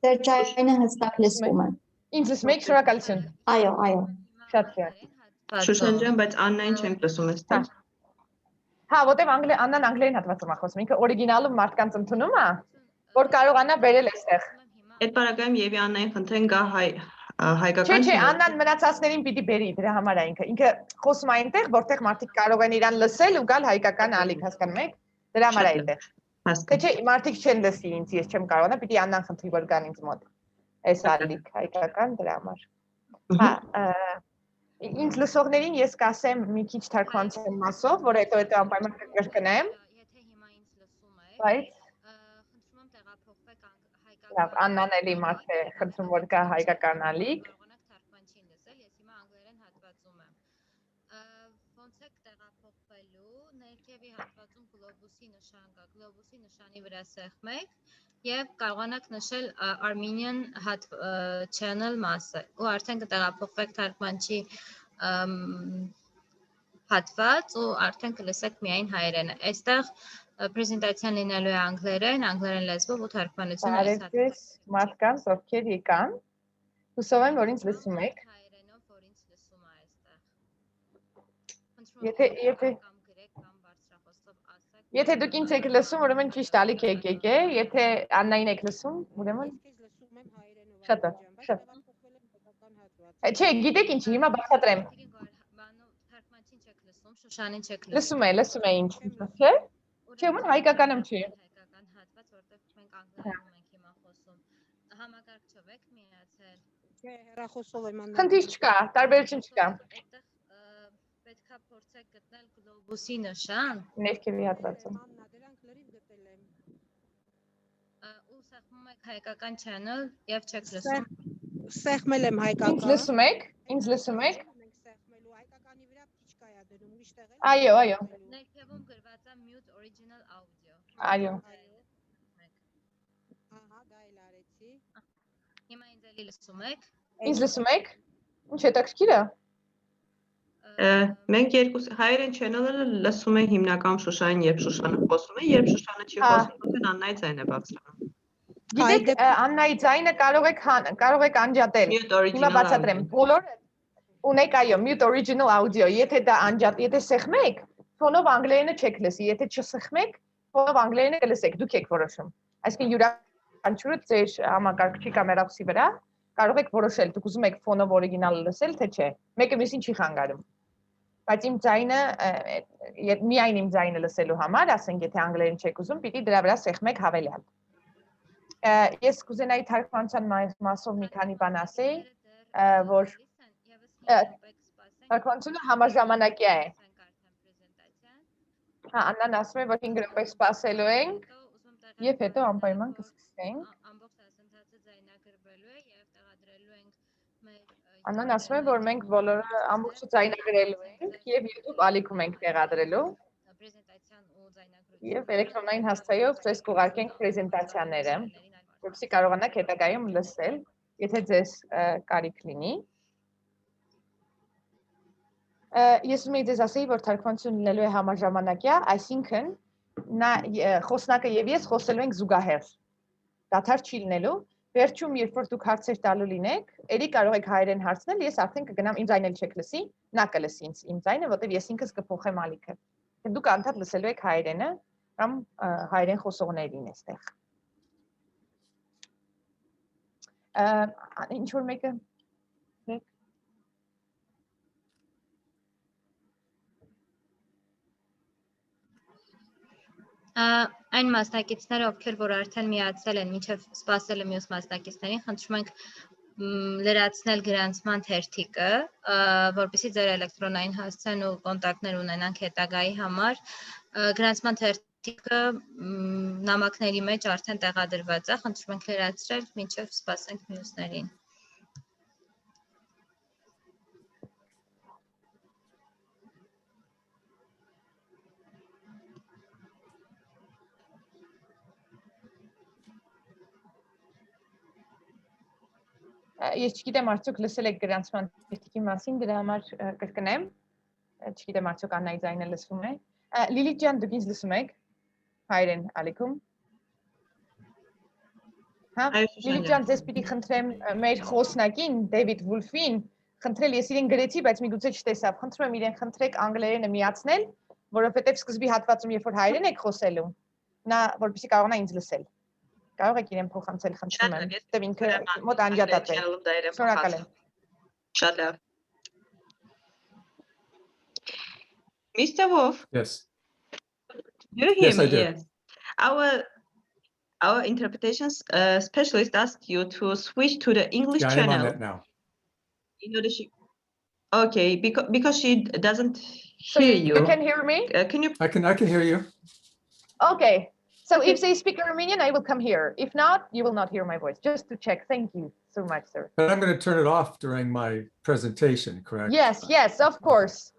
Ձեր ճայնը հստակ լսվում է։ Ինձ լսում եք, շնորհակալություն։ Այո։ Շատ լավ։ Շուշան ջան, բայց Աննային չենք լսում այստեղ։ Հա, որտեվ Աննան անգլերեն հատվածում է խոսում, ինքը օրիգինալում մարդկանց ընդունում է, որ կարողանա բերել այստեղ։ Այդ բaragայում Եվի Աննային խնդրեն գա հայկական Չէ, Աննան մնացածներին պիտի բերի, դրա համար է ինքը խոսում է այնտեղ, որտեղ մարդիկ կարող են իրան լսել ու գալ հայկական ալիք, հասկանում եք։ Դրա համար է այդտեղ։ Թե չէ, մարդիկ չեն լսի ինձ, ես չեմ կարողանա, պիտի Աննան խնդրի, որ գան ինձ մոտ։ Այս ալիք հայկական դրա համար։ Հա, ինձ լսողներին ես կասեմ մի քիչ թարգմանության մասով, որ հետո անպայման կկրկնեմ։ Բայց լավ, Աննան էլի մարդ է խնդրում, որ գա հայկական ալիք։ Ոնց եք տեղափոխվելու, ներքևի հատվածում գլոբուսի նշան կա, գլոբուսի նշանի վրա սեղմեք եւ կարողանաք նշել Armenian channel մասը ու արդեն կտեղափոխվեք թարգմանչի հատված ու արդեն կլսեք միայն հայերենը։ Այստեղ պրեզենտացիան լինելու է անգլերեն լեզվով ու թարգմանությունը այս հատվածում։ Մարդկանց ովքեր եկան, հուսով եմ, որ ինձ լսում եք։ Հայերենով, որ ինձ լսում է այստեղ։ Եթե դուք ինձ եք լսում, ուրեմն ճիշտ ալիք եք եկել, եթե Աննային եք լսում, ուրեմն շատ շատ։ Չէ, գիտեք ինչ, հիմա բացատրեմ։ Թարգմանչին չեք լսում, Շուշանին չեք լսում։ Լսում է ինձ, չէ՞։ Չէ, ում հայկականում չի։ Հայկական հատված, որտեղ մենք անգլերենում ենք հիմա խոսում։ Համակարգչով եք միացել։ Չէ, հեռախոսով եմ անում։ Խնդիր չկա, տարբերություն չկա։ Պետքա փորձեք գտնել գլոբուսի նշան։ Ներքևի հատվածում։ Դրանք լրիվ գտել եմ։ Ու սեղմում եք հայկական channel եւ չեք լսում։ Սեղմել եմ հայկական։ Ինձ լսում եք։ Մենք սեղմելու հայկականի վրա փիչկա է դնում, ուրիշ տեղ էլ։ Այո։ Ներքևում գրված է mute original audio։ Այո։ Ահա, դա էլ արեցի։ Հիմա ինձ էլի լսում եք։ Ինձ լսում եք։ Ինչ հետաքրքիր է։ Մենք երկուս հայերեն channel-ը լսում ենք հիմնականում Շուշանին, երբ Շուշանը խոսում է, երբ Շուշանը չի խոսում, then Աննայի ձայնը բարձրանում։ Գիտեք, Աննայի ձայնը կարող եք անջատել։ Հիմա բացատրեմ։ Բոլորը ունեք այո, mute original audio, եթե դա եթե սեղմեք, ֆոնով անգլերենը չեք լսի, եթե չսեղմեք, ֆոնով անգլերենը կլսեք, դուք եք որոշում։ Այսինքն յուրաքանչյուրը ձեր համակարգչի կամերախոսի վրա կարող եք որոշել, դուք ուզում եք ֆոնով օրիգինալը լսել, թե չէ։ Մեկը մյուսին չի խանգարում։ Բայց իմ ձայնը, միայն իմ ձայնը լսելու համար, ասենք եթե անգլերեն չեք ուզում, պիտի դրա վրա սեղմեք հավելյալ։ Ես կուզենայի թարգմանության մասով մի քանի բան ասեի, որ թարգմանությունը համաժամանակյա է։ Հա, Աննան ասում է, որ 5 րոպե սպասելու ենք եւ հետո անպայման կսկսենք։ Ամբողջ դասընթացը ձայնագրվելու է եւ տեղադրելու ենք մեր Աննան ասում է, որ մենք բոլորը ամբողջը ձայնագրելու ենք եւ YouTube ալիքում ենք տեղադրելու։ պրեզենտացիան ու ձայնագրությունը Եվ էլեկտրոնային հասցեով ձեզ կուղարկենք պրեզենտացիաները, որպեսզի կարողանաք հետագայում լսել, եթե ձեզ կարիք լինի։ Ես ուզում եի ձեզ ասեի, որ թարգմանությունը լինելու է համաժամանակյա, այսինքն խոսնակը եւ ես խոսելու ենք զուգահեռ։ Դադար չի լինելու։ Վերջում, երբ որ դուք հարցեր տալու լինեք, ելի կարող եք հայերեն հարցնել, ես արդեն կգնամ, իմ ձայնը չեք լսի, նա կլսի իմ ձայնը, որտեղ ես ինքս կփոխեմ ալիքը։ Դուք անդադ լսելու եք հայերենը կամ հայերեն խոսողներին այստեղ։ Ինչ որ մեկը Այն մասնակիցները, ովքեր որ արդեն միացել են, մինչև սպասել է մյուս մասնակիցներին, խնդրում ենք լրացնել գրանցման թերթիկը, որպեսզի ձեր էլեկտրոնային հասցեն ու կոնտակտներ ունենանք հետագայի համար։ Գրանցման թերթիկը նամակների մեջ արդեն տեղադրված է, խնդրում ենք լրացրել, մինչև սպասենք մյուսներին։ Ես չգիտեմ արդյոք լսել եք գրանցման թերթիկի մասին, դրա համար կրկնեմ։ Չգիտեմ արդյոք Աննայի ձայնը լսվում է։ Լիլիթ ջան, դուք ինձ լսում եք։ հայրեն ալիքում։ Հա, Լիլիթ ջան, ձեզ պիտի խնդրեմ մեր խոսնակին Դեվիդ Վուլֆին, խնդրել ես իրեն գրեցի, բայց միգուցե չտեսավ։ Խնդրում եմ իրեն խնդրեք անգլերենը միացնել, որովհետև սկզբի հատվածում երբ որ հայերեն եք խոսելու, նա որպեսզի կարողանա ինձ լսել։ Կարող եք իրեն փոխանցել, խնդրում եմ, որտեղ ինքը մոտ անջատած է։ Շնորհակալ եմ։ Շատ լավ։ Mr. Wolf, Yes. do you hear Yes, I me? do. Yes. Our interpretation specialist asked you to switch to the English Yeah, I am on channel. that now. In order okay, because she doesn't So hear you can hear me? Can you? I can hear you. Okay. So if they speak Armenian, I will come here. If not, you will not hear my voice. Just to check. Thank you so much, sir. But I'm going to turn it off during my presentation, correct? Yes, of course.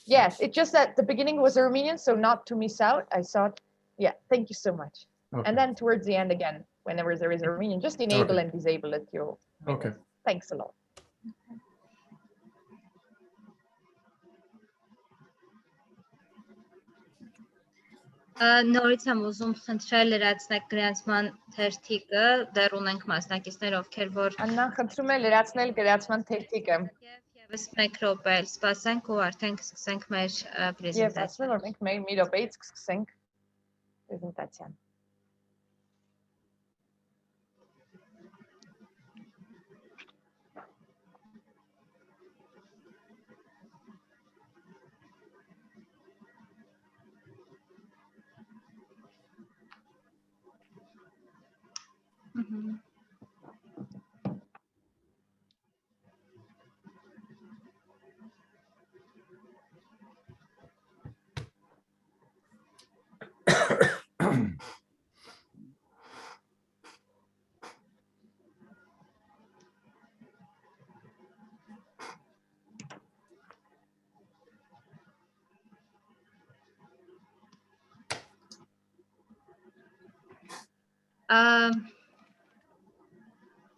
Yes, it's just that the beginning was Armenian, so not to miss out. I thought, yeah, thank you so much. Okay. And then towards the end again, whenever there is Armenian, just enable Okay. and disable it. Okay. Thanks a lot. Նորից եմ ուզում խնդրել լրացնեք գրանցման թերթիկը, դեռ ունենք մասնակիցներ, ովքեր որ Աննան խնդրում է լրացնել գրացման թերթիկը։ եւս մեկ րոպե սպասենք ու արդեն կսկսենք մեր Եվ ասում պրեզենտացիան։ որ մենք մեր մի րոպեից կսկսենք պրեզենտացիան։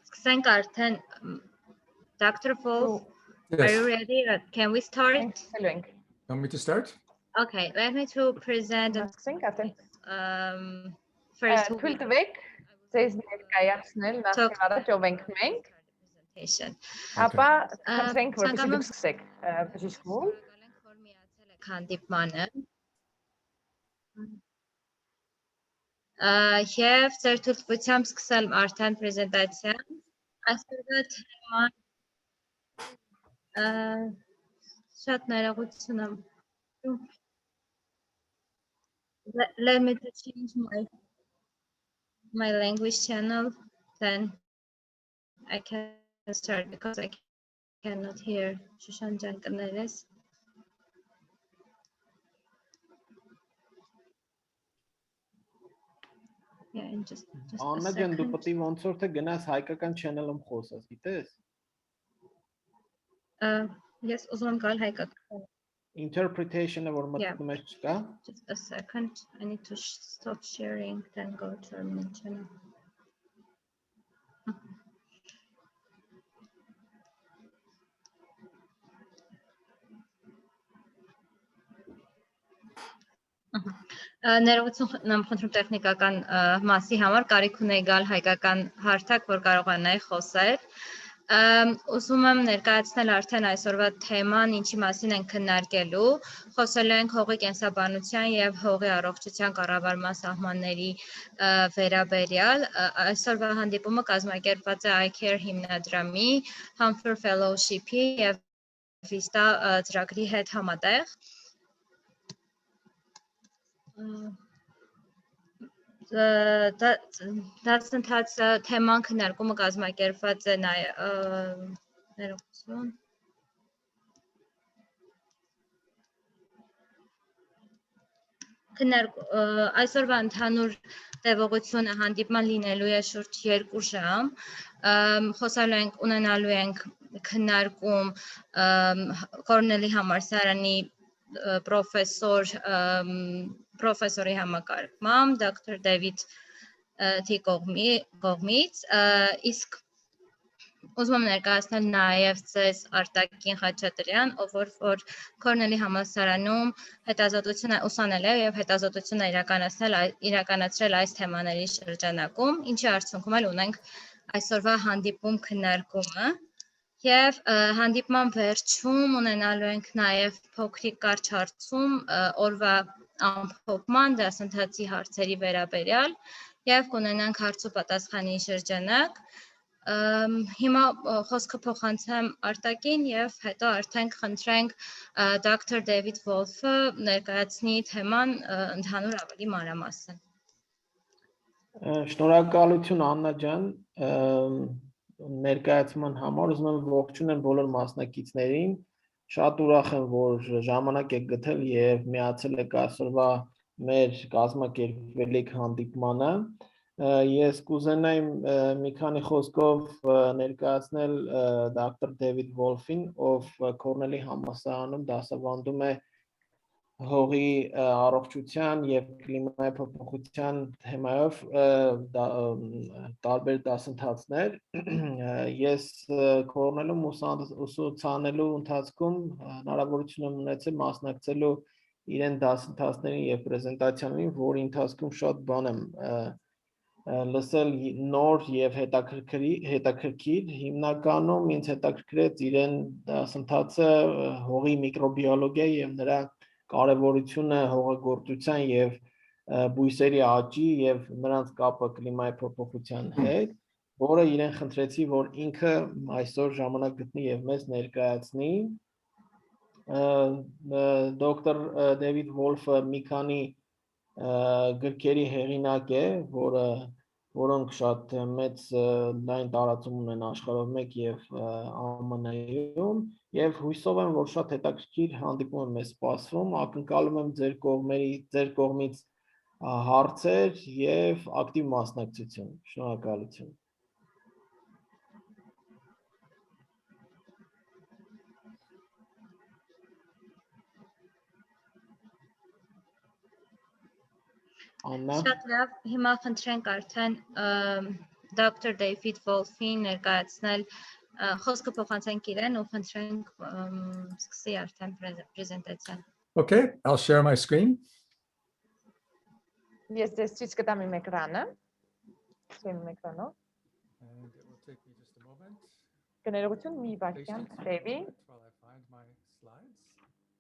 Սկսենք արդեն Dr. Wolf, are you Yes. ready? Can we start? Սկսելու ենք։ Want me to start? Okay, let me to present Սկսենք արդեն։ first Թույլ տվեք ձեզ ներկայացնել նախ առաջ ով ենք մենք, presentation. ապա խնդրենք որպեսզի ցանկանում դուք սկսեք բժշկվում։ Շնորհակալ ենք, որ միացել եք հանդիպմանը։ Եվ ձեր թույլտվությամբ սկսել արդեն պրեզենտացիան։ Այսօրվա թեման շատ ներողություն եմ։ Let me to change my language channel, then I can start because I cannot hear Shushan Jankaneres. Yeah, and just a Աննա ջան, դու second. պետք է ոնց որ թե գնաս հայկական channel-ում խոսես, գիտես։ Yes, ուզում եմ գալ հայկական։ Interpretation-ը որ Yeah. մտնում ես չկա։ Just a second. I need to stop sharing, then go to Armenian channel. Ներողություն եմ խնդրում տեխնիկական մասի համար, կարիք ունեի գալ հայկական հարթակ, որ կարողանայի խոսել։ Ուզում եմ ներկայացնել արդեն այսօրվա թեման, ինչի մասին ենք քննարկելու։ Խոսելու ենք հողի կենսաբանության եւ հողի առողջության կառավարման սահմանների վերաբերյալ։ Այսօրվա հանդիպումը կազմակերպված է iCare հիմնադրամի, Humphrey Fellowship-ի եւ Vista ծրագրի հետ համատեղ։ Դասընթաց թեման քննարկումը կազմակերպված է ներողություն։ Այսօրվա ընդհանուր տևողությունը հանդիպման լինելու է շուրջ 2 ժամ։ Խոսալու ենք, ունենալու ենք քննարկում Կորնելի համալսարանի պրոֆեսորի համակարգմամբ, Dr. David T. կողմից, իսկ Ուզում եմ ներկայացնել նաև ձեզ Արտակին Խաչատրյան, ով որ Կորնելի համալսարանում հետազոտություն է ուսանել է եւ հետազոտություն է իրականացրել այս թեմաների շրջանակում, ինչի արդյունքում էլ ունենք այսօրվա հանդիպում քննարկումը եւ հանդիպման վերջում ունենալու ենք նաև փոքրիկ կարճ հարցում օրվա ամփոփման դասընթացի հարցերի վերաբերյալ եւ կունենանք հարց ու պատասխանի շրջանակ Հիմա խոսքը փոխանցեմ Արտակին եւ հետո արդեն կխնդրենք Dr. David Wolf-ը ներկայացնի թեման ընդհանուր ավելի մանրամասն։ Շնորհակալություն Աննա ջան, ներկայացման համար ուզում եմ ողջունել բոլոր մասնակիցներին։ Շատ ուրախ եմ, որ ժամանակ եք գտել եւ միացել եք այսօրվա մեր կազմակերպվելիք հանդիպմանը։ Ես կուզենայեմ մի քանի խոսքով ներկայացնել Dr. David Wolf-ին, ով Կորնելի համալսարանում դասավանդում է հողի առողջության եւ կլիմայի փոփոխության թեմայով տարբեր դասընթացներ։ Ես Կորնելում ուսուցանելու ընթացքում հնարավորություն եմ ունեցել մասնակցելու իրեն դասընթացներին եւ պրեզենտացիաներին, որի ընթացքում շատ բան եմ լսել նոր եւ հետաքրքիր հիմնականում ինձ հետաքրքրեց իրեն դասընթացը հողի միկրոբիոլոգիա եւ նրա կարեւորությունը հողագործության եւ բույսերի աճի եւ նրանց կապը կլիմայի փոփոխության հետ, որը իրեն խնդրեցի, որ ինքը այսօր ժամանակ գտնի եւ մեզ ներկայացնի։ Դոկտոր Դեվիդ Վոլֆը մի քանի գրքերի հեղինակ է, որոնք շատ մեծ լայն տարածում ունեն աշխարհով մեկ եւ ԱՄՆ-ում եւ հույսով եմ, որ շատ հետաքրքիր հանդիպում է մեզ սպասվում, ակնկալում եմ ձեր կողմից հարցեր եւ ակտիվ մասնակցություն։ Շնորհակալություն։ Շատ լավ, հիմա խնդրենք արդեն Dr. David Wolf-ին ներկայացնել խոսքը փոխանցենք իրեն ու խնդրենք սկսի արդեն պրեզենտացիան։ Okay, I'll share my screen. Ես ձեզ ցույց կտամ իմ էկրանը։ Իմ էկրանով։ And it will take me just a moment. Կներողություն մի վայրկյան տևի։ While I find my slides.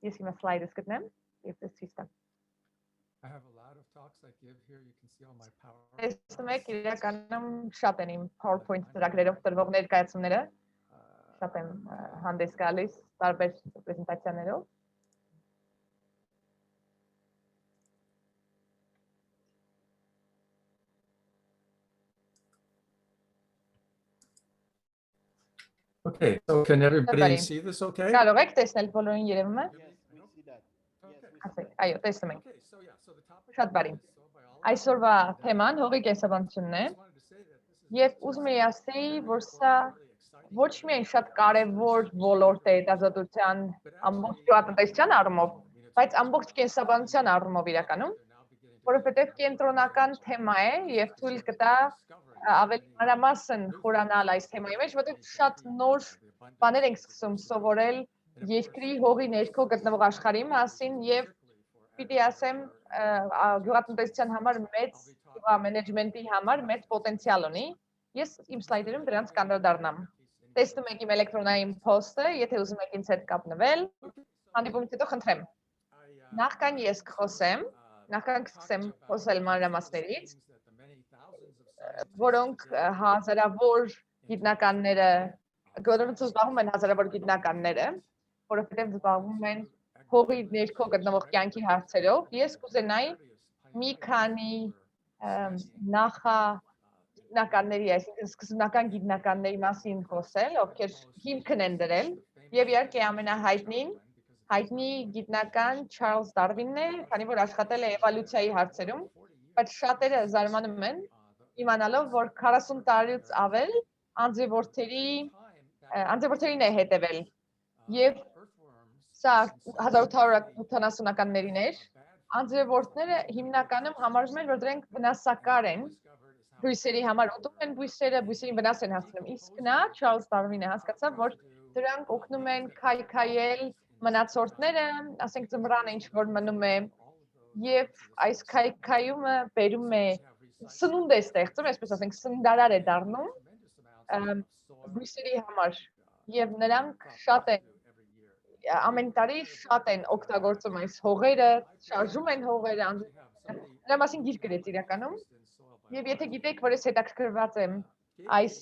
Ես հիմա սլայդս գտնեմ եւ ձեզ ցույց տամ։ I have a lot of talks I give here. You can see all my PowerPoint. Տեսնում եք իրականում շատ են իմ PowerPoint ծրագրերով տրվող ներկայացումները։ Շատ եմ հանդես գալիս տարբեր պրեզենտացիաներով։ Okay, so can everybody see this okay? Կարող եք տեսնել բոլորին երևում է։ Այո, տեսնում ենք։ Okay, so yeah, so the topic Շատ բարի։ Այսօրվա թեման հողի կենսաբանությունն է եւ ուզում եմ ասել, որ սա ոչ միայն շատ կարեւոր ոլորտ է հետազոտության ամբողջ գյուղատնտեսության առումով, բայց ամբողջ կենսաբանության առումով իրականում, որովհետեւ կենտրոնական թեմա է եւ թույլ կտա ավելի մանրամասն խորանալ այս թեմայի մեջ, որտեղ շատ նոր բաներ ենք սկսում սովորել երկրի հողի ներքո գտնվող աշխարհի մասին եւ պիտի ասեմ գյուղատնտեսության համար մեծ մենեջմենտի համար մեծ պոտենցիալ ունի։ Ես իմ սլայդերում դրանց կանդրադառնամ։ Տեսնում եք իմ էլեկտրոնային post-ը, եթե ուզում եք ինձ հետ կապնվել, հանդիպումից հետո խնդրեմ։ Նախքան ես կխոսեմ, նախքան սկսեմ խոսել մանրամասներից, որոնք հազարավոր գիտնականները, որոնց զբաղվում են հազարավոր գիտնականները, որովհետև զբաղվում են հողի ներքո գտնվող կյանքի հարցերով, ես կուզենայի մի քանի նախագիտնականների, այսինքն սկզբնական գիտնականների մասին խոսել, ովքեր հիմքն են դրել, եւ իհարկե հայտնի գիտնական Չարլզ Դարվինն է, քանի որ աշխատել է էվոլյուցիայի հարցերում, բայց շատերը զարմանում են իմանալով, որ 40 տարուց ավել անձրևորդերին է հետևել եւ սա 1870-ականներին էր, անձրևորդները հիմնականում համարվում են, որ դրանք վնասակար են բույսերի համար ուտում են բույսերին վնաս են հասցնում։ Իսկ նա Charles Darwin-ը հասկացավ, որ դրանք օգնում են քայքայել մնացորդները, ասենք ձմռանը ինչ որ մնում է, եւ այս քայքայումը բերում է սնունդ է ստեղծում, այսպես ասենք սննդարար է դառնում բույսերի համար եւ նրանք շատ են ամեն տարի շատ են օգտագործում այս հողերը, շարժում են հողերը, նրա մասին գիրք գրեց իրականում եւ եթե գիտեք, որ ես հետաքրքրված եմ այս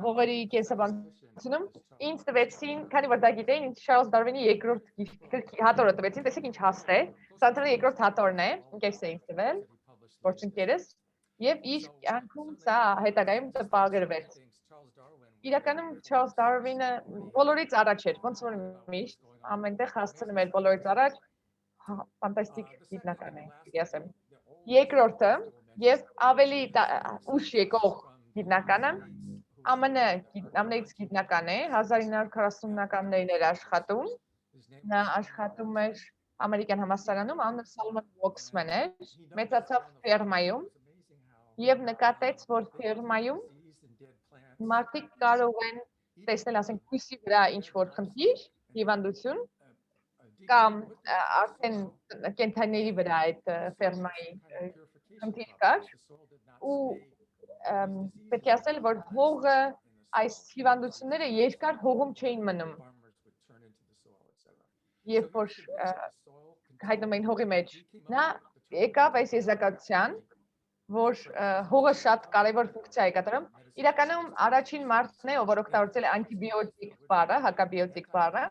հողերի կենսաբանությունում, ինձ տվեցին, քանի որ դա գիտեին, ինձ Charles Darwin-ի երկրորդ հատորը տվեցին, տեսեք ինչ հաստ է, սա ընդհանուր երկրորդ հատորն է, ինքս է ինձ տվել, գործընկերս, եւ իր կյանքում սա հետագայում տպագրվեց։ Իրականում Charles Darwin-ը բոլորից առաջ էր, ոնց որ միշտ ամենտեղ հասցնում էր բոլորից առաջ, ֆանտաստիկ գիտնական է, պիտի ասեմ։ Երկրորդը եւ ավելի ուշ եկող գիտնականը ԱՄՆ-ից գիտնական է, 1940-ականներին էր աշխատում, նա աշխատում էր ամերիկյան համալսարանում, անունը Salomon Waxman էր, մեծացավ ֆերմայում եւ նկատեց, որ ֆերմայում մարդիկ կարող են տեսնել, ասենք, բույսի վրա ինչ որ խնդիր, հիվանդություն կամ արդեն կենդանիների վրա այդ ֆերմայի խնդիր կար ու պետք է ասել, որ հողը այս հիվանդությունները երկար հողում չէին մնում։ Երբ որ հայտնում էին հողի մեջ, նա եկավ այս եզրակացության, որ հողը շատ կարևոր ֆունկցիա է կատարում։ Իրականում առաջին մարդն է, ով օգտագործել է անտիբիոտիկ բառը, հակաբիոտիկ բառը,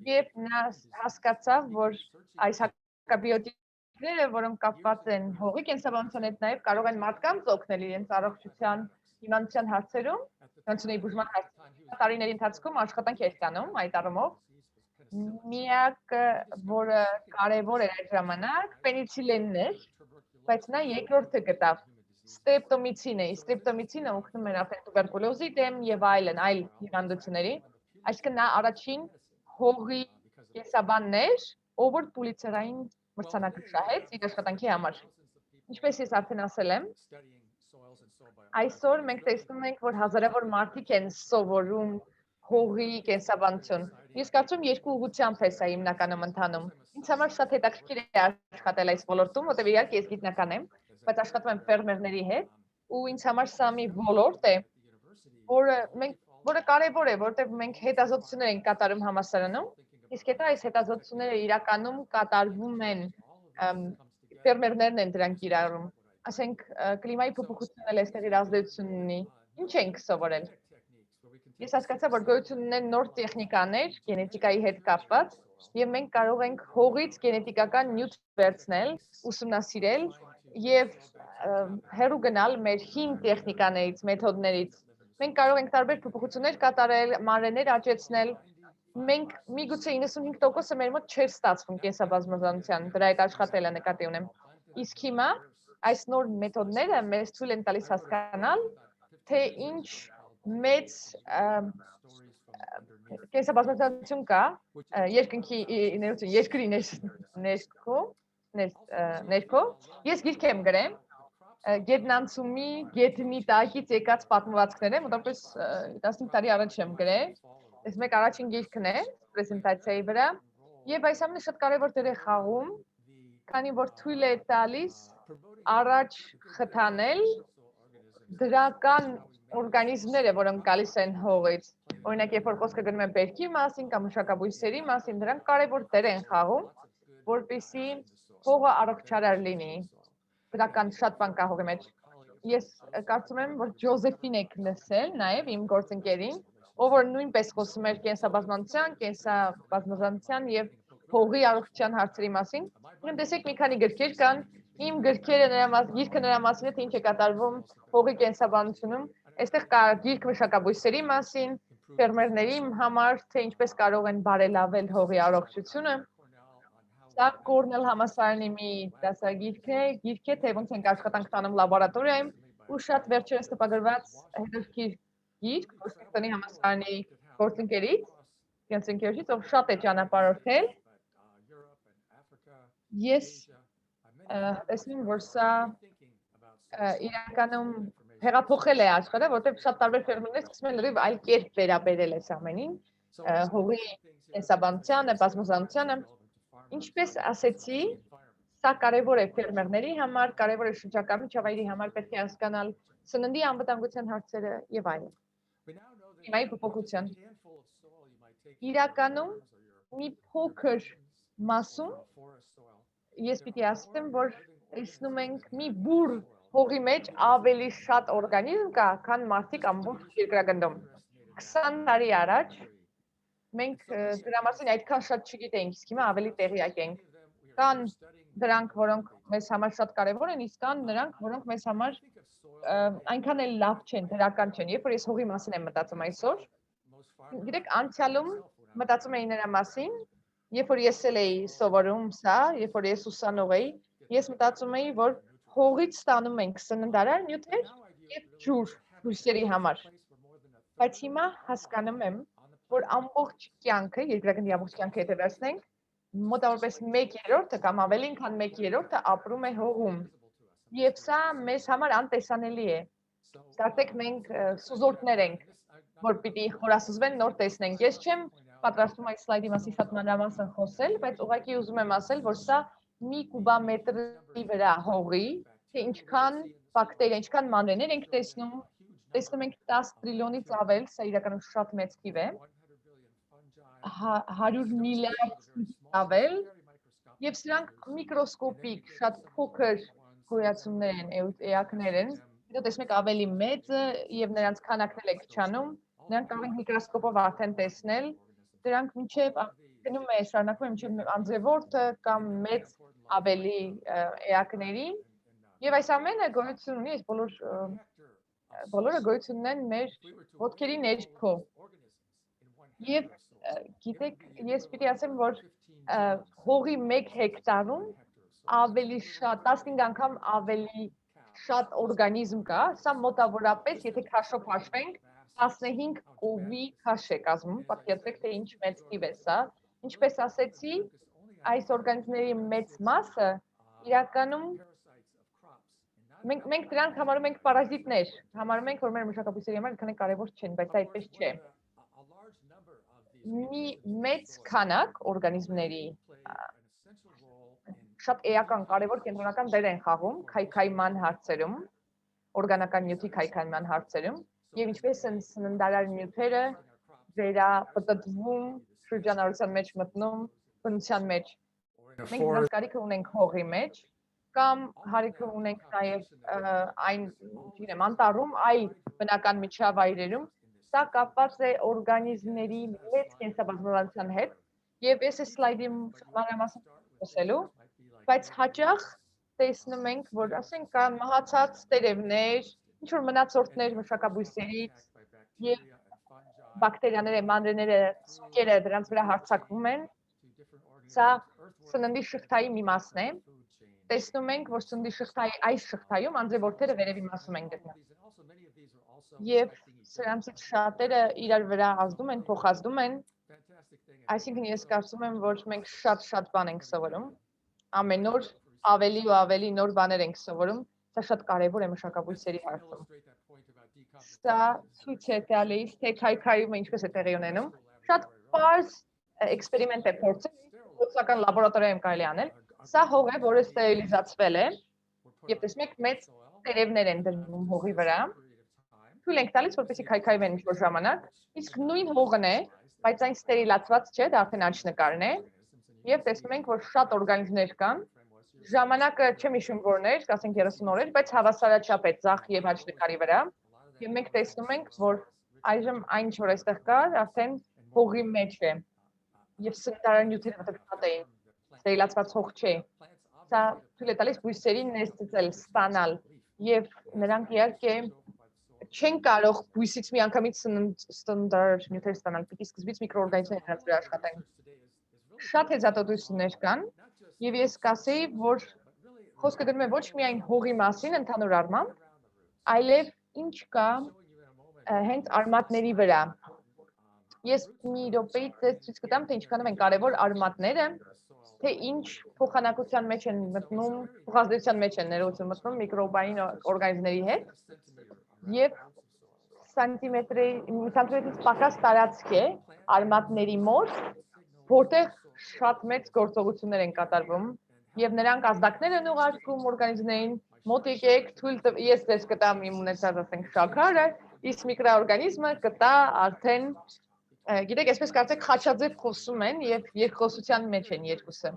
եւ նա հասկացավ, որ այս հակաբիոտիկները, որոնք կապված են հողի կենսաբանության հետ, նաեւ կարող են մարդկանց օգնել իրենց առողջության, հիվանդության հարցերում, կանցնի բուժման տարիների ընթացքում աշխատանք էր կանում այդ առումով։ Միակ, որը կարևոր էր այդ ժամանակ, պենիցիլինն էր, բայց նա երկրորդը գտավ Streptomycin-ը, Streptomycin-ը օգնում է արդեն տուբերկուլոզի դեմ եւ այլ հիվանդությունների, այսինքն նա առաջին հողի կենսաբանն էր, ով որ Պուլիցերային մրցանակ շահեց իր աշխատանքի համար։ Ինչպես ես արդեն ասել եմ, այսօր մենք տեսնում ենք, որ հազարավոր մարդիկ են սովորում հողի կենսաբանություն։ Ես կարծում երկու ուղղությամբ է սա հիմնականում ընթանում։ Ինձ համար շատ հետաքրքիր է աշխատել այս ոլորտում, որտեղ իհարկե ես գիտնական եմ, բայց աշխատում եմ ֆերմերների հետ, ու ինձ համար սա մի ոլորտ է, որը կարևոր է, որտեղ մենք հետազոտություններ ենք կատարում համալսարանում, իսկ հետո այս հետազոտությունները իրականում կատարվում են ֆերմերներն են դրանք կիրառում։ Ասենք կլիմայի փոփոխությունն էլ այստեղ իր ազդեցությունն ունի։ Ինչ ենք սովորել։ Ես հասկացա, որ գոյություն ունեն նոր տեխնիկաներ գենետիկայի հետ կապված, եւ մենք կարող ենք հողից գենետիկական նյութ վերցնել, ուսումնասիրել եւ հեռու գնալ մեր հին տեխնիկաներից, մեթոդներից։ Մենք կարող ենք տարբեր փոփոխություններ կատարել, մանրէներ աճեցնել։ Մենք միգուցե 95%-ը մեր մոտ չէր ստացվում կենսաբազմազանության, դրա հետ աշխատելը նկատի ունեմ։ Իսկ հիմա այս նոր մեթոդները մեզ ցույց են տալիս հասկանալ, թե ինչ մեծ կենսաբազմազանություն կա երկրի ներքո։ Ես գիրք եմ գրել գետնանցումի գետնի տակից եկած պատմվածքներ եմ, որպես 15 տարի առաջ եմ գրել։ Այս մեկ առաջին գիրքն է պրեզենտացիայի վրա, եւ այս ամենը շատ կարեւոր դեր է խաղում, քանի որ թույլ է տալիս առաջ խթանել դրական օրգանիզմները, որոնք գալիս են հողից։ Օրինակ, երբ որ խոսքը գնում է բերքի մասին կամ մշակաբույսերի մասին, դրանք կարևոր դեր են խաղում, որպեսզի հողը առողջարար լինի։ Դրական շատ բան կա հողի մեջ։ Ես կարծում եմ, որ Ջոզեֆին եք լսել, նաև իմ գործընկերին, ով որ նույնպես խոսում էր կենսաբազմազանության եւ հողի առողջության հարցերի մասին։ Ուրեմն տեսեք, մի քանի գրքեր կան, իմ գիրքը նրա մասին է, թե ինչ է կատարվում հողի կենսաբանությունում։ Այստեղ կա գիրք մշակաբույսերի մասին, ֆերմերների համար, թե ինչպես կարող են բարելավել հողի առողջությունը։ Սա Կորնել համալսարանի մի դասագիրք է, թե ոնց ենք աշխատանք տանում լաբորատորիայում, ու շատ վերջերս տպագրված հետաքրքիր գիրք Վաշինգտոնի համալսարանի գործընկերից, ով շատ է ճանապարհորդել։ Ես տեսնում, որ սա իրականում հեղափոխել է աշխարհը, որտեղ շատ տարբեր ֆերմերներ սկսում են լրիվ այլ կերպ վերաբերել այս ամենին, հողի կենսաբանությանը, բազմազանությանը, ինչպես ասեցի, սա կարևոր է ֆերմերների համար, կարևոր է շրջակա միջավայրի համար, պետք է հասկանալ սննդի անվտանգության հարցերը եւ այլն։ Հիմա փոփոխություն։ Իրականում մի փոքր մասում ես պիտի ասեմ, որ տեսնում ենք մի բուր հողի մեջ ավելի շատ օրգանիզմ կա, քան մարդիկ ամբողջ երկրագնդում։ 20 տարի առաջ մենք դրա մասին այդքան շատ չգիտեինք, իսկ հիմա ավելի տեղյակ ենք։ Կան դրանք, որոնք մեզ համար շատ կարևոր են, իսկ կան նրանք, որոնք մեզ համար այնքան էլ լավ չեն, դրական չեն։ Երբ որ ես հողի մասին եմ մտածում այսօր, գիտեք, անցյալում մտածում էի նրա մասին, երբ որ ես էի սովորում սա, երբ որ ես ուսանող էի, ես մտածում էի, որ հողից ստանում ենք սննդարար նյութեր եւ ջուր բույսերի համար։ Բայց հիմա հասկանում եմ, որ ամբողջ կյանքը, երկրագնդի ամբողջ կյանքը եթե վերցնենք, մոտավորապես 1/3-ը կամ ավելին քան 1/3-ը ապրում է հողում։ Եվ սա մեզ համար անտեսանելի է։ Կարծեք մենք սուզորդներ ենք, որ պիտի խորասուզվեն նոր տեսնենք։ Ես չեմ պատրաստում այս սլայդի մասին շատ մանրամասն խոսել, բայց ուղղակի ուզում եմ ասել, որ սա մի կուբամետրի վրա հողի, թե ինչքան բակտերիա, ինչքան մանրէներ ենք տեսնում ենք 10 տրիլիոնից ավել, սա իրականում շատ մեծ թիվ է, 100 միլիարդ ավել, եւ սրանք միկրոսկոպիկ, շատ փոքր գոյացումներ են, էակներ են, հետո տեսնում եք ավելի մեծը եւ նրանց քանակն էլ է քչանում, նրանք կարող են միկրոսկոպով արդեն տեսնել, դրանք մինչեւ գնում է շարունակվում է մինչեւ անձրևորդը կամ մեծ ավելի էակների եւ այս ամենը գոյություն ունի, այս բոլորը գոյություն ունեն մեր ոտքերի ներքո։ Եվ գիտեք, ես պիտի ասեմ, որ հողի 1 հեկտարում ավելի շատ, 15 անգամ ավելի շատ օրգանիզմ կա, սա մոտավորապես, եթե քաշով հաշվենք, 15 կովի քաշ է կազմում, պատկերացրեք, թե ինչ մեծ թիվ է սա։ Ինչպես ասեցի, այս օրգանիզմների մեծ մասը իրականում մենք դրանք համարում ենք պարազիտներ, համարում ենք, որ մեր մշակաբույսերի համար քանի կարևոր չեն, բայց այդպես չէ։ Մի մեծ քանակ օրգանիզմների շատ էական կարևոր կենտրոնական դեր են խաղում քայքայման հարցերում, օրգանական նյութի քայքայման հարցերում, եւ ինչպես են սննդարար նյութերը վերապտտվում, շրջանառության մեջ մտնում, բնության մեջ։ Մենք դրանց կարիքը ունենք հողի մեջ, կամ հարիքը ունենք նաեւ այն, չգիտեմ, անտառում, այլ բնական միջավայրերում, սա կապված է օրգանիզմների մեծ կենսաբազմազանության հետ, եւ ես այս սլայդի մանրամասն խոսելու, բայց հաճախ տեսնում ենք, որ ասենք կան մահացած տերևներ, ինչ որ մնացորդներ մշակաբույսերից եւ բակտերիաները, մանրէները, սուկերը դրանց վրա հարձակվում են։ Սա սննդի շղթայի մի մասն է։ Տեսնում ենք, որ սննդի շղթայի այս շղթայում անձրևորդերը վերևի մասում են գտնվում։ Եվ սրանցից շատերը իրար վրա ազդում են, փոխազդում են։ Այսինքն ես կարծում եմ, որ մենք շատ բան ենք սովորում։ Ամեն օր ավելի ու ավելի նոր բաներ ենք սովորում, սա շատ կարևոր է մշակաբույսերի հարցում։ Սա ցույց է տալիս, թե քայքայումը ինչպես է տեղի ունենում։ Շատ պարզ էքսպերիմենտ է փորձել, փորձական լաբորատորիայում կարելի անել։ Սա հող է, որը ստերիլիզացվել է, եւ տեսնում եք մեծ տերևներ են դրվում հողի վրա։ Թույլ ենք տալիս, որպեսզի քայքայվեն ինչ-որ ժամանակ, իսկ նույն հողն է, բայց այն ստերիլացված չէ, դա արդեն աչնկարն է, եւ տեսնում ենք, որ շատ օրգանիզմներ կան։ Ժամանակը չեմ հիշում որն էր, ասենք 30 օր էր, բայց հավասարաչափ է ձախ եւ աչնկարի վրա։ Եվ մենք տեսնում ենք, որ այժմ այն ինչ որ այստեղ կար, արդեն հողի մեջ է։ Եվ սննդարար նյութերը մտածած էին, ստերիլացված հող չէ։ Սա թույլ է տալիս բույսերին ներծծել, ստանալ, եւ նրանք իհարկե չեն կարող բույսից միանգամից սննդարար նյութեր ստանալ, պիտի սկզբից միկրոօրգանիզմներ նրանց վրա աշխատեն։ Շատ հեծատոտություններ կան, եւ ես կասեի, որ խոսքը գնում է ոչ միայն հողի մասին ընդհանուր առմամբ, այլև ինչ կա հենց արմատների վրա։ Ես մի րոպեից ցույց կտամ, թե ինչքանով են կարևոր արմատները թե ինչ փոխանակության մեջ են մտնում, փոխազդեցության մեջ են ներողություն մտնում միկրոբային օրգանիզմների հետ եւ սանտիմետրից պակաս տարածք է արմատների մոտ, որտեղ շատ մեծ գործողություններ են կատարվում եւ նրանք ազդակներ են ուղարկում օրգանիզմներին, մոտ եկեք թույլ ես դες կտամ իմ ունեցած ասենք շաքարը, իսկ միկրոօրգանիզմը կտա արդեն գիտեք, այսպես կարծեք խաչաձև խոսում են եւ երկխոսության մեջ են երկուսը։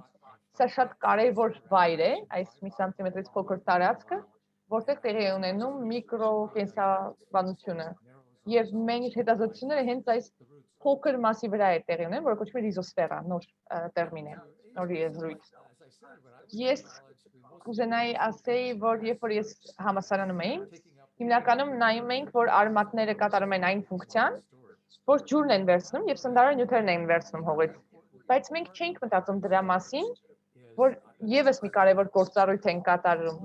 Սա շատ կարեւոր վայր է, այս մի սանտիմետրից փոքր տարածքը, որտեղ տեղի է ունենում միկրոկենսաբանությունը։ Եվ մենք հետազոտությունները հենց այս փոքր մասի վրա է տեղի ունեն, որը կոչվում է ռիզոսֆերա, նոր տերմին է, նոր եզրույթ։ Ես կուզենայի ասեի, որ երբ որ ես համալսարանում էի, հիմնականում նայում էինք, որ արմատները կատարում են այն ֆունկցիան, որ ջուրն են վերցնում եւ սննդարար նյութերն են վերցնում հողից։ Բայց մենք չենք մտածում դրա մասին, որ եւս մի կարևոր գործառույթ են կատարում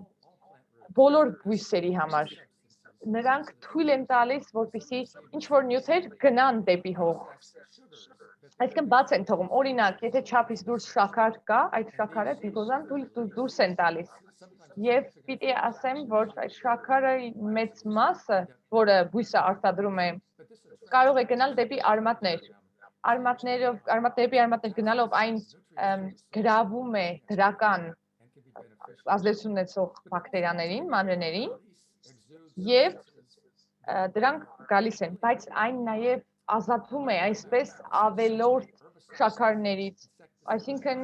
բոլոր բույսերի համար։ Նրանք թույլ են տալիս, որպեսզի ինչ որ նյութեր գնան դեպի հող։ Այսինքն բաց են թողում։ Օրինակ, եթե չափից դուրս շաքար կա, այդ շաքարը գլյուկոզան դուրս են տալիս։ Եվ պիտի ասեմ, որ այդ շաքարը մեծ մասը, որը բույսը արտադրում է, կարող է գնալ դեպի արմատներ։ Արմատներ գնալով այն գրավում է դրական ազդեցություն ունեցող բակտերիաներին, մանրէներին եւ դրանք գալիս են, բայց այն նաեւ ազատվում է այսպես ավելորդ շաքարներից, այսինքն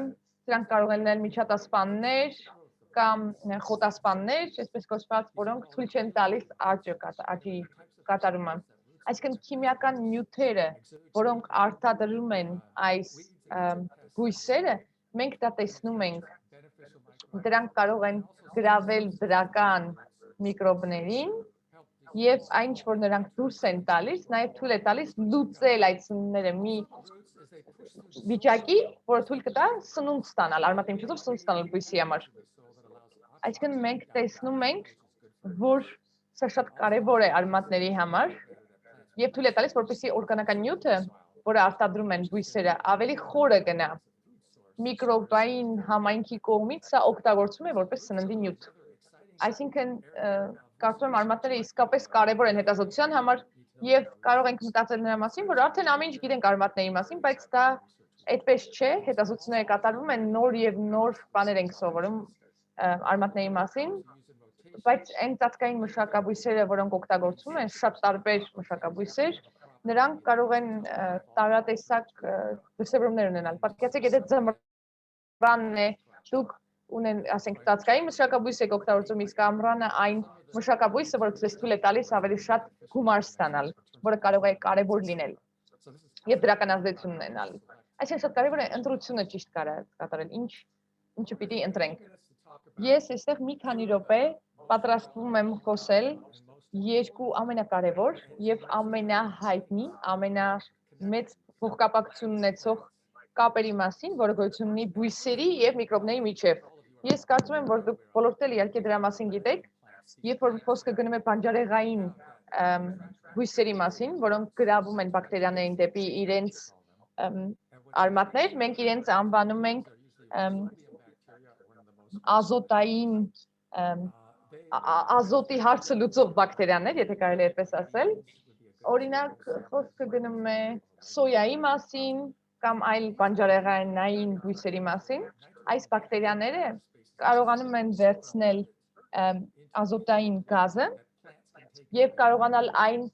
դրանք կարող են լինել միջատասպաններ կամ խոտասպաններ, այսպես կոչված, որոնք թույլ չեն տալիս աճի կատարումը։ Այսինքն քիմիական նյութերը, որոնք արտադրում են այս բույսերը, մենք դա տեսնում ենք, դրանք կարող են գրավել դրական միկրոբներին եւ այն ինչ որ նրանք դուրս են տալիս, նաեւ թույլ է տալիս լուծել այդ սնունդները մի վիճակի, որը թույլ կտա սնունդ ստանալ, արմատի միջոցով սնունդ ստանալ բույսի համար։ Այսինքն մենք տեսնում ենք, որ սա շատ կարեւոր է արմատների համար եւ թույլ է տալիս, որպեսզի օրգանական նյութը, որը արտադրում են բույսերը, ավելի խորը գնա։ Միկրոբային համայնքի կողմից սա օգտագործվում է որպես սննդի նյութ։ Այսինքն կարծում եմ արմատները իսկապես կարևոր են հետազոտության համար եւ կարող ենք մտածել նրա մասին, որ արդեն ամեն ինչ գիտենք արմատների մասին, բայց դա այդպես չէ, հետազոտությունները կատարվում են, նոր եւ նոր բաներ ենք սովորում արմատների մասին, բայց այն ծածկային մշակաբույսերը, որոնք օգտագործվում են, շատ տարբեր մշակաբույսեր, նրանք կարող են տարատեսակ դրսևորումներ ունենալ։ Պատկերացրեք, եթե ձմռանն է, դուք ունեն, ասենք, ծածկային մշակաբույս եք օգտագործում, իսկ ամռանը այն մշակաբույսը, որը ցույց թույլ է տալիս ավելի շատ գումար ստանալ, որը կարող է կարևոր լինել եւ դրական ազդեցություն ունենալ։ Այսինքն շատ կարևոր է ընտրությունը ճիշտ կատարել, ինչը պիտի ընտրենք։ Ես այստեղ մի քանի րոպե պատրաստվում եմ խոսել երկու ամենակարևոր եւ ամենահայտնի, ամենամեծ փոխկապակցություն ունեցող կապերի մասին, որը գոյություն ունի բույսերի եւ միկրոբների միջեւ։ Ես կարծում եմ, որ դուք բոլորդ էլ իհարկե դրա մասին գիտեք, երբ որ խոսքը գնում է բանջարեղային բույսերի մասին, որոնք գրավում են բակտերիաներին դեպի իրենց արմատներ, մենք իրենց անվանում ենք ազոտային ազոտի հարցը լուծող բակտերիաներ, եթե կարելի է այդպես ասել։ Օրինակ, խոսքը գնում է սոյայի մասին կամ այլ բանջարեղենային բույսերի մասին, այս բակտերիաները կարողանում են վերցնել ազոտային գազը եւ կարողանալ այն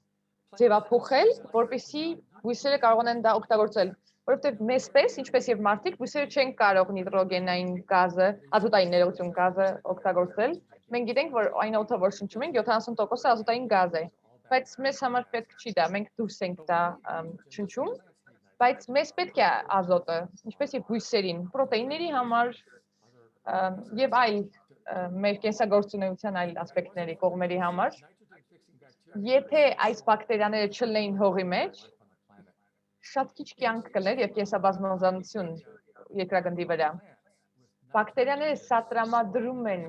ձևափոխել, որպեսզի բույսերը կարողանան դա օգտագործել, որովհետեւ մեզ պես, ինչպես եւ մարդիկ, բույսերը չեն կարող նիտրոգենային գազը, ազոտային ներողություն գազը օգտագործել։ Մենք գիտենք, որ այն օդը, որ շնչում ենք, 70%-ը ազոտային գազ է, բայց մեզ համար պետք չի դա, մենք դուրս ենք դա շնչում, բայց մեզ պետք է ազոտը, ինչպես եւ բույսերին, պրոտեինների համար եւ այլ մեր կենսագործունեության այլ ասպեկտների կողմերի համար։ Եթե այս բակտերիաները չլինեին հողի մեջ, շատ քիչ կյանք կլներ եւ կենսաբազմազանություն երկրագնդի վրա։ Բակտերիաները սատրամադրում են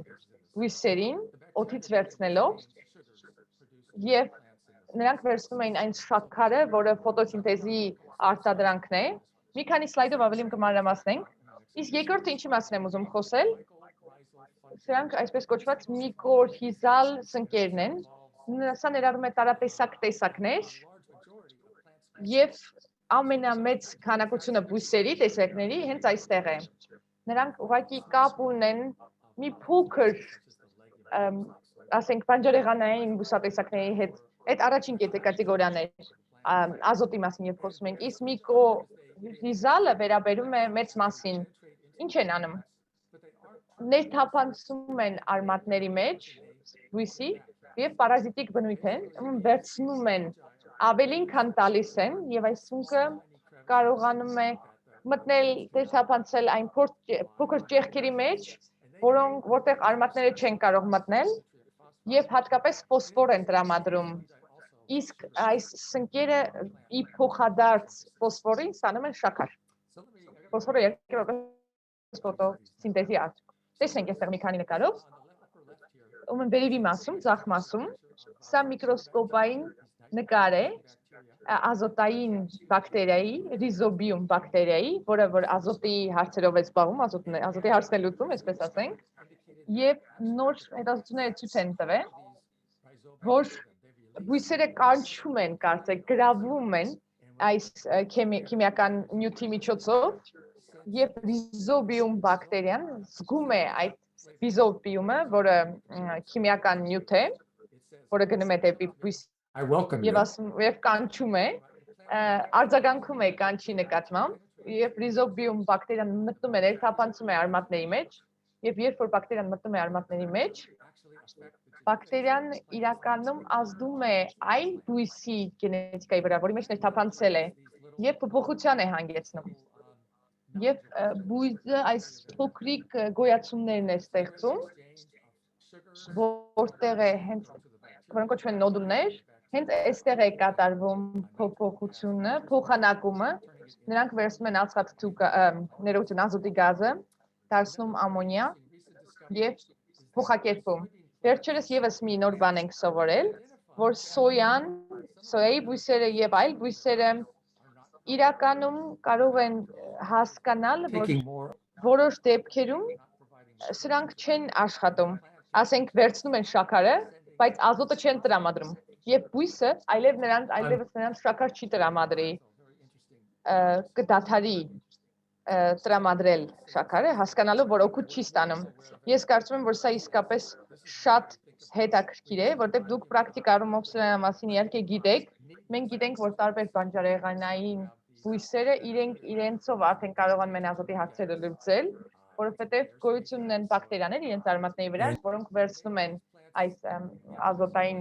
բույսերին, օդից վերցնելով եւ նրանք վերցնում են այն շաքարը, որը ֆոտոսինթեզի արտադրանքն է։ Մի քանի սլայդով ավելի կմանրամասնենք։ Իսկ երկրորդը ինչի մասին եմ ուզում խոսել, սրանք այսպես կոչված միկրոհիզալ սնկերն են, սա ներառում է տարատեսակ տեսակներ եւ ամենամեծ քանակությունը բույսերի տեսակների հենց այստեղ է։ Նրանք ուղղակի կապ ունեն մի փոքր ասենք բանջարեղենային բուսատեսակների հետ, այդ առաջին կատեգորիան է ազոտի մասին երբ խոսում ենք, իսկ միկրոհիզալը վերաբերում է մեծ մասին։ Ինչ են անում։ Ներթափանցում են արմատների մեջ բույսի եւ պարազիտիկ բնույթ են, վերցնում են ավելին քան տալիս են եւ այս սունկը կարողանում է մտնել ներթափանցել այն փոքր ճեղքերի մեջ, որտեղ արմատները չեն կարող մտնել եւ հատկապես ֆոսֆոր են տրամադրում։ Իսկ այս սնկերը ի փոխադարձ ֆոսֆորին ստանում են շաքար։ Ֆոսֆորը երկրորդ ֆոտոսինթեզի արդյունք։ Տեսնենք այստեղ մի քանի նկարով։ Ում վերևի մասում, ձախ մասում, սա միկրոսկոպային նկար է ազոտային բակտերիայի, ռիզոբիում բակտերիայի, որը որ ազոտի հարցերով է զբաղվում, ազոտի հարցն է լուծում, այսպես ասենք, եւ նոր հետազոտությունները ցույց են տվել, որ բույսերը կանչում են, կարծեք, գրավում են այս քիմիական նյութի միջոցով եւ ռիզոբիում բակտերիան զգում է այդ ռիզոբիումը, որը քիմիական նյութ է, որը գնում է դեպի բույսի եւ ասում եւ կանչում է, արձագանքում է կանչի նկատմամբ եւ ռիզոբիում բակտերիան մտնում է ներթափանցում է արմատների մեջ եւ երբ որ բակտերիան մտնում է արմատների մեջ, բակտերիան իրականում ազդում է այն բույսի գենետիկայի վրա, որի մեջ ներթափանցել է եւ փոփոխության է հանգեցնում։ Եվ բույսը այս փոքրիկ գոյացումներն է ստեղծում, որտեղ է հենց որոնք կոչվում են նոդուլներ, հենց այստեղ է կատարվում փոփոխությունը, փոխանակումը, նրանք վերցնում են ածխաթթու ներողություն ազոտի գազը, դարձնում ամոնիա եւ փոխակերպում։ Վերջերս եւս մի նոր բան ենք սովորել, որ սոյայի բույսերը եւ այլ բույսերը իրականում կարող են հասկանալ, որ որոշ դեպքերում սրանք չեն աշխատում, ասենք վերցնում են շաքարը, բայց ազոտը չեն տրամադրում, եւ բույսը այլևս նրանց շաքար չի տրամադրի, կդադարի տրամադրել շաքարը, հասկանալով, որ օգուտ չի ստանում։ Ես կարծում եմ, որ սա իսկապես շատ հետաքրքիր է, որտեղ դուք պրակտիկ առումով սրա մասին իհարկե գիտեք, մենք գիտենք, որ տարբեր բանջարեղենային բույսերը իրենցով արդեն կարողանում են ազոտի հարցերը լուծել, որովհետև գոյություն ունեն բակտերիաներ իրենց արմատների վրա, որոնք վերցնում են այս ազոտային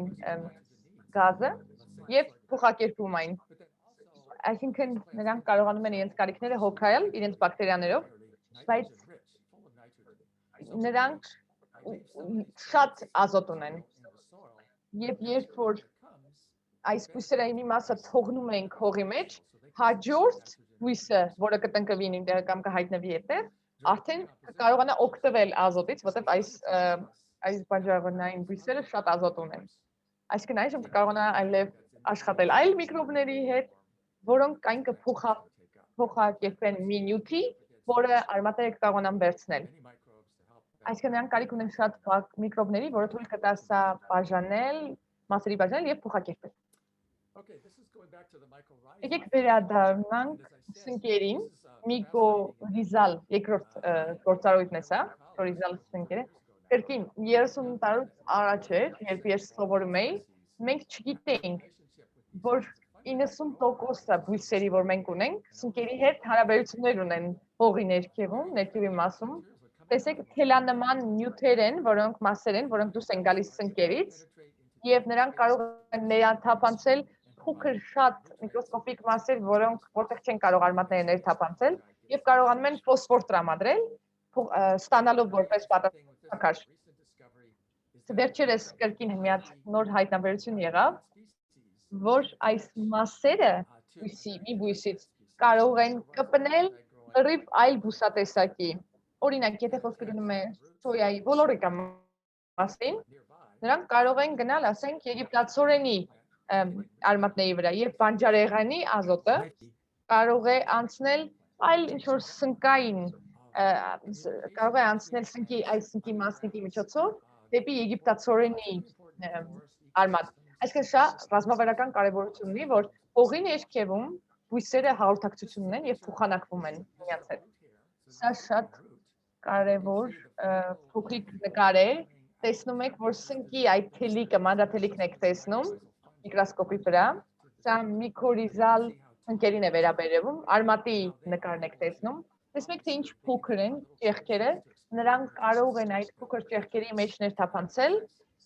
գազը եւ փոխակերպում այն։ Այսինքն նրանք կարողանում են իրենց կարիքները հոգալ իրենց բակտերիաներով, բայց նրանք շատ ազոտ ունեն։ Եվ երբ որ այս բույսերը մի մասը թողնում ենք հողի մեջ, հաջորդ բույսը, որը կտնկվի ինտեղ կամ կհայտնվի այդտեղ, արդեն կարողանա օգտվել ազոտից, որտեղ այս բանջարեղենային բույսերը շատ ազոտ ունեն։ Այսինքն այժմ կարողանա այլև աշխատել այլ միկրոբների հետ, որոնք այն կփոխակերպեն մի նյութի, որը արմատները կարողանան վերցնել։ Այսինքն նրանք կարիք ունեն շատ միկրոբների, որը թույլ կտա սա բաժանել, մասերի բաժանել եւ փոխակերպել։ Եկեք վերադառնանք սնկերին, միկրոհիզալ երկրորդ գործառույթն է սա, միկրոհիզալ սնկերը։ Կրկին 30 տարուց առաջ էր, երբ ես սովորում էի, մենք չգիտեինք, որ 90%-ը բույսերի, որ մենք ունենք, սնկերի հետ հարաբերություններ ունեն հողի ներքևում, ներքևի մասում։ Տեսեք, թելանման նյութեր են, որոնք մասեր են, որոնք դուրս են գալիս սնկերից, եւ նրանք կարող են ներթափանցել փոքր շատ միկրոսկոպիկ մասեր, որտեղ չեն կարող արմատները ներթափանցել, եւ կարողանում են ֆոսֆոր տրամադրել, ստանալով որպես պատասխանատու։ Վերջերս կրկին մի հատ նոր հայտնաբերություն եղավ, որ այս մասերը մի բույսից կարող են կպնել լրիվ այլ բուսատեսակի։ Օրինակ, եթե խոսքը գնում է սոյայի ոլորիկա մասին, նրանք կարող են գնալ, ասենք, եգիպտացորենի արմատների վրա եւ բանջարեղենի ազոտը կարող է անցնել այլ ինչ-որ սնկային կարող է անցնել սնկի այս սնկի մասնիկի միջոցով դեպի եգիպտացորենի արմատ։ Այսինքն շատ ռազմավարական կարևորություն ունի, որ հողի ներքևում բույսերը հաղորդակցություն ունեն եւ փոխանակվում են միմյանց հետ։ Սա շատ կարևոր փոքրիկ նկար է։ Տեսնում եք, որ սնկի այդ թելիկը, մանրաթելիկն եք տեսնում միկրոսկոպի վրա։ Սա միկորիզալ ընկերին է վերաբերվում, արմատի նկարն եք տեսնում։ Տեսնում եք, թե ինչ փոքր են ճեղքերը, նրանք կարող են այդ փոքր ճեղքերի մեջ ներթափանցել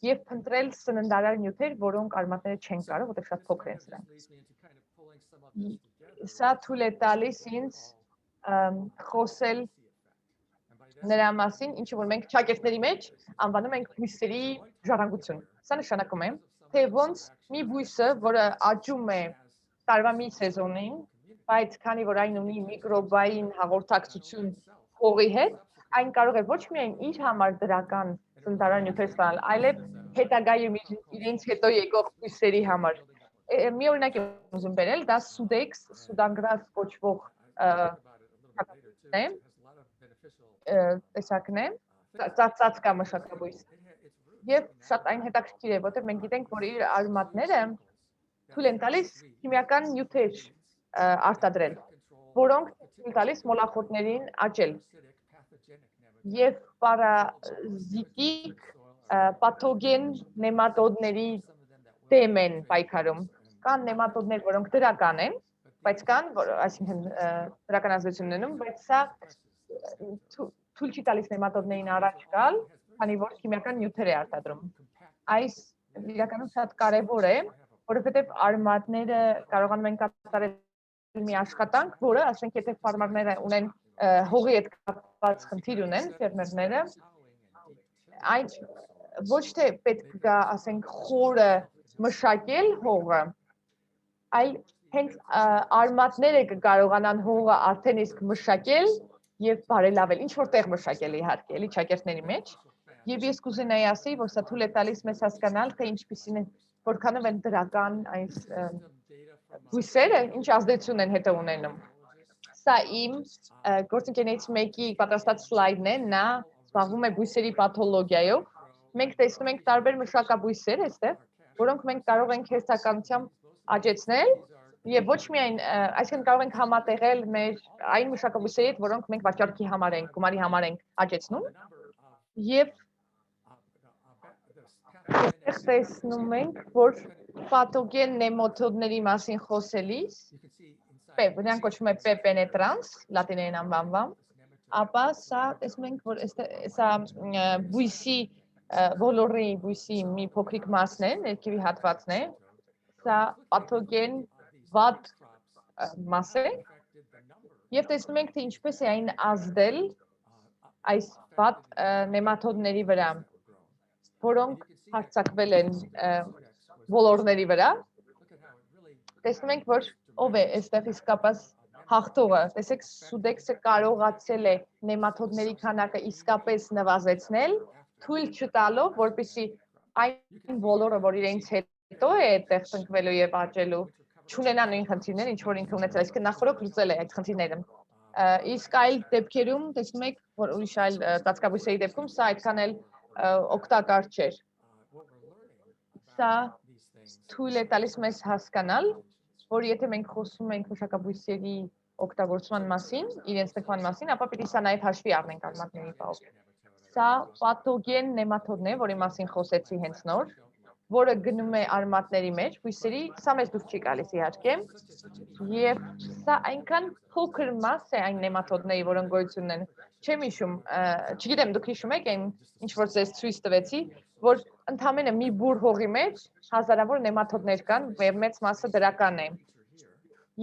եւ փնտրել սննդարար նյութեր, որոնք արմատները չեն կարող, որտեղ շատ փոքր են սրանք։ Սա թույլ է տալիս ինձ խոսել նրա մասին, ինչը որ մենք ճակերտների մեջ անվանում ենք բույսերի ժառանգություն։ Սա նշանակում է, թե ոնց մի բույսը, որը աճում է տարվա մի սեզոնին, բայց քանի որ այն ունի միկրոբային հաղորդակցություն հողի հետ, այն կարող է ոչ միայն իր համար դրական սննդարար նյութեր ստանալ, այլև հետագայում իրենց հետո եկող բույսերի համար։ Մի օրինակ եմ ուզում բերել, դա սուդեքս, սուդանգրաս կոչվող տեսակն է, ծածկա մշակաբույս։ Եվ շատ այն հետաքրքիր է, որտեղ մենք գիտենք, որ իր արմատները թույլ են տալիս քիմիական նյութեր արտադրել, որոնք թույլ տալիս մոլախոտներին աճել։ Եվ պարազիտիկ պաթոգեն նեմատոդների դեմ են պայքարում։ Կան նեմատոդներ, որոնք դրական են, բայց կան, այսինքն դրական ազդեցություն ունենում, բայց սա թույլ չի տալիս նեմատոդներին առաջ գալ, քանի որ քիմիական նյութեր է արտադրում։ Այս իրականում շատ կարևոր է, որովհետև արմատները կարողանում են կատարել մի աշխատանք, որը, ասենք, եթե ֆարմերները ունեն հողի հետ կապված խնդիր ունեն, ֆերմերները, այն ոչ թե պետք է, ասենք, խորը մշակել հողը, այլ հենց արմատները կարողանան հողը արդեն իսկ մշակել եւ բարելավել, ինչ որտեղ մշակել իհարկե, էլի ճակերտների մեջ։ Եվ ես կուզենայի ասի, որ սա թույլ է տալիս մեզ հասկանալ, թե ինչպիսին է, որքանով են դրական այս բույսերը, ինչ ազդեցություն են հետո ունենում։ Սա իմ գործընկերներից մեկի պատրաստած սլայդն է, նա զբաղվում է բույսերի պաթոլոգիայով։ Մենք տեսնում ենք տարբեր մշակաբույսեր այստեղ, որոնք մենք կարող ենք հերթականությամբ աճեցնել եւ ոչ միայն, այսինքն կարող ենք համատեղել մեր այն մշակաբույսերի հետ, որոնք մենք վաճառքի համար ենք, գումարի համար ենք աճեցնում։ Եվ այստեղ տեսնում ենք, որ պաթոգեն նեմատոդների մասին խոսելիս, նրանք կոչվում է P. penetrans, լատիներեն անվանվամբ, ապա սա տեսնում ենք, որ սա բույսի ոլորի բույսի մի փոքրիկ մասն է, ներքևի հատվածն է, սա պաթոգեն վատ մաս է, եւ տեսնում ենք, թե ինչպես է այն ազդել այս վատ նեմատոդների վրա, որոնք հարձակվել են ոլորների վրա։ Տեսնում ենք, որ ով է այստեղ իսկապես հաղթողը։ Տեսեք, սուդեքսը կարողացել է նեմատոդների քանակը իսկապես նվազեցնել, թույլ չտալով, որպեսզի այն ոլորը, որ իրենց հետո է այդտեղ տնկվելու եւ աճելու, չունենա նույն խնդիրները, ինչ որ ինքը ունեցել, այսինքն նախորդ լուծել է այդ խնդիրները։ Իսկ այլ դեպքերում տեսնում եք, որ ուրիշ այլ ծածկաբույսերի դեպքում սա այդքան էլ օգտակար չէր։ Սա թույլ է տալիս մեզ հասկանալ, որ եթե մենք խոսում ենք մշակաբույսերի օգտագործման մասին, իրենց տնկման մասին, ապա պետք է սա նաև հաշվի առնենք արմատների պահով։ Սա պաթոգեն նեմատոդն է, որի մասին խոսեցի հենց նոր, որը գնում է արմատների մեջ, բույսերի, սա մեզ դուրս չի գալիս իհարկե, եւ սա այնքան փոքր մաս է այն նեմատոդների, որոնք գոյություն ունեն։ Չեմ հիշում, չգիտեմ, դուք հիշում եք այն, ինչ որ ձեզ ցույց տվեցի, որ ընդամենը մի բուր հողի մեջ հազարավոր նեմատոդներ կան, եւ մեծ մասը դրական է։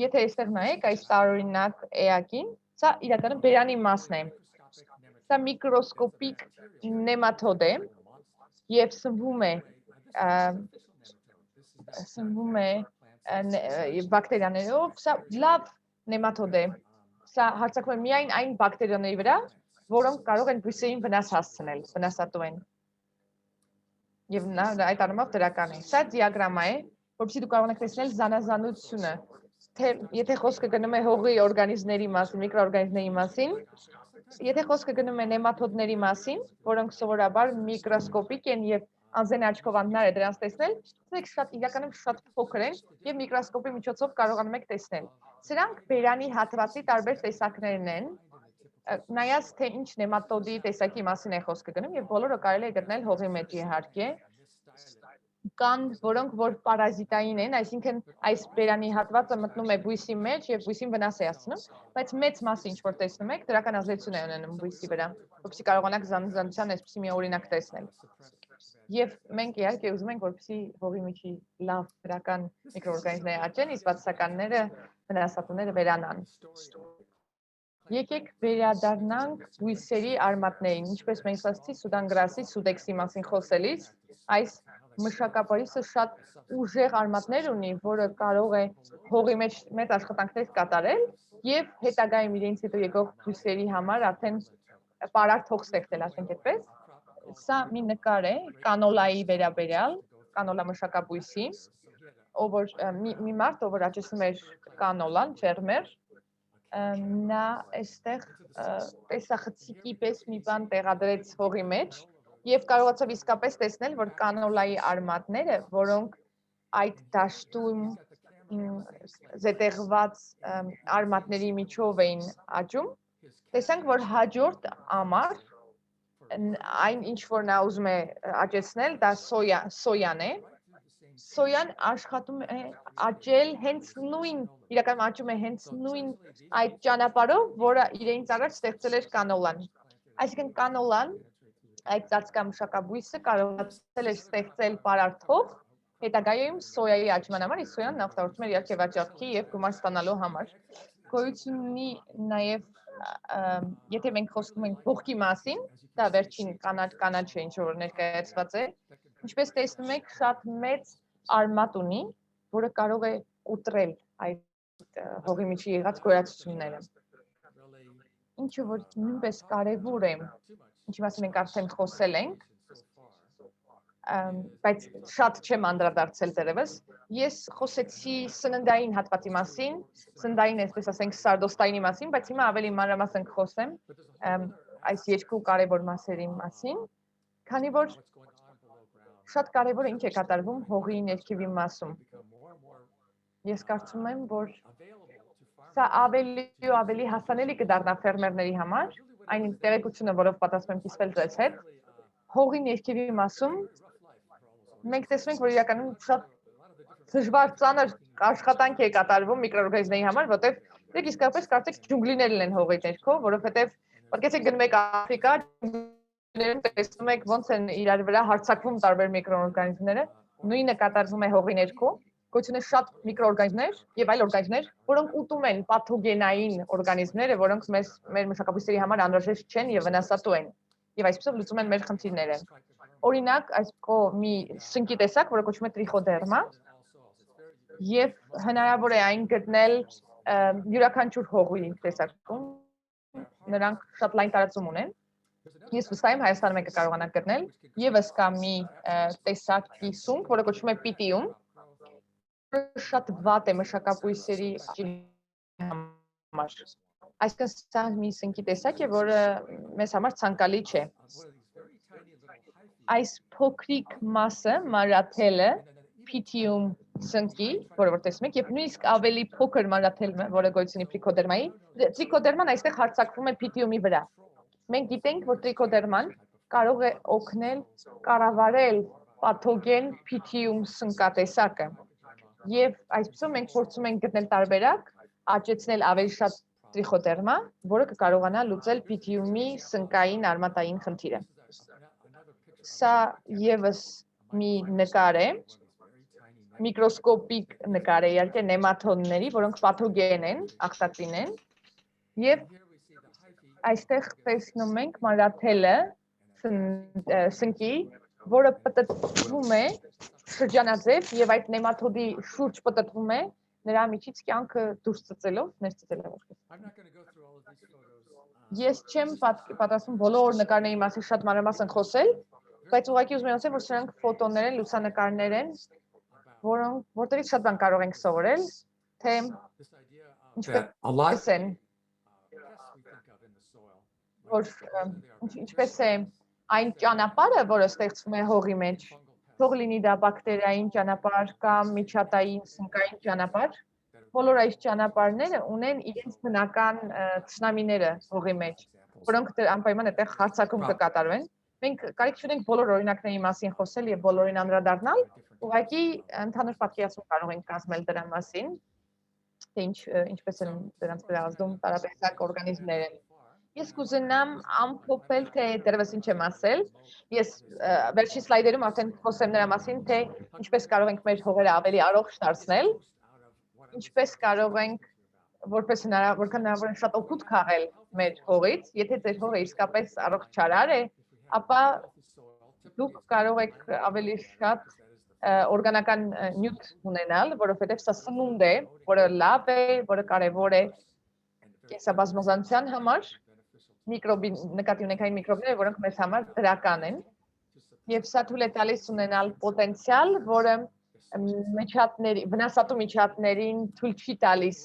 Եթե այստեղ նայեք այս տարօրինակ էակին, սա իրականում բերանի մասն է։ Սա միկրոսկոպիկ նեմատոդ է եւ սնվում է բակտերիաներով, սա լավ նեմատոդ է։ Սա հարձակվում է միայն այն բակտերիաների վրա, որոնք կարող են բույսերին վնաս հասցնել, վնասատու են։ Եվ նա այդ առումով դրական է։ Սա դիագրամա է, որպեսզի դուք կարող եք տեսնել զանազանությունը, թե եթե խոսքը գնում է հողի օրգանիզմների մասին, միկրոօրգանիզմների մասին, Եթե խոսքը գնում է նեմաթոդների մասին, որոնք սովորաբար միկրոսկոպիկ են եւ անզեն աչքով անհնար է դրանց տեսնել, դրանք շատ իրականում շատ փոքր են եւ միկրոսկոպի միջոցով կարողանում եք տեսնել։ Սրանք բերանի հատվածի տարբեր տեսակներն են, նայած թե ինչ նեմատոդի տեսակի մասին է խոսքը գնում եւ բոլորը կարելի է գտնել հողի մեջ իհարկե։ Կան որոնք որ պարազիտային են, այսինքն այս բերանի հատվածը մտնում է բույսի մեջ եւ բույսին վնաս է հասցնում, բայց մեծ մասը ինչ որ տեսնում եք, դրական ազդեցություն է ունենում բույսի վրա, որովհետեւ կարողանաք զանազանության այսպիսի մի օրինակ տեսնել։ Եվ մենք իհարկե ուզում ենք, որպեսզի հողի միջի լավ դրական միկրոօրգանիզմներ աճեն, իսկ վատասականները վնասատուները վերանան։ Եկեք վերադառնանք բույսերի արմատներին, ինչպես մենք ասացի Սուդան գրասի, Սուդեքսի մասին խոսելիս, այս մշակաբույսը շատ ուժեղ արմատներ ունի, որը կարող է հողի մեջ մեծ աշխատանքներ կատարել եւ հետագայում իրենց հետո եկող բույսերի համար արդեն պարարտ հող ստեղծել, ասենք այդպես։ Սա մի նկար է կանոլայի վերաբերյալ, կանոլա մշակաբույսի, ով որ մի մարդ, ով որ աճեցնում էր կանոլան, ֆերմեր, նա այստեղ տեսախցիկի պես մի բան տեղադրեց հողի մեջ եւ կարողացավ իսկապես տեսնել, որ կանոլայի արմատները, որոնք այդ դաշտում զետեղված արմատների միջով էին աճում, տեսանք, որ հաջորդ ամառ այն ինչ որ նա ուզում է աճեցնել, դա սոյան է։ Սոյան աշխատում է աճել հենց նույն, իրականում աճում է հենց նույն այդ ճանապարհով, որը իրենից առաջ ստեղծել էր կանոլան։ Այսինքն կանոլան, այդ ծածկամշակաբույսը կարողացել էր ստեղծել պարարտ հող, հետագայում սոյայի աճման համար, իսկ սոյան օգտագործում էր իհարկե վաճառքի եւ գումար ստանալու համար։ Գոյություն ունի նաեւ, եթե մենք խոսում ենք ողքի մասին, դա վերջին կանաչ է, ինչ որ ներկայացված է, ինչպես տեսնում եք, շատ մեծ արմատ ունի, որը կարող է ուտրել այդ հողի միջի եղած գոյացությունները։ Ինչը որ նույնպես կարևոր է, ինչի մասին մենք արդեն խոսել ենք, բայց շատ չեմ անդրադարձել դեռևս, ես խոսեցի սննդային հատվածի մասին, սննդային, այսպես ասենք, սարդոստայինի մասին, բայց հիմա ավելի մանրամասն կխոսեմ այս երկու կարևոր մասերի մասին, քանի որ շատ կարևոր է ինչ է կատարվում հողի ներքևի մասում։ Ես կարծում եմ, որ սա ավելի ու ավելի հասանելի կդառնա ֆերմերների համար, այն տեղեկությունը, որով պատասխանում եմ կիսվել ձեզ հետ, հողի ներքևի մասում մենք տեսնում ենք, որ իրականում շատ դժվար ծանր աշխատանք է կատարվում միկրոօրգանիզմների համար, որտեղ դուք իսկապես կարծեք ջունգլիներն են հողի ներքո, որովհետև պատկերացրեք գնում եք Աֆրիկա, տեսնում եք ոնց են իրար վրա հարձակվում տարբեր միկրոօրգանիզմները, նույնը կատարվում է հողի ներքո, գոյություն է շատ միկրոօրգանիզմներ եւ այլ օրգանիզմներ, որոնք ուտում են պաթոգենային օրգանիզմները, որոնք մեր մշակաբույսերի համար անհրաժեշտ չեն եւ վնասատու են, եւ այսպեսով լուծում են մեր խնդիրները։ Օրինակ, այս մի սնկի տեսակ, որը կոչվում է տրիխոդերմա, եւ հնարավոր է այն գտնել յուրաքանչյուր հողի տեսակում, նրանք շատ լայն տարածում ունեն։ Ես վստահ եմ Հայաստանում եք կարողանաք գտնել, եւս կա մի տեսակի սունկ, որը կոչվում է պիտիում, որը շատ վատ է մշակաբույսերի համար։ Այսինքն սա մի սնկի տեսակ է, որը մեզ համար ցանկալի չէ։ Այս փոքրիկ մասը մանրաթելը պիտիում սնկի, որը որ տեսնում եք, եւ նույնիսկ ավելի փոքր մանրաթելը, որը գոյություն ունի տրիքոդերմայի, տրիքոդերման այստեղ հարձակվում է պիտիումի վրա։ Մենք գիտենք, որ տրիքոդերման կարող է օգնել կառավարել պաթոգեն պիտիում սնկատեսակը։ Եվ այսպեսով մենք փորձում ենք գտնել տարբերակ, աճեցնել ավելի շատ տրիխոդերմա, որը կկարողանա լուծել պիտիումի սնկային արմատային խնդիրը։ Սա եւս մի նկար է, միկրոսկոպիկ նկար է, իհարկե նեմաթոդների, որոնք պաթոգեն են, աղտատին են, եւ այստեղ տեսնում ենք մանրաթելը սնկի, որը պտտվում է շրջանաձև եւ այդ նեմաթոդի շուրջ պտտվում է նրա միջից կյանքը դուրս ծծելով, ներս ծծելով։ Ես չեմ պատրաստվում բոլոր նկարների մասին շատ մանրամասն խոսել, բայց ուղղակի ուզում եմ ասել, որ սրանք ֆոտոներ են, լուսանկարներ են, որտեղից շատ բան կարող ենք սովորել, թե ինչպես են որ ինչպես է այն ճանապարհը, որը ստեղծվում է հողի մեջ, թող լինի դա բակտերիային ճանապարհ կամ միջատային սնկային ճանապարհ, բոլոր այս ճանապարհները ունեն իրենց բնական թշնամիները հողի մեջ, որոնք անպայման այդտեղ հարցակում կկատարվեն։ Մենք կարիք չունենք բոլոր օրինակների մասին խոսել եւ բոլորին անդրադառնալ, ուղղակի ընդհանուր պատկերացում կարող ենք կազմել դրա մասին, թե ինչպես են դրանց վրա ազդում տարատեսակ օրգանիզմները։ Ես կուզենամ ամփոփել, թե դեռևս ինչ եմ ասել։ Ես վերջի սլայդերում արդեն խոսեմ նրա մասին, թե ինչպես կարող ենք մեր հողերը ավելի առողջ դարձնել, ինչպես կարող ենք որպես հնարավոր է շատ օգուտ քաղել մեր հողից, եթե ձեր հողը իսկապես առողջարար է, ապա դուք կարող եք ավելի շատ օրգանական նյութ ունենալ, որովհետև սա սնունդ է, որը լավ է, որը կարևոր է կենսաբազմազանության համար, նկատի ունենք այն միկրոբները, որոնք մեզ համար դրական են, եւ սա թույլ է տալիս ունենալ պոտենցիալ, որը վնասատու միջատներին թույլ չի տալիս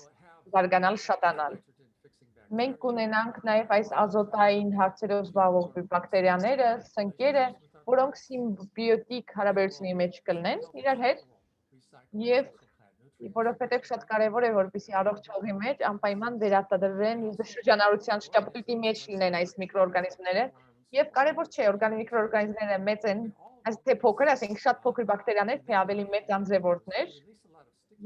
զարգանալ, շատանալ։ Մենք կունենանք նաև այս ազոտային հարցերով զբաղվող բակտերիաները, սնկերը, որոնք սիմբիոտիկ հարաբերությունների մեջ կլինեն իրար հետ, եւ որովհետեւ շատ կարեւոր է, որպեսզի առողջ հողի մեջ անպայման վերարտադրվեն շրջանառության շրջապտույտի մեջ լինեն այս միկրոօրգանիզմները, եւ կարեւոր չէ, միկրոօրգանիզմները մեծ են, թե փոքր, ասենք շատ փոքր բակտերիաներ, թե ավելի մեծ անձրևորդներ,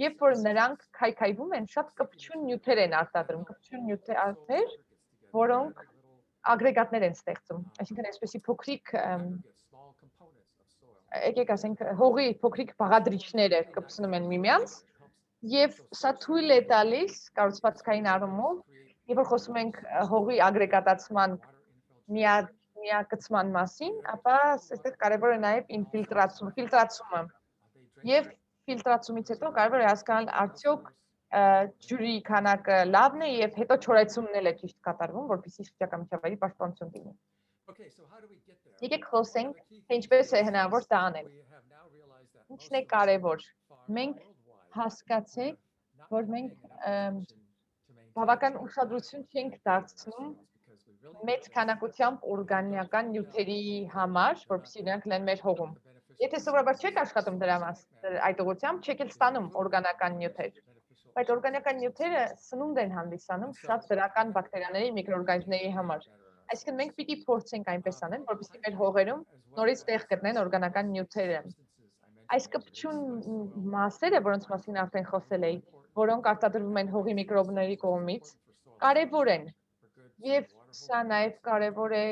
երբ որ նրանք քայքայվում են, շատ կպչուն նյութեր են արտադրում, կպչուն նյութեր, որոնք ագրեգատներ են ստեղծում, այսինքն այսպեսի փոքրիկ եկեք ասենք հողի փոքրիկ բաղադրիչները կպցնում են միմյանց եւ սա թույլ է տալիս կառուցվածքային առումով, երբ որ խոսում ենք հողի ագրեգատացման միակցման մասին, ապա այստեղ կարևոր է նաեւ ֆիլտրացումը եւ ֆիլտրացումից հետո կարևոր է հասկանալ արդյոք ջուրի քանակը լավն է եւ հետո չորացումն էլ է ճիշտ կատարվում, որպեսզի շրջակա միջավայրի պաշտպանություն լինի։ Եկեք խոսենք, թե ինչպես է հնարավոր դա անել։ Ինչն է կարևոր։ Մենք հասկացեք, որ մենք բավական ուշադրություն չենք դարձնում մեծ քանակությամբ օրգանական նյութերի համար, որպեսզի նրանք լինեն մեր հողում։ Եթե սովորաբար չեք աշխատում դրա այդ ուղղությամբ, չեք էլ ստանում օրգանական նյութեր։ Բայց օրգանական նյութերը սնունդ են հանդիսանում շատ դրական բակտերիաների, միկրոօրգանիզմների համար։ Այսինքն մենք պիտի փորձենք այնպես անել, որպեսզի մեր հողերում նորից տեղ գտնեն օրգանական նյութերը։ Այս կպչուն մասերը, որոնց մասին արդեն խոսել էի, որոնք արտադրվում են հողի միկրոբների կողմից, կարևոր են։ Եվ սա նաև կարևոր է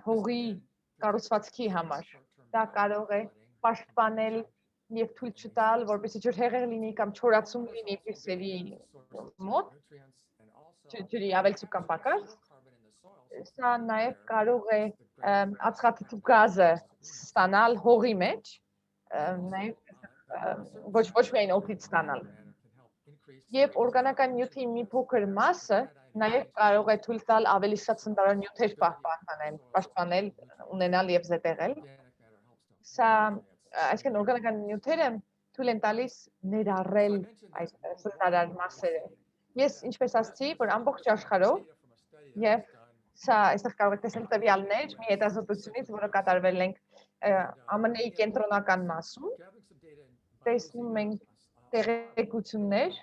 հողի կառուցվածքի համար։ Դա կարող է պաշտպանել եւ թույլ չտալ, որպեսզի ջրհեղեղ լինի կամ չորացում լինի բույսերի մոտ, ջրի ավելցուկ կամ պակաս։ Սա նաև կարող է ածխաթթու գազը ստանալ հողի մեջ, նաև ոչ միայն օդից ստանալ։ Եվ օրգանական նյութի մի փոքր մասը նաև կարող է թույլ տալ ավելի շատ սննդարար նյութեր պաշտպանել, ունենալ եւ զետեղել։ Սա այսինքն օրգանական նյութերը թույլ են տալիս ներառել այդ սննդարար մասերը։ Ես ինչպես ասացի, որ ամբողջ աշխարհով եւ սա այստեղ կարող եք տեսնել տվյալներ մի հետազոտությունից, որը կատարվել ենք ԱՄՆ-ի կենտրոնական մասում, տեսնում ենք տեղեկություններ,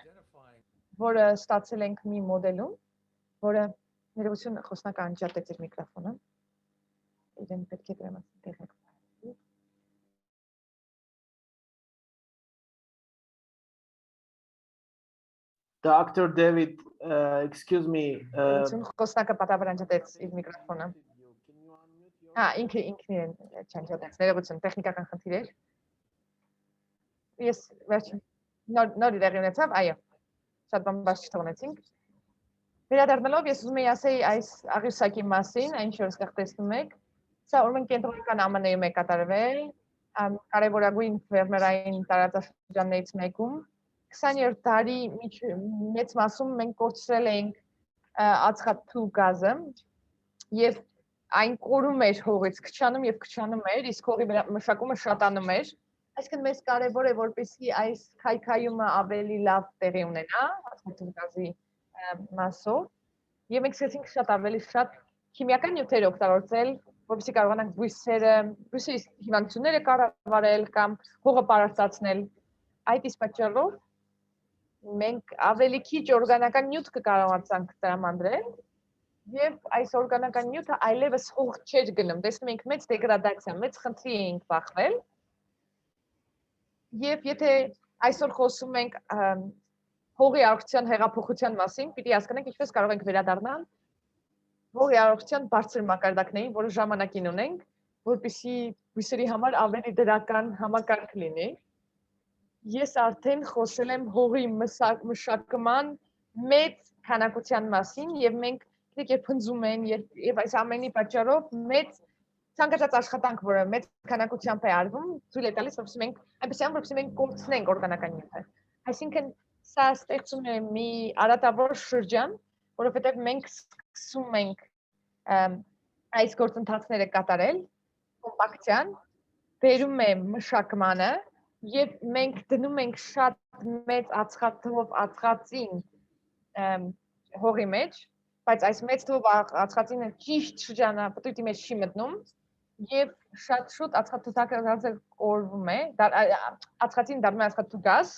որը ստացել ենք մի մոդելում, որը ներողություն խոսնակը անջատեց իր միկրոֆոնը։ Իրեն պետք է դրա մասին տեղեկ։ Dr. David, excuse me. Խոսնակը պատահաբար անջատեց իր միկրոֆոնը։ Ինքը չանջատեց, ներողություն, տեխնիկական խնդիր էր։ Ես վերջին նոր իրեղի ունեցավ, այո, շատ բան բաց չթողնեցինք։ Վերադառնալով ես ուզում եի ասեի այս աղյուսակի մասին, այն ինչ որ այստեղ տեսնում եք, սա ուրեմն կենտրոնական ԱՄՆ-ում է կատարվել, կարևորագույն ֆերմերային տարածաշրջաններից մեկում 20-րդ դարի մեծ մասում մենք կորցրել էինք ածխաթթու գազը եւ այն կորում էր հողից, քչանում եւ քչանում էր, իսկ հողի մշակումը շատանում էր։ Այսինքն մեզ կարևոր է, որպեսզի այս քայքայումը ավելի լավ տեղի ունենա ածխաթթու գազի մասով եւ մենք սկսեցինք շատ ավելի շատ քիմիական նյութեր օգտագործել, որովհետեւ կարողանանք բույսի հիվանդությունները կառավարել կամ հողը պարարտացնել։ Այդ իսկ պատճառով մենք ավելի քիչ օրգանական նյութ կկարողացանք տրամադրել եւ այս օրգանական նյութը այլևս հող չէր գնում։ Տեսնում ենք մեծ դեգրադացիա, մեծ խնդրի ենք բախվել։ Եվ եթե այսօր խոսում ենք հողի առողջության հեղափոխության մասին, պիտի հասկանանք ինչպես կարող ենք վերադառնալ հողի առողջության բարձր մակարդակներին, որը ժամանակին ունենք, որպեսզի բույսերի համար ավելի դրական համակարգ լինի։ Ես արդեն խոսել եմ հողի մշակման մեծ քանակության մասին եւ մենք երբ հնձում են եւ այս ամենի պատճառով մեծ ցանկացած աշխատանք, որը մեծ քանակությամբ է արվում, ցույց է տալիս, որ մենք այնպես որպեսզի մենք կորցնենք օրգանական նյութը։ Այսինքն սա ստեղծում է մի արատավոր շրջան, որովհետեւ մենք սկսում ենք այս գործընթացները կատարել կոմպակցիան, բերում է մշակմանը եւ մենք դնում ենք շատ մեծ ածխաթվով ածխածին հողի մեջ, բայց այս մեծ թվով ածխածինը ճիշտ շրջանապտույտի մեջ չի մտնում եւ շատ շուտ ածխաթութակը կորվում է, ածխածին դառնում է ածխաթուգազ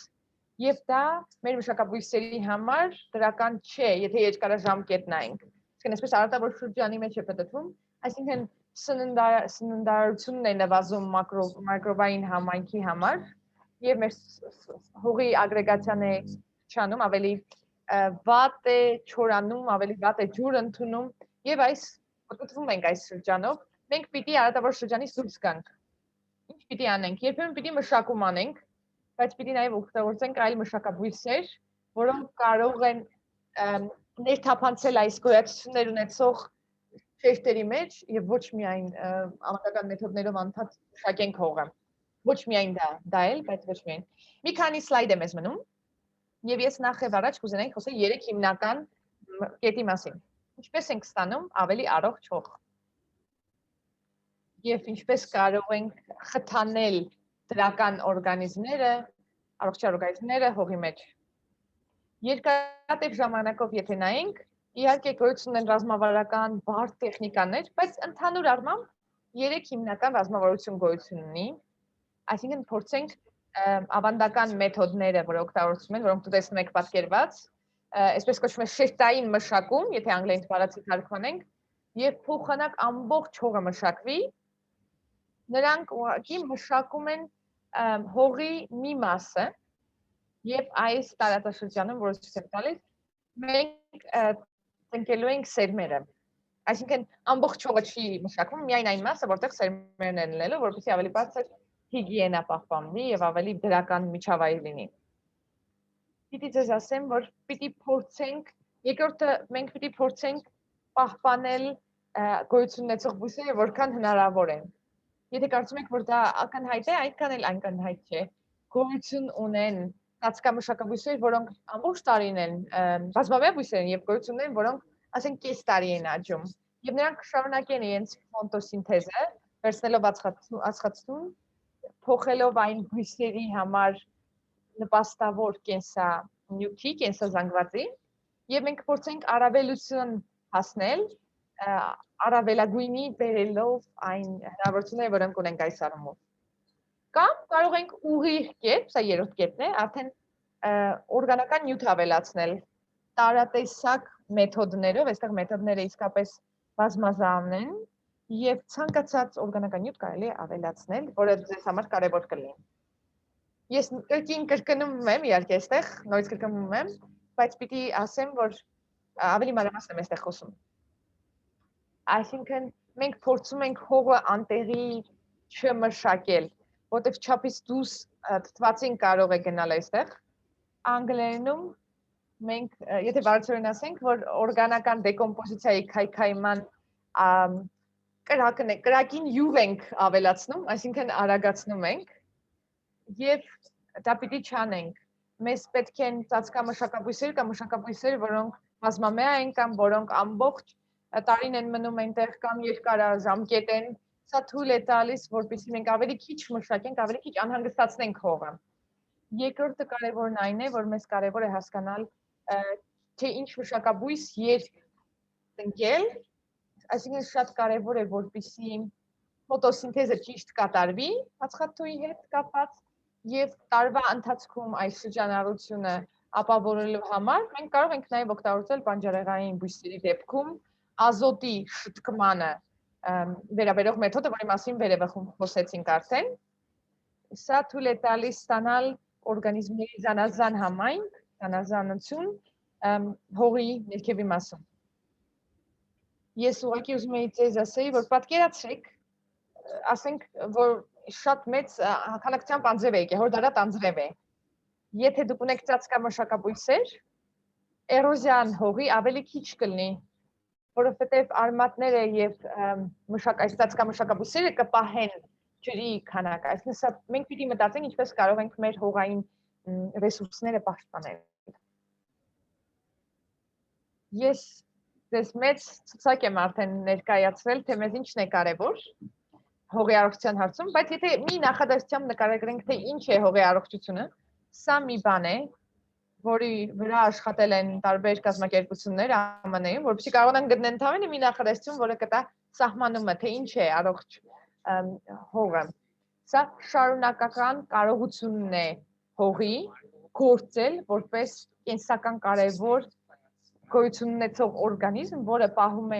եւ դա մեր մշակաբույսերի համար դրական չէ, եթե երկարաժամկետ նայենք։ Այսինքն այսպես արատավոր շրջանի մեջ է պատտվում, այսինքն սննդարությունն է նվազում մակրոբային համայնքի համար եւ մեր հողի ագրեգացիան է չանում, ավելի վատ է չորանում, ավելի վատ է ջուր ընդունում եւ այս պատտվում ենք այս շրջանով, մենք պիտի արատավոր շրջանից դուրս գանք։ Ինչ պիտի անենք։ Երբեմն պիտի մշակում անենք, բայց պիտի նաեւ օգտագործենք այլ մշակաբույսեր, որոնք կարող են ներթափանցել այս գոյացություններ ունեցող շերտերի մեջ եւ ոչ միայն ամատական մեթոդներով անդադ մշակենք հողը։ Ոչ միայն դա էլ, բայց ոչ միայն։ Մի քանի սլայդ է մեզ մնում եւ ես նախ եւ առաջ կուզենայի խոսել 3 հիմնական կետի մասին։ Ինչպես ենք ստանում ավելի առողջ հող։ Եվ ինչպես կարող ենք խթանել դրական օրգանիզմները, առողջ օրգանիզմները հողի մեջ։ Երկարատև ժամանակով եթե նայենք, իհարկե գոյություն են ռազմավարական բարդ տեխնիկաներ, բայց ընդհանուր առմամբ 3 հիմնական ռազմավարություն գոյություն ունի։ Այսինքն փորձենք ավանդական մեթոդները, որ օգտագործում են, որոնք դուք տեսնում եք պատկերված, այսպես կոչվում է շերտային մշակում, եթե անգլերեն բառացի թարգմանենք, եւ փոխանակ ամբողջ հողը մշակվի, նրանք ուղղակի մշակում են հողի մի մասը եւ այս տարածաշրջանում, որը ցույց եմ տալիս, մենք տնկելու ենք սերմերը։ Այսինքն ամբողջ հողը չի մշակվում, միայն այն մասը, որտեղ սերմերն են լինելու, որպեսզի ավելի բարձր հիգիենա պահպանվի եւ ավելի դրական միջավայր լինի։ Պիտի ձեզ ասեմ, որ պիտի փորձենք, երկրորդը մենք պիտի փորձենք պահպանել գոյություն ունեցող բույսերը որքան հնարավոր է։ Եթե կարծում եք, որ դա ակնհայտ է, այդքան էլ ակնհայտ չէ։ Գոյություն ունեն ծածկամշակաբույսեր, որոնք ամբողջ տարին են բազմավյա բույսեր են եւ գոյություն ունեն, որոնք ասենք կես տարի են աճում։ Եվ նրանք շարունակեն իրենց ֆոտոսինթեզը, վերցնելով ածխածուն, փոխելով այն բույսերի համար նպաստավոր կենսանյութի, կենսազանգվածի, եւ մենք փորձենք առավելություն հասնել, առավելագույնի բերելով այն հնարավորությունները, որոնք ունենք այս առումով։ Կամ կարող ենք ուղիղ կերպ, սա երրորդ կետն է, արդեն օրգանական նյութ ավելացնել տարատեսակ մեթոդներով, այստեղ մեթոդները իսկապես բազմազան են եւ ցանկացած օրգանական նյութ կարելի է ավելացնել, որը ձեզ համար կարեւոր կլինի։ Ես կրկնում եմ, իհարկե, այստեղ նորից կրկնում եմ, բայց պիտի ասեմ, որ ավելի մանրամասն եմ այստեղ խոսում։ Այսինքն մենք փորձում ենք հողը անտեղի չմշակել, որտեղ չափից դուրս թթվածին կարող է գնալ այստեղ։ Անգլերենում մենք, եթե բարձրորեն ասենք, որ օրգանական դեկոմպոզիցիայի քայքայման կրակին յուղ ենք ավելացնում, այսինքն արագացնում ենք եւ դա պիտի չանենք։ Մեզ պետք են ծածկամշակաբույսեր կամ մշակաբույսեր, որոնք բազմամյա են կամ որոնք ամբողջ տարին են մնում այնտեղ կամ երկարաժամկետ են, սա թույլ է տալիս, որպեսզի մենք ավելի քիչ մշակենք, ավելի քիչ անհանգստացնենք հողը։ Երկրորդը կարևորն այն է, որ մեզ կարևոր է հասկանալ, թե ինչ մշակաբույս երբ տնկել, այսինքն շատ կարևոր է որպեսզի ֆոտոսինթեզը ճիշտ կատարվի ածխաթույի հետ կապված եւ տարվա ընթացքում այս շրջանառությունը ապավորելու համար մենք կարող ենք նաեւ օգտագործել բանջարեղային բույսերի դեպքում ազոտի շտկմանը վերաբերող մեթոդը, որի մասին վերևը խոսեցինք արդեն։ Սա թույլ է տալիս ստանալ օրգանիզմների զանազան համայնք, զանազանություն հողի ներքևի մասում։ Ես ուղղակի ուզում եի ձեզ ասեի, որ պատկերացրեք, ասենք, որ շատ մեծ քանակությամբ անձրև է եկել, հորդարատ անձրև է։ Եթե դուք ունեք ծածկամշակաբույսեր, էրոզիան հողի ավելի քիչ կլինի, որովհետև արմատները եւ այս ծածկամշակաբույսերը կպահեն ջրի քանակը, այսինքն մենք պիտի մտածենք ինչպես կարող ենք մեր հողային ռեսուրսները պաշտպանել։ Ես ձեզ մեծ ցուցակ եմ արդեն ներկայացրել, թե մեզ ինչն է կարևոր հողի առողջության հարցում, բայց եթե մի նախադասությամբ նկարագրենք, թե ինչ է հողի առողջությունը, սա մի բան է, որի վրա աշխատել են տարբեր կազմակերպություններ ԱՄՆ-ում, որպեսզի կարողանան գտնել ընդհանրապես մի նախադասություն, որը կտա սահմանումը, թե ինչ է առողջ հողը։ Սա շարունակական կարողությունն է հողի գործել որպես կենսական կարևոր գոյություն ունեցող օրգանիզմ, որը պահում է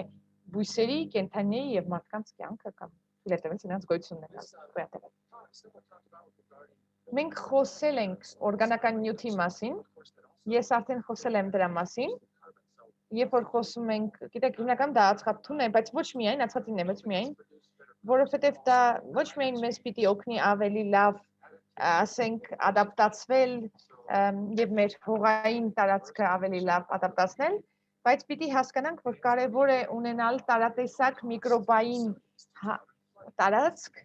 բույսերի, կենդանիների եւ մարդկանց կյանքը կամ հետևից նրանց գոյությունն է։ Մենք խոսել ենք օրգանական նյութի մասին, ես արդեն խոսել եմ դրա մասին, երբ որ խոսում ենք, գիտեք, հիմնականում դա ածխաթուն է, բայց ոչ միայն, ածխաթունն է, ոչ միայն, որովհետև դա ոչ միայն մեզ պիտի օգնի ավելի լավ, ասենք, ադապտացվել եւ մեր հողային տարածքը ավելի լավ ադապտացնել, բայց պիտի հասկանանք, որ կարևոր է ունենալ տարատեսակ միկրոբային տարածք,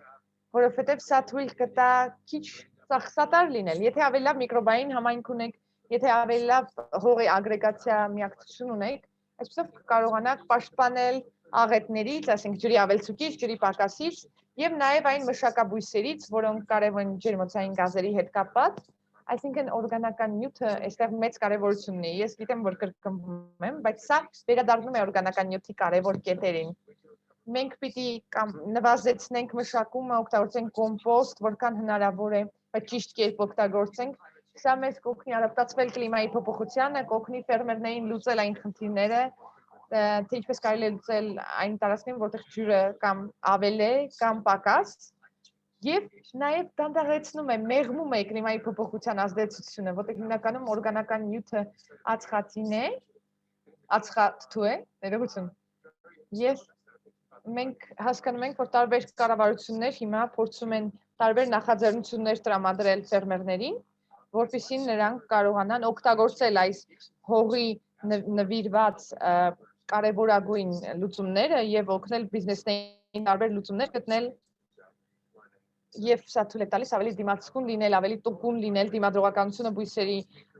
որովհետև սա թույլ կտա քիչ ծախսատար լինել, եթե ավելի լավ միկրոբային համայնք ունեք, եթե ավելի լավ հողի ագրեգացիա միակցություն ունեք, այսպեսով կարողանաք պաշտպանել աղետներից, ասենք ջրի ավելցուկից, ջրի պակասից եւ նաեւ այն մշակաբույսերից, որոնք կարևոր են ջերմոցային գազերի հետ կապված, այսինքն օրգանական նյութը այստեղ մեծ կարևորություն ունի։ Ես գիտեմ, որ կրկնվում եմ, բայց սա վերադառնում է օրգանական նյութի կարևոր կետերին։ Մենք պիտի նվազեցնենք մշակումը, օգտագործենք կոմպոստ, որքան հնարավոր է, բայց ճիշտ կերպ օգտագործենք։ Սա մեզ կօգնի ադապտացվել կլիմայի փոփոխությանը, կօգնի ֆերմերներին լուծել այն խնդիրները, թե ինչպես կարելի է լուծել այն տարածքներում, որտեղ ջուրը կամ ավել է, կամ պակաս, եւ նաեւ դանդաղեցնում է, մեղմում է կլիմայի փոփոխության ազդեցությունը, որտեղ հիմնականում օրգանական նյութը ածխածին է, ածխաթթու է, ներողություն։ Եվ մենք հասկանում ենք, որ տարբեր կառավարություններ հիմա փորձում են տարբեր նախաձեռնություններ տրամադրել ֆերմերներին, որպեսզի նրանք կարողանան օգտագործել այս հողի նվիրված կարևորագույն լուծումները եւ օգնել բիզնեսներին տարբեր լուծումներ գտնել եւ սա թույլ է տալիս ավելի դիմացկուն լինել, ավելի տոկուն լինել, դիմադրողականությունը բույսերի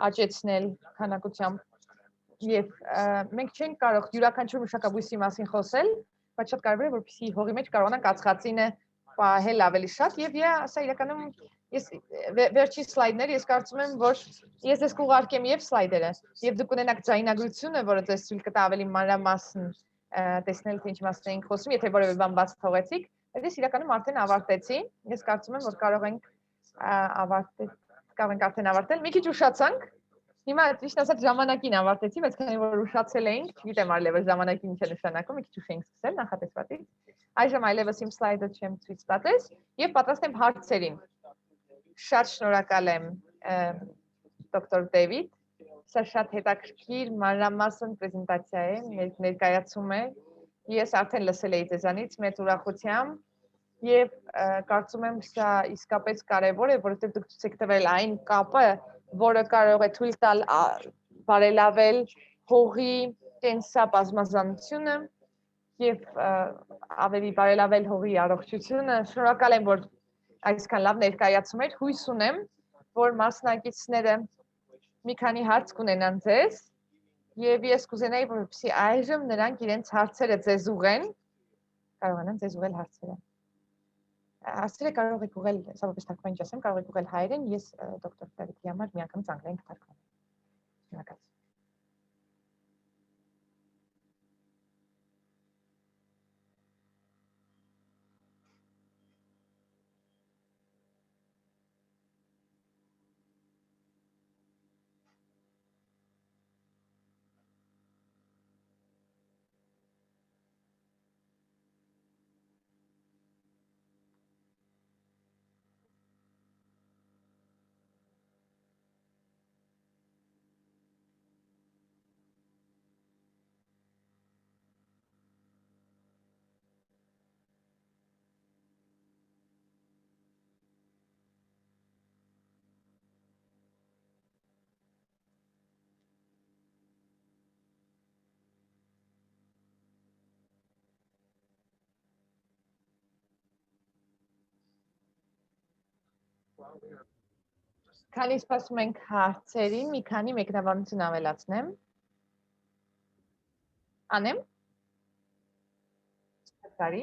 աճեցնել քանակությամբ եւ մենք չենք կարող յուրաքանչյուր մշակաբույսի մասին խոսել, բայց շատ կարևոր է որպեսզի հողի մեջ կարողանանք ածխածինը պահել ավելի շատ եւ սա իրականում ես վերջի սլայդները ես կարծում եմ, որ ես ձեզ կուղարկեմ եւ սլայդերը եւ դուք ունենաք ձայնագրությունը, որը ձեզ թույլ կտա ավելի մանրամասն տեսնել թե ինչ մասին ենք խոսում, եթե որևէ բան բաց թողեցիք, բայց ես իրականում արդեն ավարտեցի, ես կարծում եմ, որ կարող ենք արդեն ավարտել, մի քիչ ուշացանք, հիմա ճիշտ ասած ժամանակին ավարտեցի, բայց քանի որ ուշացել էինք, չգիտեմ այլևս ժամանակին ինչ է նշանակում, մի քիչ ուշ ենք սկսել նախատեսվածից, այժմ այլևս իմ սլայդը չեմ ցույց տալիս եւ պատրաստ եմ հարցերին։ Շատ շնորհակալ եմ դոկտոր Դեվիդ, սա շատ հետաքրքիր մանրամասն պրեզենտացիա է, ներկայացում է, ես արդեն լսել էի ձեզանից մեծ ուրախությամբ եւ կարծում եմ սա իսկապես կարեւոր է, որովհետեւ դուք ցույց եք տվել այն կապը, որը կարող է թույլ տալ բարելավել հողի կենսաբազմազանությունը եւ ավելի բարելավել հողի առողջությունը։ Շնորհակալ եմ, որ այսքան լավ ներկայացում եք, հույս ունեմ, որ մասնակիցները մի քանի հարց կունենան ձեզ եւ ես կուզենայի, որպեսզի այժմ նրանք իրենց հարցերը ձեզ ուղղեն, կարողանան ձեզ ուղղել հարցերը։ Հարցերը կարող եք ուղղել, սա որպես թարգման ինչ ասեմ, կարող եք ուղղել հայերեն, ես դոկտոր Դավիթի համար միանգամից անգլերեն կթարգմանեմ։ Շնորհակալ։ Քանի սպասում ենք հարցերին, մի քանի մեկնաբանություն ավելացնեմ։ Անեմ։ Բարի։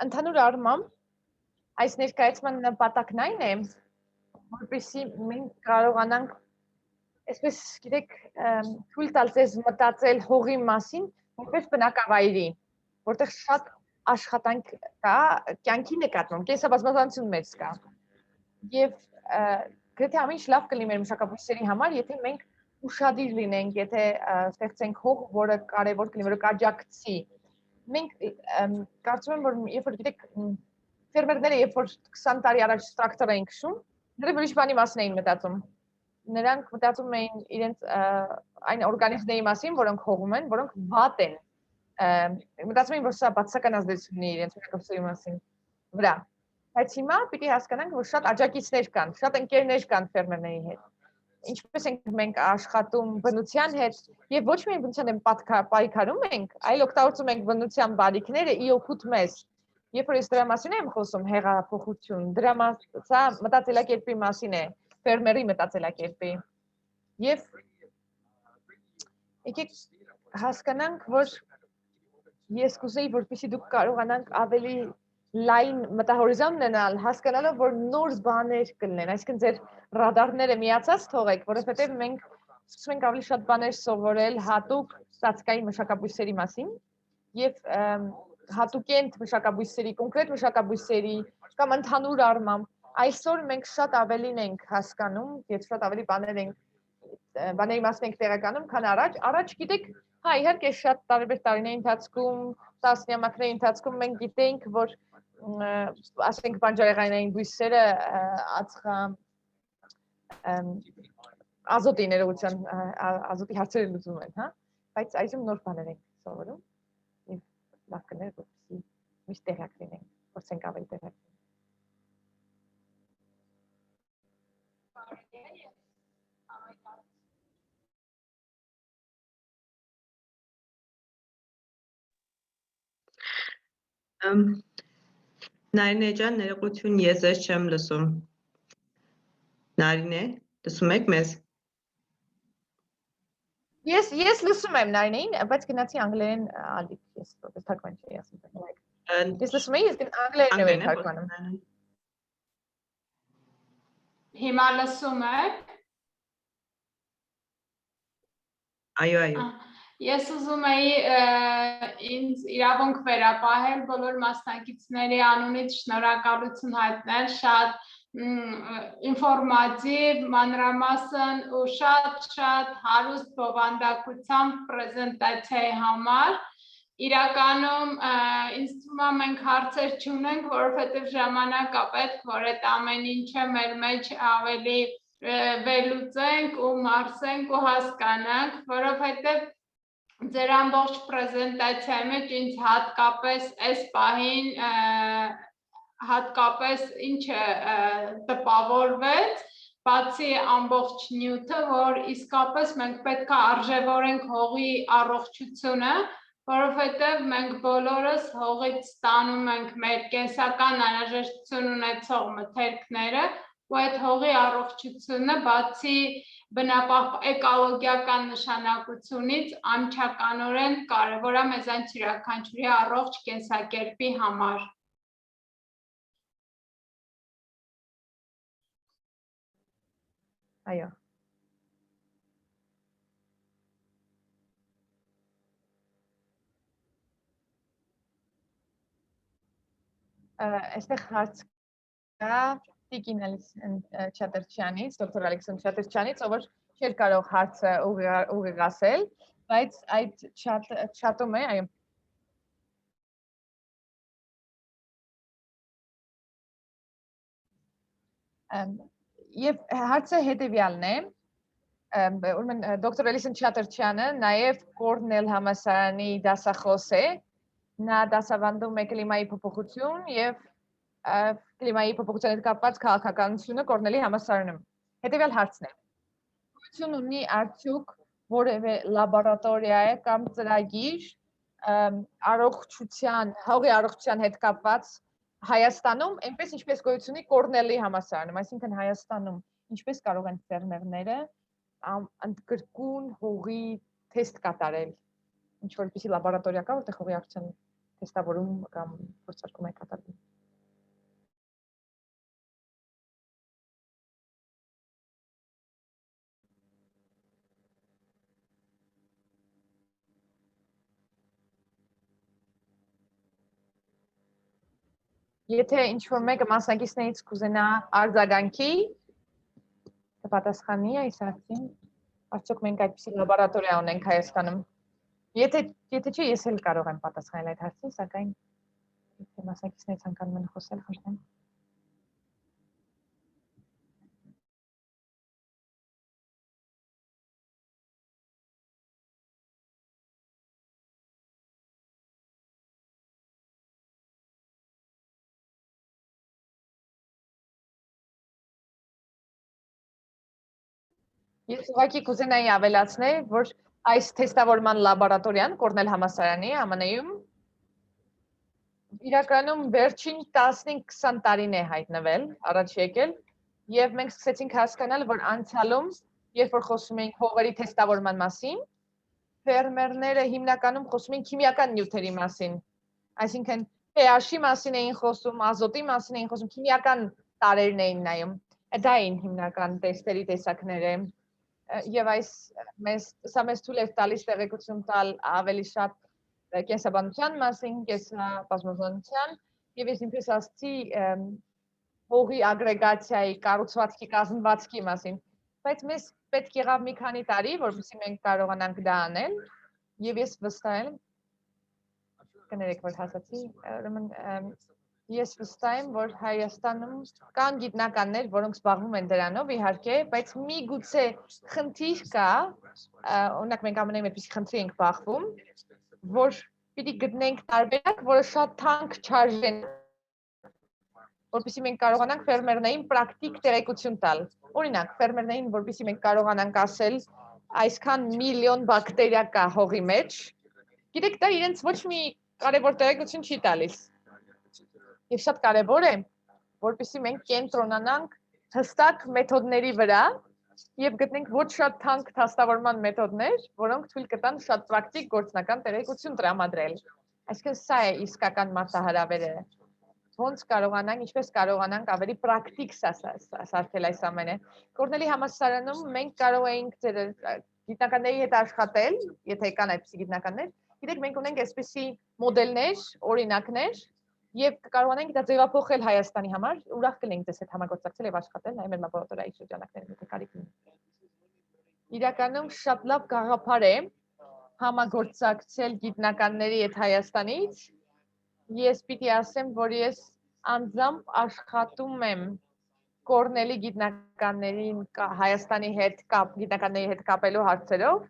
Ընդհանուր առմամբ այս ներկայացման նպատակն այն է, որպեսզի մենք կարողանանք, այսպես գիտեք, թույլ տալ ձեզ մտածել հողի մասին, որպես բնակավայրի, որտեղ շատ աշխատանք կա, կյանքի նկատմամբ, կենսաբազմազանություն մեծ կա։ Եվ գրեթե ամեն ինչ լավ կլինի մեր մշակաբույսերի համար, եթե մենք ուշադիր լինենք, եթե ստեղծենք հող, որը կարևոր կլինի, որը կաջակցի։ Մենք կարծում եմ, որ երբ որ գիտեք, ֆերմերները երբ որ 20 տարի առաջ տրակտոր էին քշում, նրանք ուրիշ բանի մասին էին մտածում։ Նրանք մտածում էին իրենց այն օրգանիզմների մասին, որոնք հողում են, որոնք վատ են։ Մտածում էին, որ սա բացասական ազդեցություն ունի իրենց մշակաբույսերի մասին վրա։ Բայց հիմա պիտի հասկանանք, որ շատ աջակիցներ կան, շատ ընկերներ կան ֆերմերների հետ։ Ինչպես ենք մենք աշխատում բնության հետ եւ ոչ միայն բնության հետ պայքարում ենք, այլ օգտագործում ենք բնության բարիքները ի օգուտ մեզ։ Երբ որ ես դրա մասին եմ խոսում, հեղափոխություն, դրա սա մտածելակերպի մասին է, ֆերմերի մտածելակերպի։ Եվ եկեք հասկանանք, որ ես կուզեի, որպեսզի դուք կարողանանք ավելի լայն մտահորիզոն ունենալ, հասկանալով, որ նոր բաներ կլինեն, այսինքն ձեր ռադարները միացած թողեք, որովհետև մենք սկսում ենք ավելի շատ բաներ սովորել հատուկ ծածկային մշակաբույսերի մասին եւ հատուկենտ մշակաբույսերի, կոնկրետ մշակաբույսերի կամ ընդհանուր առմամբ այսօր մենք շատ ավելին ենք հասկանում եւ շատ ավելի բաների մասին ենք տեղեկանում, քան առաջ։ Առաջ գիտեք, հա, իհարկե շատ տարբեր տարիների ընթացքում, տասնամյակների ընթացքում մենք գիտենք, որ ասենք բանջարեղենային բույսերը ազոտի ներողության, ազոտի հարցերը լուծում են, հա, բայց այժմ նոր բաներ ենք սովորում եւ լավ կներ, որպեսզի միշտ տեղյակ լինենք, փորձենք ավելի տեղյակ լինենք։ Նարինե ջան, ներողություն, ես ձեզ չեմ լսում։ Նարինե, լսում եք մեզ։ Ես լսում եմ Նարինեին, բայց գնացի անգլերեն ալիք, ես որպես թարգման չէի ասում։ Ես լսում եմ, ես անգլերեն եմ թարգմանում։ Հիմա լսում եք։ Այո։ Ես ուզում էի ինձ իրավունք վերապահել բոլոր մասնակիցների անունից շնորհակալություն հայտնել, շատ ինֆորմատիվ, մանրամասն ու շատ հարուստ բովանդակությամբ պրեզենտացիայի համար։ Իրականում ինձ թվում է մենք հարցեր չունենք, որովհետև ժամանակ է պետք, որ այդ ամեն ինչը մեր մեջ ավելի վերլուծենք ու մարսենք ու հասկանանք, որովհետև ձեր ամբողջ պրեզենտացիայի մեջ ինձ հատկապես այս պահին հատկապես ինչը տպավորվեց, բացի ամբողջ նյութը, որ իսկապես մենք պետք է արժևորենք հողի առողջությունը, որովհետև մենք բոլորս հողից ստանում ենք մեր կենսական անհրաժեշտություն ունեցող մթերքները, ու այդ հողի առողջությունը բացի էկոլոգիական նշանակությունից անմիջականորեն կարևոր է մեզանից յուրաքանչյուրի առողջ կենսակերպի համար։ Այո։ Այստեղ հարց կա Տիկին Չատրչյանից, դոկտոր Ալեքսանդր Չատրչյանից, ով չէր կարող հարցը ուղղել, բայց այդ չաթում է, այո։ Եվ հարցը հետևյալն է, ուրեմն դոկտոր Ալեքսանդր Չատրչյանը նաև Կորնել համալսարանի դասախոս է, նա դասավանդում է կլիմայի փոփոխություն եւ կլիմայի փոփոխության հետ կապված քաղաքականությունը Կորնելի համալսարանում։ Հետևյալ հարցն է. Գույություն ունի արդյոք որևէ լաբորատորիա կամ ծրագիր հողի առողջության հետ կապված Հայաստանում այնպես ինչպես գոյություն ունի Կորնելի համալսարանում, այսինքն Հայաստանում ինչպես կարող են ֆերմերները ընդգրկուն հողի թեստ կատարել, ինչ որպեսզի լաբորատորիա կա, որտեղ հողի արդյուն թեստավորում կամ փորձարկում է կատարվում։ Եթե ինչ-որ մեկը մասնակիցներից կուզենա արձագանքի, կպատասխանի այս հարցին, արդյոք մենք այդպիսի լաբորատորիա ունենք Հայաստանում։ Եթե չի, ես էլ կարող եմ պատասխանել այդ հարցին, սակայն եթե մասնակիցներից ցանկանում են խոսել, խնդրեմ։ Ես ուղղակի կուզենայի ավելացնել, որ այս թեստավորման լաբորատորիան Կորնել համալսարանի ԱՄՆ-ում իրականում վերջին 15-20 տարին է հայտնվել, առաջ եկել, եւ մենք սկսեցինք հասկանալ, որ անցյալում, երբ որ խոսում էինք հողերի թեստավորման մասին, ֆերմերները հիմնականում խոսում էին քիմիական նյութերի մասին, այսինքն pH-ի մասին էին խոսում, ազոտի մասին էին խոսում, քիմիական տարրերն էին նայում, դա էին հիմնական տեստերի տեսակները։ Եվ սա մեզ թույլ է տալիս տեղեկություն տալ ավելի շատ կենսաբանության մասին, կենսաբազմազանության, եւ ես ինքս ասացի հողի ագրեգացիայի, կառուցվածքի, կազմվածքի մասին, բայց մեզ պետք եղավ մի քանի տարի, որպեսզի մենք կարողանանք դա անել, եւ ես վստահ եմ, կներեք, որ հասացի, ես վստահ եմ, որ Հայաստանում կան գիտնականներ, որոնք զբաղվում են դրանով, իհարկե, բայց միգուցե խնդիր կա, օրինակ մենք ամենայն այդպիսի խնդրի ենք բախվում, որ պիտի գտնենք տարբերակ, որը շատ թանկ չարժեն, որպեսզի մենք կարողանանք ֆերմերներին պրակտիկ տեղեկություն տալ։ Օրինակ, ֆերմերներին, որպեսզի մենք կարողանանք ասել, այսքան միլիոն բակտերիա կա հողի մեջ, գիտեք, դա իրենց ոչ մի կարևոր տեղեկություն չի տալիս։ Եվ շատ կարևոր է, որպեսզի մենք կենտրոնանանք հստակ մեթոդների վրա եւ գտնենք ոչ շատ թանկ թաստավորման մեթոդներ, որոնք թույլ կտան շատ պրակտիկ գործնական տեղեկություն տրամադրել։ Այսինքն սա է իսկական մարտահրավերը։ Ոնց կարողանանք, ինչպես կարողանանք ավելի պրակտիկ սարքել այս ամենը։ Կորնելի համալսարանում մենք կարող էինք գիտնականների հետ աշխատել, եթե կան այդպիսի գիտնականներ, գիտեք, մենք ունենք այսպիսի մոդելներ, օրինակներ, եւ կարողանանք դա ձևափոխել Հայաստանի համար, ուրախ կլինենք դες հետ համագործակցել եւ աշխատել նաեւ մեր լաբորատորիայի շրջանակներում, եթե կարիք ունի։ Իրականում շատ լավ գաղափար է համագործակցել գիտնականների հետ Հայաստանից։ Ես պիտի ասեմ, որ ես անձամբ աշխատում եմ Կորնելի գիտնականներին Հայաստանի հետ գիտնականների հետ կապելու հարցերով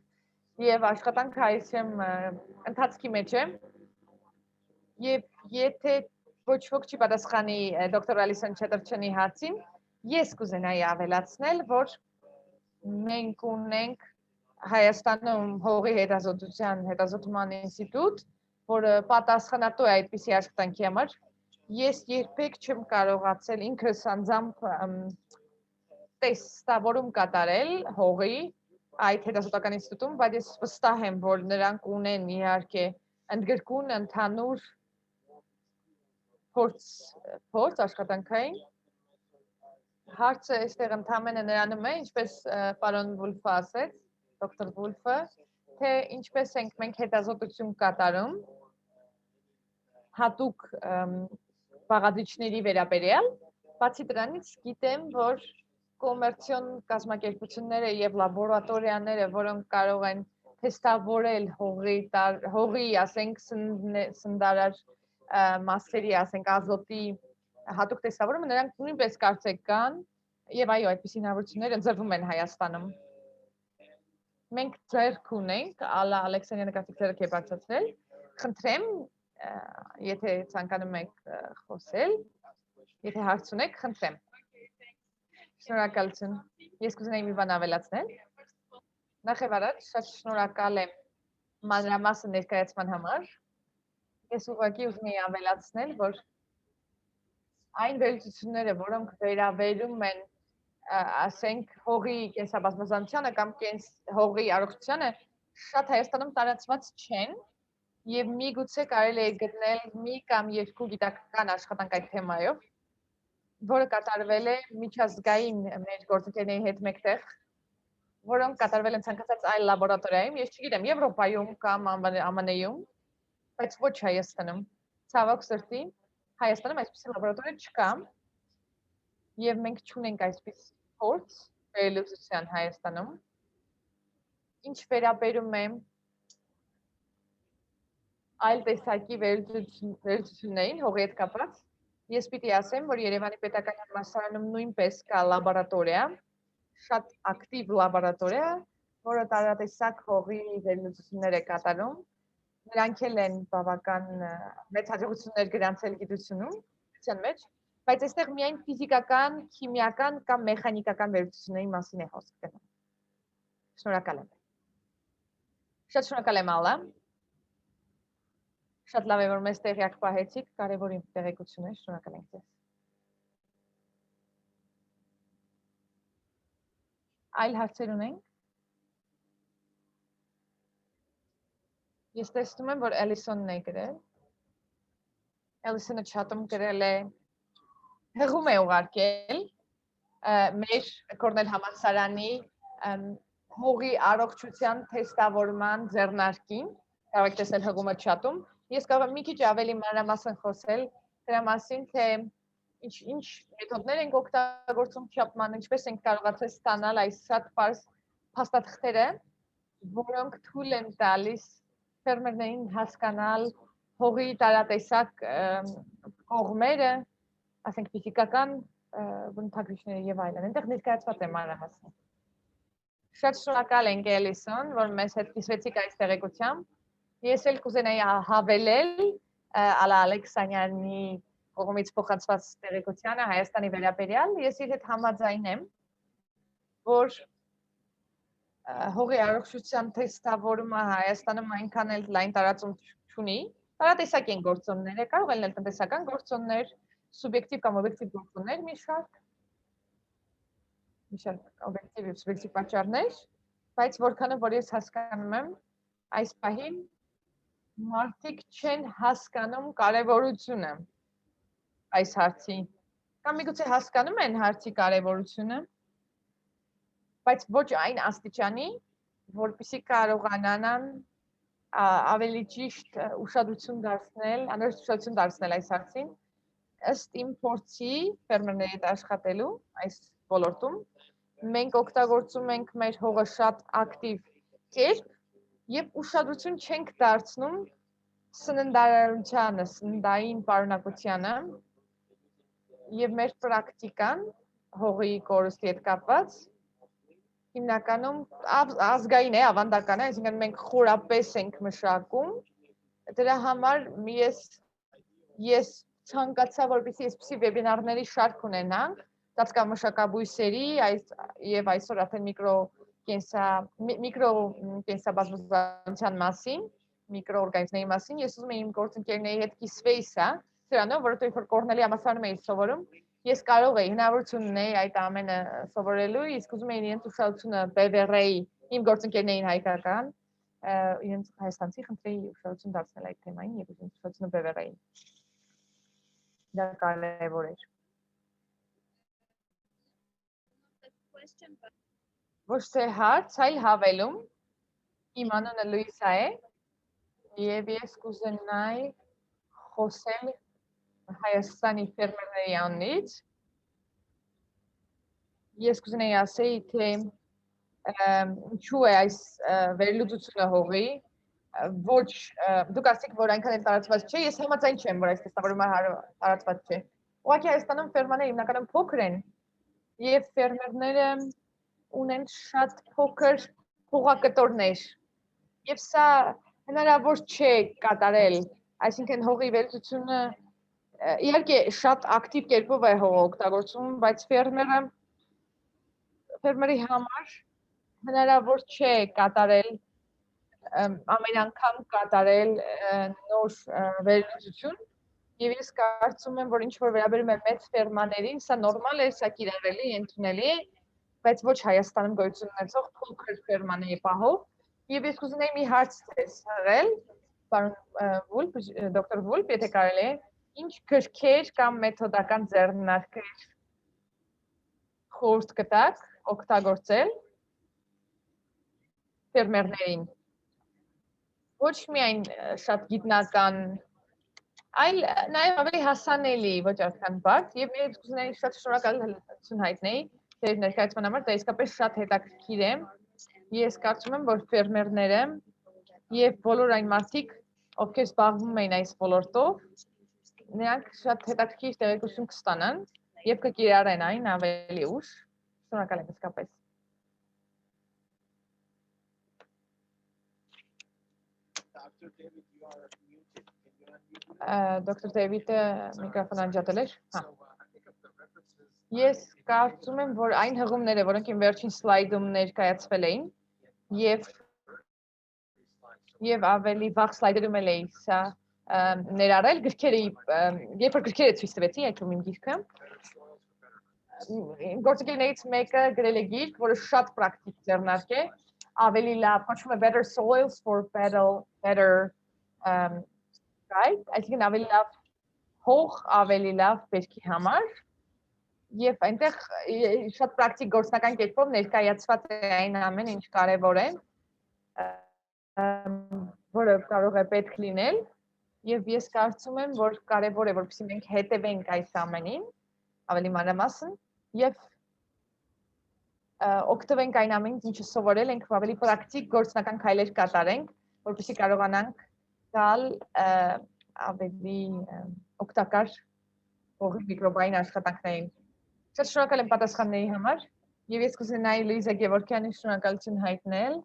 եւ աշխատանքը այսեմ ընթացքի մեջ է։ Եվ եթե ոչ ոք չի պատասխանի դոկտոր Ալիսոն Չետրչյանի հարցին, ես կուզենայի ավելացնել, որ մենք ունենք Հայաստանում հողի հետազոտման ինստիտուտ, որը պատասխանատու է այդպիսի աշխատանքի համար։ Ես երբեք չեմ կարողացել ինքս անձամբ տեստավորում կատարել հողի այդ հետազոտական ինստիտուտում, բայց ես վստահ եմ, որ նրանք ունեն իհարկե ընդգրկուն ընդհանուր փորձ աշխատանքային հարցը այստեղ ընդհանրապես նրանում է, ինչպես պարոն Վուլֆը ասեց, դոկտոր Վուլֆը, թե ինչպես ենք մենք հետազոտություն կատարում հատուկ բաղադրիչների վերաբերյալ, բացի դրանից գիտեմ, որ կոմերցիոն կազմակերպությունները եւ լաբորատորիաները, որոնք կարող են թեստավորել հողի, ասենք, սննդարար մասերի, ասենք, ազոտի հատուկ տեստավորումը, նրանք նույնպես կարծեք կան եւ այո, այդպիսի հնարավորություններ ընձեռվում են Հայաստանում։ Մենք ձեռք ունենք, Ալա Ալեքսանյանը կարծիք ձեռք է բարձրացրել, խնդրեմ, եթե ցանկանում եք խոսել, եթե հարց ունեք, խնդրեմ։ Շնորհակալություն։ Ես կուզենայի մի բան ավելացնել։ Նախ եւ առաջ շատ շնորհակալ եմ մանրամասն ներկայացման համար։ Ես ուղղակի ուզում եի ավելացնել, որ այն վերլուծությունները, որոնք վերաբերում են ասենք հողի կենսաբազմազանությանը կամ հողի առողջությանը շատ Հայաստանում տարածված չեն եւ միգուցե կարելի է գտնել մի կամ երկու գիտական աշխատանք այդ թեմայով, որը կատարվել է միջազգային մեր գործընկերների հետ մեկտեղ, որոնք կատարվել են ցանկացած այլ լաբորատորիայում, ես չգիտեմ, Եվրոպայում կամ ԱՄՆ-ում, բայց ոչ Հայաստանում։ Ցավոք սրտի, Հայաստանում այսպիսի լաբորատորիա չկա, եւ մենք չունենք այսպես փորձ վերլուծության Հայաստանում։ Ինչ վերաբերում է այլ տեսակի վերլուծություններին հողի հետ կապված, ես պիտի ասեմ, որ Երևանի պետական համալսարանում նույնպես կա լաբորատորիա, շատ ակտիվ լաբորատորիա, որը տարատեսակ հողի վերլուծություններ է կատարում։ Նրանք էլ են բավական մեծ հաջողություններ գրանցել գիտության մեջ, բայց այստեղ միայն ֆիզիկական, քիմիական կամ մեխանիկական վերլուծությունների մասին է խոսք գնում։ Շնորհակալ եմ։ Շատ շնորհակալ եմ, Ալլա։ Շատ լավ է, որ մեզ տեղյակ պահեցիք, կարևոր տեղեկություն է, շնորհակալ ենք ձեզ։ Այլ հարցեր ունենք։ Ես տեսնում եմ, որ Էլիսոնն է գրել։ Էլիսոնը չաթում գրել է, հղում է ուղարկել մեր Կորնել համալսարանի հողի առողջության թեստավորման ձեռնարկին, կարող եք տեսնել հղումը չաթում։ Ես կարող եմ մի քիչ ավելի մանրամասն խոսել դրա մասին, թե ինչ մեթոդներ ենք օգտագործում չափման, ինչպես ենք կարողացել ստանալ այս շատ պարզ փաստաթղթերը, որոնք թույլ են տալիս ֆերմերներին հասկանալ հողի տարատեսակ կողմերը, ասենք ֆիզիկական բնութագրիչները եւ այլն։ Այնտեղ ներկայացված է մանրամասն։ Շատ շնորհակալ ենք Էլիսոն, որ մեզ հետ կիսվեցիք այս տեղեկությամբ։ Ես էլ կուզենայի հավելել Ալա Ալեքսանյանի կողմից փոխանցված տեղեկությանը Հայաստանի վերաբերյալ։ Ես իր հետ համաձայն եմ, որ հողի առողջության թեստավորումը Հայաստանում այնքան էլ լայն տարածում չունի։ Տարատեսակ են գործոնները, կարող են լինել տնտեսական գործոններ, սուբյեկտիվ կամ օբյեկտիվ գործոններ, մի շարք օբյեկտիվ եւ սուբյեկտիվ պատճառներ, բայց որքանով որ ես հասկանում եմ, այս պահին մարդիկ չեն հասկանում կարևորությունը այս հարցի, կամ միգուցե հասկանում են հարցի կարևորությունը, բայց ոչ այն աստիճանի, որպեսզի կարողանան ավելի ճիշտ ուշադրություն դարձնել այս հարցին, ըստ իմ փորձի ֆերմերների հետ աշխատելու այս ոլորտում, մենք օգտագործում ենք մեր հողը շատ ակտիվ կերպ եւ ուշադրություն չենք դարձնում սննդարարությանը, սննդային պարունակությանը եւ մեր պրակտիկան հողի կորստի հետ կապված հիմնականում ազգային է, ավանդական է, այսինքն մենք խորապես ենք մշակում, դրա համար ես ցանկացա, որպեսզի այսպիսի վեբինարների շարք ունենանք, ծածկամշակաբույսերի եւ այսօր արդեն միկրոկենսաբազմազանության մասին, միկրոօրգանիզմների մասին, ես ուզում եմ իմ գործընկերների հետ կիսվեի սա, դրանով, որովհետեւ որ Կորնելի համալսարանում էի սովորում, ես կարող էի հնարավորություն ունեի այդ ամենը սովորելու, իսկ ուզում էի իրենց ուշադրությունը BVR-ի իմ գործընկերներին հայկական, իրենց հայաստանցի խնդրեի ուշադրություն դարձնել այդ թեմային եւ իրենց ուշադրությունը BVR-ին։ Դա կարևոր էր։ Ոչ թե հարց, այլ հավելում։ Իմ անունը Լուիսա է եւ ես կուզենայի խոսել Հայաստանի ֆերմերների անունից։ Ես կուզենայի ասեի, թե ինչու է այս վերլուծությունը հողի, ոչ, դուք ասեք, որ այնքան էլ տարածված չէ, ես համաձայն չեմ, որ այս թեստավորումը տարածված չէ։ Ուղղակի Հայաստանում ֆերմաները հիմնականում փոքր են եւ ֆերմերները ունեն շատ փոքր հողակտորներ։ Եվ սա հնարավոր չէ կատարել, այսինքն հողի վերլուծությունը իհարկե շատ ակտիվ կերպով է հողը օգտագործում, բայց ֆերմերի համար հնարավոր չէ կատարել ամեն անգամ կատարել նոր վերլուծություն, Եվ ես կարծում եմ, որ ինչ որ վերաբերում է մեծ ֆերմաներին, սա նորմալ է, սա կիրառելի, ընդունելի է, բայց ոչ Հայաստանում գոյություն ունեցող փոքր ֆերմաների պահով։ Եվ ես կուզենայի մի հարց ձեզ հղել, պարոն Վուլֆ, դոկտոր Վուլֆ, եթե կարելի է, ինչ գրքեր կամ մեթոդական ձեռնարկեր խորհուրդ կտաք օգտագործել ֆերմերներին։ Ոչ միայն շատ գիտնական, այլ նաև ավելի հասանելի, ոչ այդքան բարդ, եւ ես կուզենայի շատ շնորհակալություն հայտնեի ձեր ներկայացման համար, դա իսկապես շատ հետաքրքիր է։ Ես կարծում եմ, որ ֆերմերները եւ բոլոր այն մարդիկ, ովքեր զբաղվում էին այս ոլորտով, նրանք շատ հետաքրքիր տեղեկություն կստանան եւ կկիրառեն այն ավելի ուշ։ Շնորհակալ եմ իսկապես։ Դոկտոր Դեվիդը միկրոֆոն անջատել էր։ Հա։ Ես կարծում եմ, որ այն հղումները, որոնք իմ վերջին սլայդում ներկայացվել էին, եւ ավելի վաղ սլայդերում էլ էի սա ներառել գրքերը, երբ որ գրքերը ցույց տվեցի, այդում իմ գիրքը, գործընկերներից մեկը գրել է գիրք, որը շատ պրակտիկ ձեռնարկ է, ավելի լավ, կոչվում է Better Soils for Better Right, այսինքն ավելի լավ հող, ավելի լավ բերքի համար, եւ այնտեղ շատ պրակտիկ գործնական կերպով ներկայացված է այն ամենը, ինչ կարեւոր է, որը կարող է պետք լինել, եւ ես կարծում եմ, որ կարեւոր է, որպեսզի մենք հետևենք այս ամենին, ավելի մանրամասն, եւ օգտվենք այն ամենից, ինչը սովորել ենք, ավելի պրակտիկ գործնական քայլեր կատարենք, որպեսզի կարողանանք գալ ավելի օգտակար հողի միկրոբային աշխատանքներին։ Շատ շնորհակալ եմ պատասխանների համար եւ ես կուզենայի Լիզա Գևորգյանին շնորհակալություն հայտնել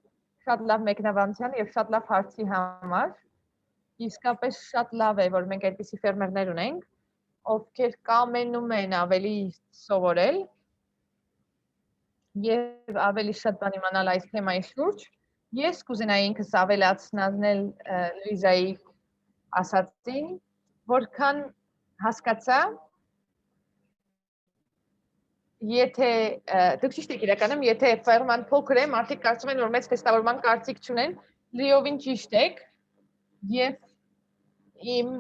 շատ լավ մեկնաբանության եւ շատ լավ հարցի համար։ Իսկապես շատ լավ է, որ մենք այդպիսի ֆերմերներ ունենք, ովքեր կամենում են ավելի սովորել եւ ավելի շատ բան իմանալ այս թեմայի շուրջ։ Ես կուզենայի ինքս ավելացնել Լիզայի ասացին, որքան հասկացա, եթե դուք ճիշտ եք իրականում, եթե ֆերման փոքր է, մարդիկ կարծում են, որ մեծ տեստավորման կարծիք չունեն, լիովին ճիշտ եք, եւ իմ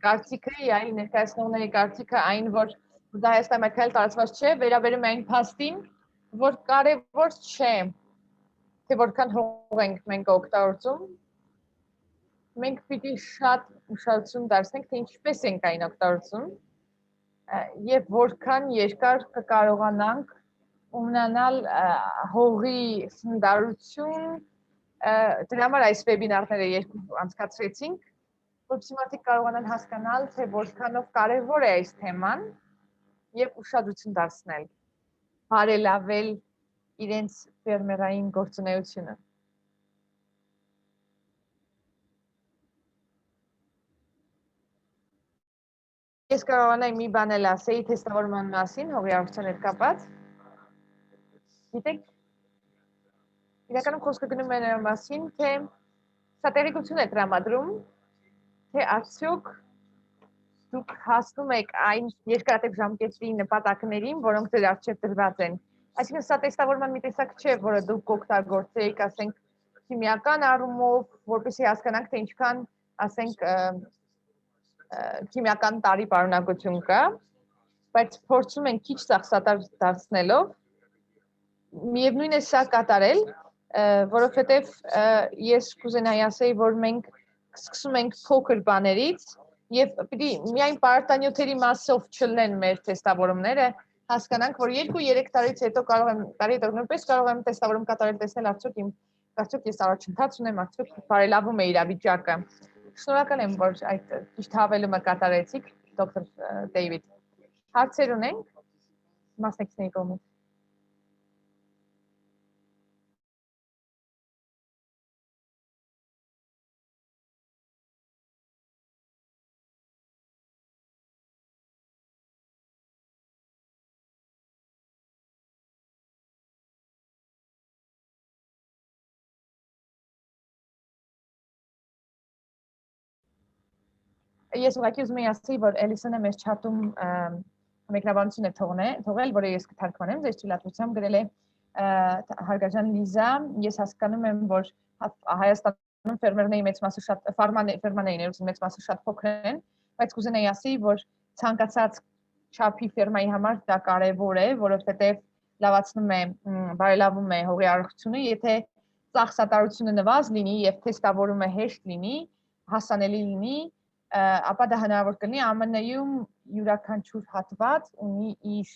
կարծիքը, այլ ներկայացնողների կարծիքը այն, որ դա Հայաստանում այդքան տարածված չէ, վերաբերում է այն փաստին, որ կարևոր չէ, թե որքան հող ենք մենք օգտագործում, մենք պիտի շատ ուշադրություն դարձնենք, թե ինչպես ենք այն օգտագործում, եւ որքան երկար կկարողանանք ունենալ հողի սննդարություն, դրա համար այս վեբինարները երկու անցկացրեցինք, որպեսզի մարդիկ կարողանան հասկանալ, թե որքանով կարևոր է այս թեման եւ ուշադրություն դարձնել, բարելավել իրենց ֆերմերային գործունեությունը։ Ես կարողանայի մի բան էլ ասեի թեստավորման մասին, հողի առողջության հետ կապած։ Գիտեք, իրականում խոսքը գնում է նրա մասին, թե սա տեղեկություն է տրամադրում, թե արդյոք դուք հասնում եք այն երկարատև ժամկետի նպատակներին, որոնք ձեր առջև դրված են։ Այսինքն սա տեստավորման մի տեսակ չէ, որը դուք օգտագործեիք, ասենք, քիմիական առումով, որպեսզի հասկանանք, թե ինչքան, ասենք, քիմիական տարի պարունակություն կա, բայց փորձում ենք քիչ ծախսատար դարձնելով, միևնույն է սա կատարել, որովհետև ես կուզենայի ասեի, որ մենք սկսում ենք փոքր բաներից եւ պիտի միայն պարարտանյութերի մասով չլինեն մեր տեստավորումները, հասկանանք, որ 2-3 տարից հետո տարի հետո նույնպես կարող եմ տեստավորում կատարել, տեսնել արդյոք ես առաջընթաց ունեմ, արդյոք բարելավում է իրավիճակը։ Շնորհակալ եմ, որ այդ ճիշտ հավելումը կատարեցիք, դոկտոր Դեյվիդ։ Հարցեր ունենք մասնակիցների կողմից։ Ես ուղղակի ուզում եի ասել, որ Էլիսոնը մեր չաթում մեկնաբանություն է թողել, որը ես կթարգմանեմ, ձեր թույլատվությամբ գրել է հարգարժան Լիզա, ես հասկանում եմ, որ Հայաստանում ֆերմերների մեծ մասը շատ ֆերմաների մեծ մասը շատ փոքր են, բայց կուզենայի ասել, որ ցանկացած չափի ֆերմայի համար դա կարևոր է, որովհետև լավացնում է, բարելավում է հողի առողջությունը, եթե ծախսատարությունը նվազ լինի եւ թեստավորումը հեշտ լինի, հասանելի լինի, ապա դա հնարավոր կլինի ԱՄՆ-ում յուրաքանչյուր հատված ունի իր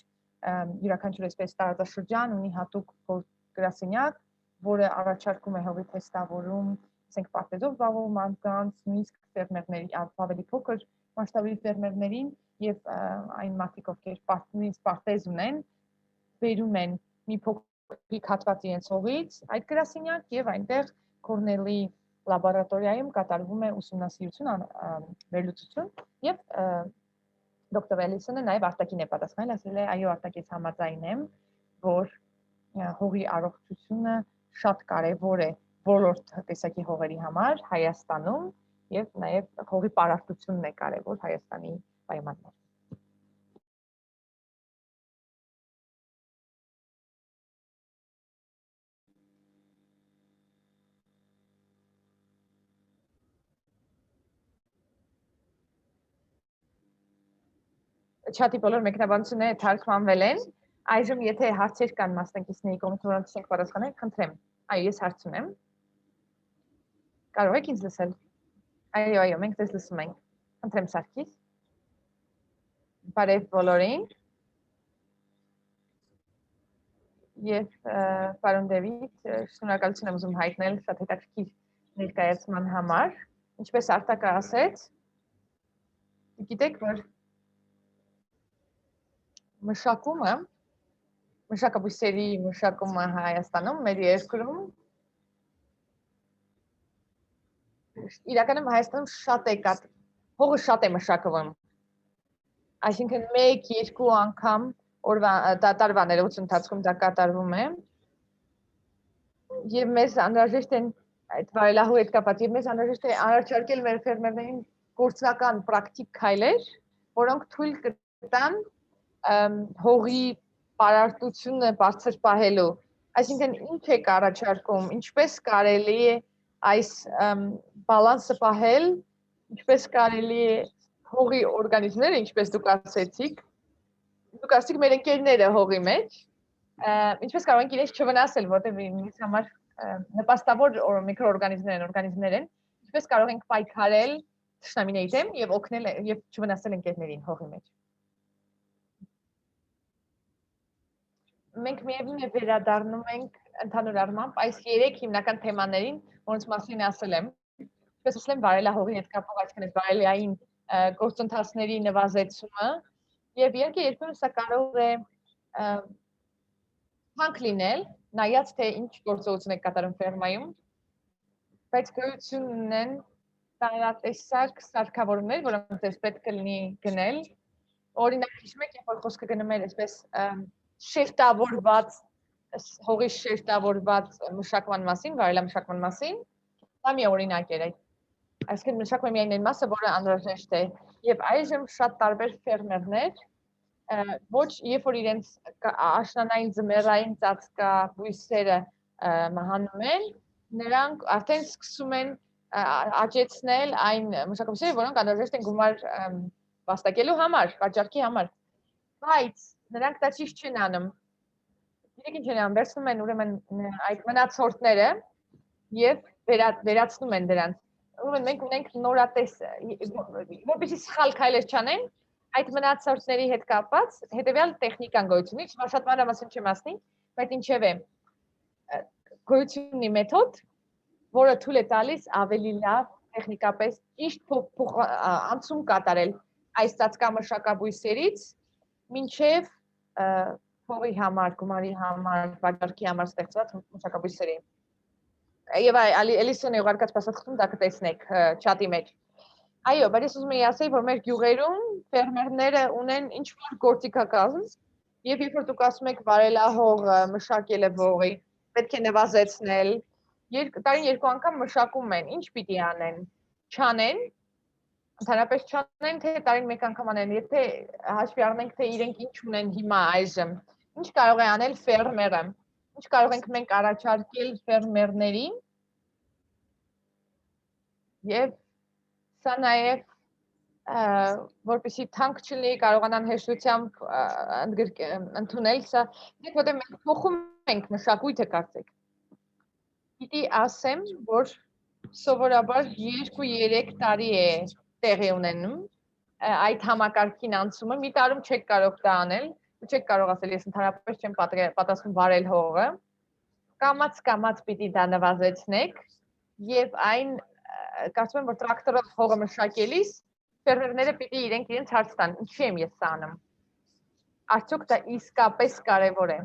յուրաքանչյուր այսպես տարածաշրջան ունի հատուկ գրասենյակ, որը առաջարկում է հողի թեստավորում, ասենք պարտեզով զբաղվող մարդկանց, նույնիսկ ֆերմերների, ավելի փոքր մասշտաբի ֆերմերներին եւ այն մարդիկ, ովքեր պարտեզ ունեն, բերում են մի փոքրիկ հատված իրենց հողից այդ գրասենյակ եւ այնտեղ Կորնելի լաբորատորիայում կատարվում է ուսումնասիրություն, վերլուծություն եւ դոկտոր Էլիսոնը նաեւ արտաքին է պատասխանել, ասել է այո, արտաքից համաձայն եմ, որ հողի առողջությունը շատ կարեւոր է բոլոր տեսակի հողերի համար Հայաստանում եւ նաեւ հողի պարարտությունն է կարեւոր Հայաստանի պայմաններում։ Չաթի բոլոր մեկնաբանությունները թարգմանվել են։ Այժմ եթե հարցեր կան մասնակիցների կողմից, որոնց չենք պատասխանել, խնդրեմ։ Այո, ես հարց ունեմ։ Կարող եք ինձ լսել։ Այո, մենք ձեզ լսում ենք։ Խնդրեմ Սարգիս։ Բարև բոլորին։ Եվ պարոն Դեվիդ, շնորհակալություն եմ ուզում հայտնել շատ հետաքրքիր ներկայացման համար։ Ինչպես Արտակը ասեց, գիտեք, որ մշակաբույսերի մշակումը Հայաստանում, մեր երկրում, իրականում Հայաստանում շատ է հողը շատ է մշակվում, այսինքն 1-2 անգամ տարվա ներողություն ընթացքում դա կատարվում է եւ մեզ անհրաժեշտ են այդ վայելահու հետ կապված եւ մեզ անհրաժեշտ է առաջարկել մեր ֆերմերներին գործնական պրակտիկ քայլեր, որոնք թույլ կտան հողի պարարտությունը բարձր պահելու, այսինքն ինչ եք առաջարկում, ինչպես կարելի է այս բալանսը պահել, ինչպես կարելի է հողի օրգանիզմները, ինչպես դուք ասեցիք մեր ընկերները հողի մեջ, ինչպես կարող ենք իրենց չվնասել, որտեղ ինձ համար նպաստավոր միկրոօրգանիզմներ են, ինչպես կարող ենք պայքարել թշնամիների դեմ եւ օգնել եւ չվնասել ընկերներին հողի մեջ։ Մենք միևնույն է վերադառնում ենք ընդհանուր առմամբ այս 3 հիմնական թեմաներին, որոնց մասին ասել եմ։ Ինչպես ասել եմ, վարելահողի հետ կապող այսինքն վարելային գործընթացների նվազեցումը եւ երբեմն սա կարող է թանկ լինել, նայած թե ինչ գործողություն է կատարում ֆերմայում, բայց գոյություն ունեն տարատեսակ սարքավորումներ, որոնք դες պետք է լինի գնել։ Օրինակ, հիշում եք, երբ որ խոսքը գնում էր այսպես շերտավորված հողի շերտավորված մշակման մասին, վարելամշակման մասին, դա մի օրինակ էր այդ։ Այսինքն մշակվում է միայն այն մասը, որը անհրաժեշտ է, եւ այժմ շատ տարբեր ֆերմերներ ոչ երբ որ իրենց աշնանային ձմեռային ծածկա բույսերը մահանում են, նրանք արդեն սկսում են աճեցնել այն մշակաբույսերը, որոնք անհրաժեշտ են գումար վաստակելու համար, վաճառքի համար։ Բայց նրանք դա ճիշտ չեն անում։ Գիտեք ինչ են անում, վերցնում են ուրեմն այդ մնացորդները եւ վերացնում են դրանց։ Ուրեմն մենք ունենք նորատես, որպեսզի սխալ քայլեր չանեն, այդ մնացորդների հետ կապված հետեւյալ տեխնիկան գոյություն ունի, շատ մանրամասն չեմ ասնի, բայց ինչեւ է գոյություն ունի մեթոդ, որը թույլ է տալիս ավելի լավ տեխնիկապես ճիշտ անցում կատարել այս ծածկա մշակաբույսերից մինչև հողի համար, գումարի համար, վաճառքի համար ստեղծված մշակաբույսերի։ Եվ Էլիսոնի ուղարկած փաստաթղթում դա կտեսնեք չաթի մեջ։ Այո, բայց ես ուզում եի ասել, որ մեր գյուղերում ֆերմերները ունեն ինչ-որ գործիքակազմ, եւ երբ որ դուք ասում եք վարելահող մշակելը հողի, պետք է նվազեցնել, տարին 2 անգամ մշակում են, ինչ պիտի անեն։ Չանեն, Ընդհանրապես չանեն, թե տարին մեկ անգամ անեն, եթե հաշվի առնենք, թե իրենք ինչ ունեն հիմա այժմ, ինչ կարող է անել ֆերմերը, ինչ կարող ենք մենք առաջարկել ֆերմերներին եւ սա նաեւ որպեսզի թանկ չլինի կարողանան հեշտությամբ ընդունել սա, որտեղ մենք փոխում ենք մշակույթը կարծեք։ Պիտի ասեմ, որ սովորաբար 2-3 տարի է տեղի ունենում այդ համակարգին անցումը, մի տարում չեք կարող դա անել, ու չեք կարող ասել ես ընդհանրապես չեմ պատասխանում վարել հողը, կամաց պիտի դա նվազեցնեք եւ այն կարծում եմ որ տրակտորով հողը մշակելիս ֆերմերները պիտի իրենց հարց տան, ինչի եմ ես սա անում։ Արդյոք դա իսկապես կարևոր է։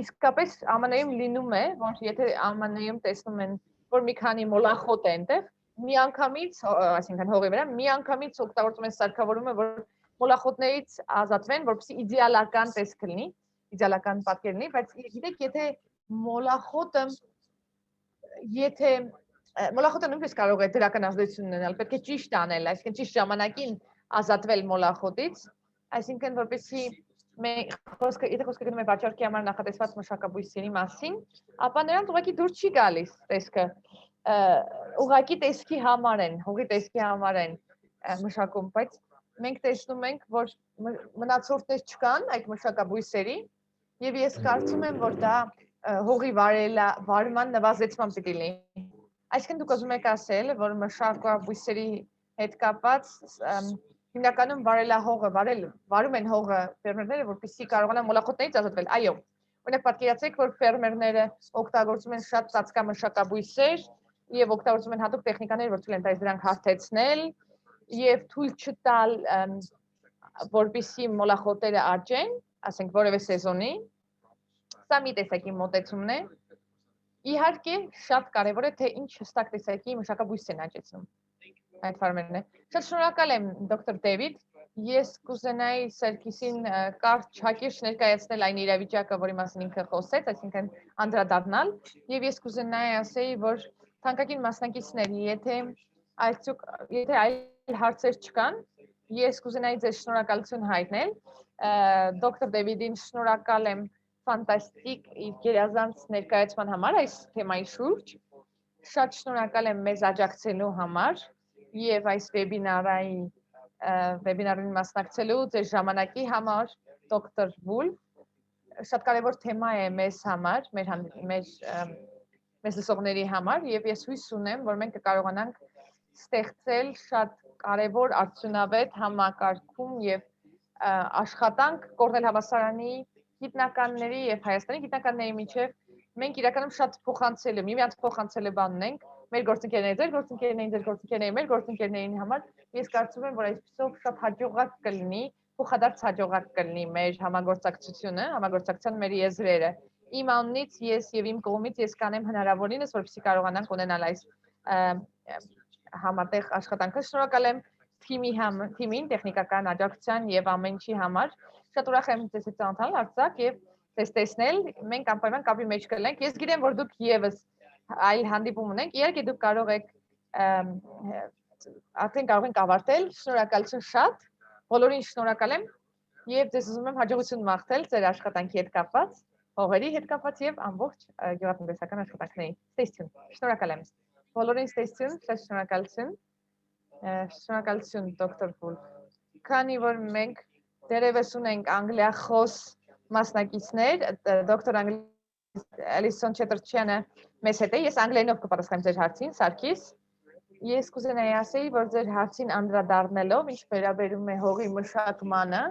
Իսկապես ԱՄՆ-ում լինում է, որ եթե ԱՄՆ-ում տեսնում են, որ մի քանի մոլախոտ է այնտեղ, միանգամից, այսինքն հողի վրա, միանգամից օգտագործում են սարքավորումը, որ մոլախոտներից ազատվեն, որպեսզի իդեալական տեսք լինի, իդեալական պատկեր լինի, բայց գիտեք, եթե մոլախոտը նույնպես կարող է դրական ազդեցություն ունենալ, պետք է ճիշտ անել, այսինքն ճիշտ ժամանակին ազատվել մոլախոտից, այսինքն որպեսզի եթե խոսքը գնում է վաճառքի համար նախատեսված մշակաբույսերի մասին, ապա նրանց ուղղակի դուր չի գալիս տեսքը, ուղղակի տեսքի համար են, հողի տեսքի համար են մշակում, բայց մենք տեսնում ենք, որ մնացորդներ չկան այդ մշակաբույսերի, եւ ես կարծում եմ, որ դա հողի վարման նվազեցման պիտի լինի։ Այսինքն դուք ուզում եք ասել, որ մշակաբույսերի հետ կապած հիմնականում վարում են հողը ֆերմերները, որպեսզի կարողանան մոլախոտներից ազատվել։ Այո, օրինակ պատկերացրեք, որ ֆերմերները օգտագործում են շատ ծածկամշակաբույսեր եւ օգտագործում են հատուկ տեխնիկաներ, որ թույլ են տալիս դրանք հարթեցնել եւ թույլ չտալ, որպեսզի մոլախոտերը աճեն, ասենք որևէ սեզոնի։ Սա մի տեսակի մոտեցումն է։ Իհարկե, շատ կարևոր է, թե ինչ հստակ տեսակի մշակաբույս են աճեցնում այդ ֆերմերները։ Շատ շնորհակալ եմ, դոկտոր Դեվիդ։ Ես կուզենայի Սերգիսին կարճ հակիրճ ներկայացնել այն իրավիճակը, որի մասին ինքը խոսեց, այսինքն անդրադառնալ, եւ ես կուզենայի ասեի, որ թանկագին մասնակիցներ, եթե այլ հարցեր չկան, ես կուզենայի ձեզ շնորհակալություն հայտնել։ Դոկտոր Դեվիդին շնորհակալ եմ ֆանտաստիկ իր գերազանց ներկայացման համար այս թեմայի շուրջ։ Շատ շնորհակալ եմ մեզ աջակցելու համար եւ այս վեբինարին մասնակցելու ձեր ժամանակի համար, դոկտոր Վուլֆ։ Շատ կարևոր թեմա է մեզ համար, մեզ լսողների համար եւ ես հույս ունեմ, որ մենք կկարողանանք ստեղծել շատ կարևոր արդյունավետ համակարգում եւ աշխատանք կորնել հավասարանի գիտնականների եւ Հայաստանի գիտնականների միջև մենք իրականում շատ փոխանցելու, միմյանց փոխանցելու բան ունենք, մեր գործընկերները, ձեր գործընկերներին, ձեր գործընկերները, մեր գործընկերներին համար, ես կարծում եմ, որ այսպեսով շատ հաջողակ կլինի, փոխադարձ հաջողակ կլինի մեր համագործակցությունը, համագործակցության մեր եզրերը։ Իմ անունից ես եւ իմ կողմից ես կանեմ հնարավորինս, որպեսզի կարողանանք ունենալ այս համատեղ աշխատանքը։ Շնորհակալ եմ թիմին, տեխնիկական աջակցության եւ ամեն ինչի համար։ Շատ ուրախ եմ ձեզ հետ ծանոթանալ Արցախ եւ ձեզ տեսնել, մենք անպայման կապի մեջ կլինենք։ Ես գիտեմ, որ դուք եւս այլ հանդիպում ունենք, իհարկե դուք կարող եք արդեն կարող ենք ավարտել։ Շնորհակալություն շատ, բոլորին շնորհակալ եմ եւ ձեզ ուզում եմ հաջողություն մաղթել ձեր աշխատանքի հետ կապված, հողերի հետ կապված եւ ամբողջ գյուղատնտեսական աշխատանքների։ Ստեսություն։ Շնորհակալ եմ։ Բոլորին ստեսություն, շատ շնորհակալություն։ Շնորհակալություն դոկտոր Վուլֆ։ Քանի որ մենք դերևս ունենք անգլիախոս մասնակիցներ, դոկտոր Ալիսոն Չետրչյանը մեզ հետ է, ես անգլերենով կպատասխանեմ ձեր հարցին, Սարգիս։ Ես կուզենայի ասեի, որ ձեր հարցին անդրադառնալով, ինչ վերաբերում է հողի մշակմանը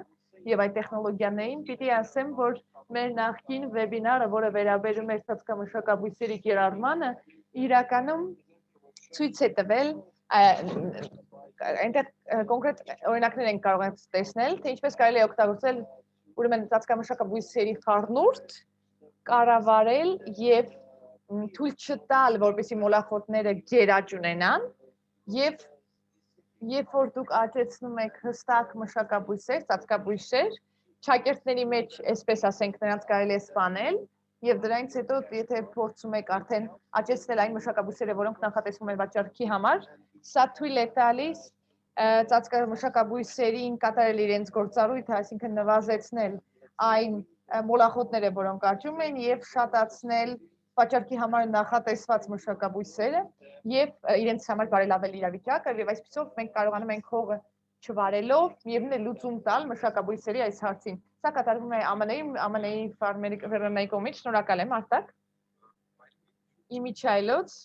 եւ այդ տեխնոլոգիաներին, պիտի ասեմ, որ մեր նախկին վեբինարը, որը վերաբերում էր ծածկամշակաբույսերի կիրառմանը, իրականում ցույց է տվել այնտեղ կոնկրետ օրինակներ ենք կարող տեսնել, թե ինչպես կարելի է օգտագործել ուրեմն ծածկամշակաբույսերի խառնուրդ, կառավարել եւ թույլ չտալ, որպեսզի մոլախոտները գերաճ ունենան եւ երբ որ դուք աճեցնում եք հստակ մշակաբույսեր, ծածկաբույսեր, ճակերտների մեջ, այսպես ասենք, նրանց կարելի է սպանել եւ դրանից հետո եթե փորձում եք արդեն աճեցնել այն մշակաբույսերը, որոնք նախատեսվում են վաճառքի համար, Սա թույլ է տալիս ծածկամշակաբույսերին կատարել իրենց գործառույթը, այսինքն նվազեցնել այն մոլախոտները, որոնք աճում են եւ շատացնել վաճառքի համար նախատեսված մշակաբույսերը եւ իրենց համար բարելավել իրավիճակը եւ այսպեսով մենք կարողանում ենք հողը չվարելով միևնույն լուծում տալ մշակաբույսերի այս հարցին։ Սա կատարվում է ԱՄՆ-ի ֆերմերի կողմից, շնորհակալ եմ Արտակ։ Իմիջայլոց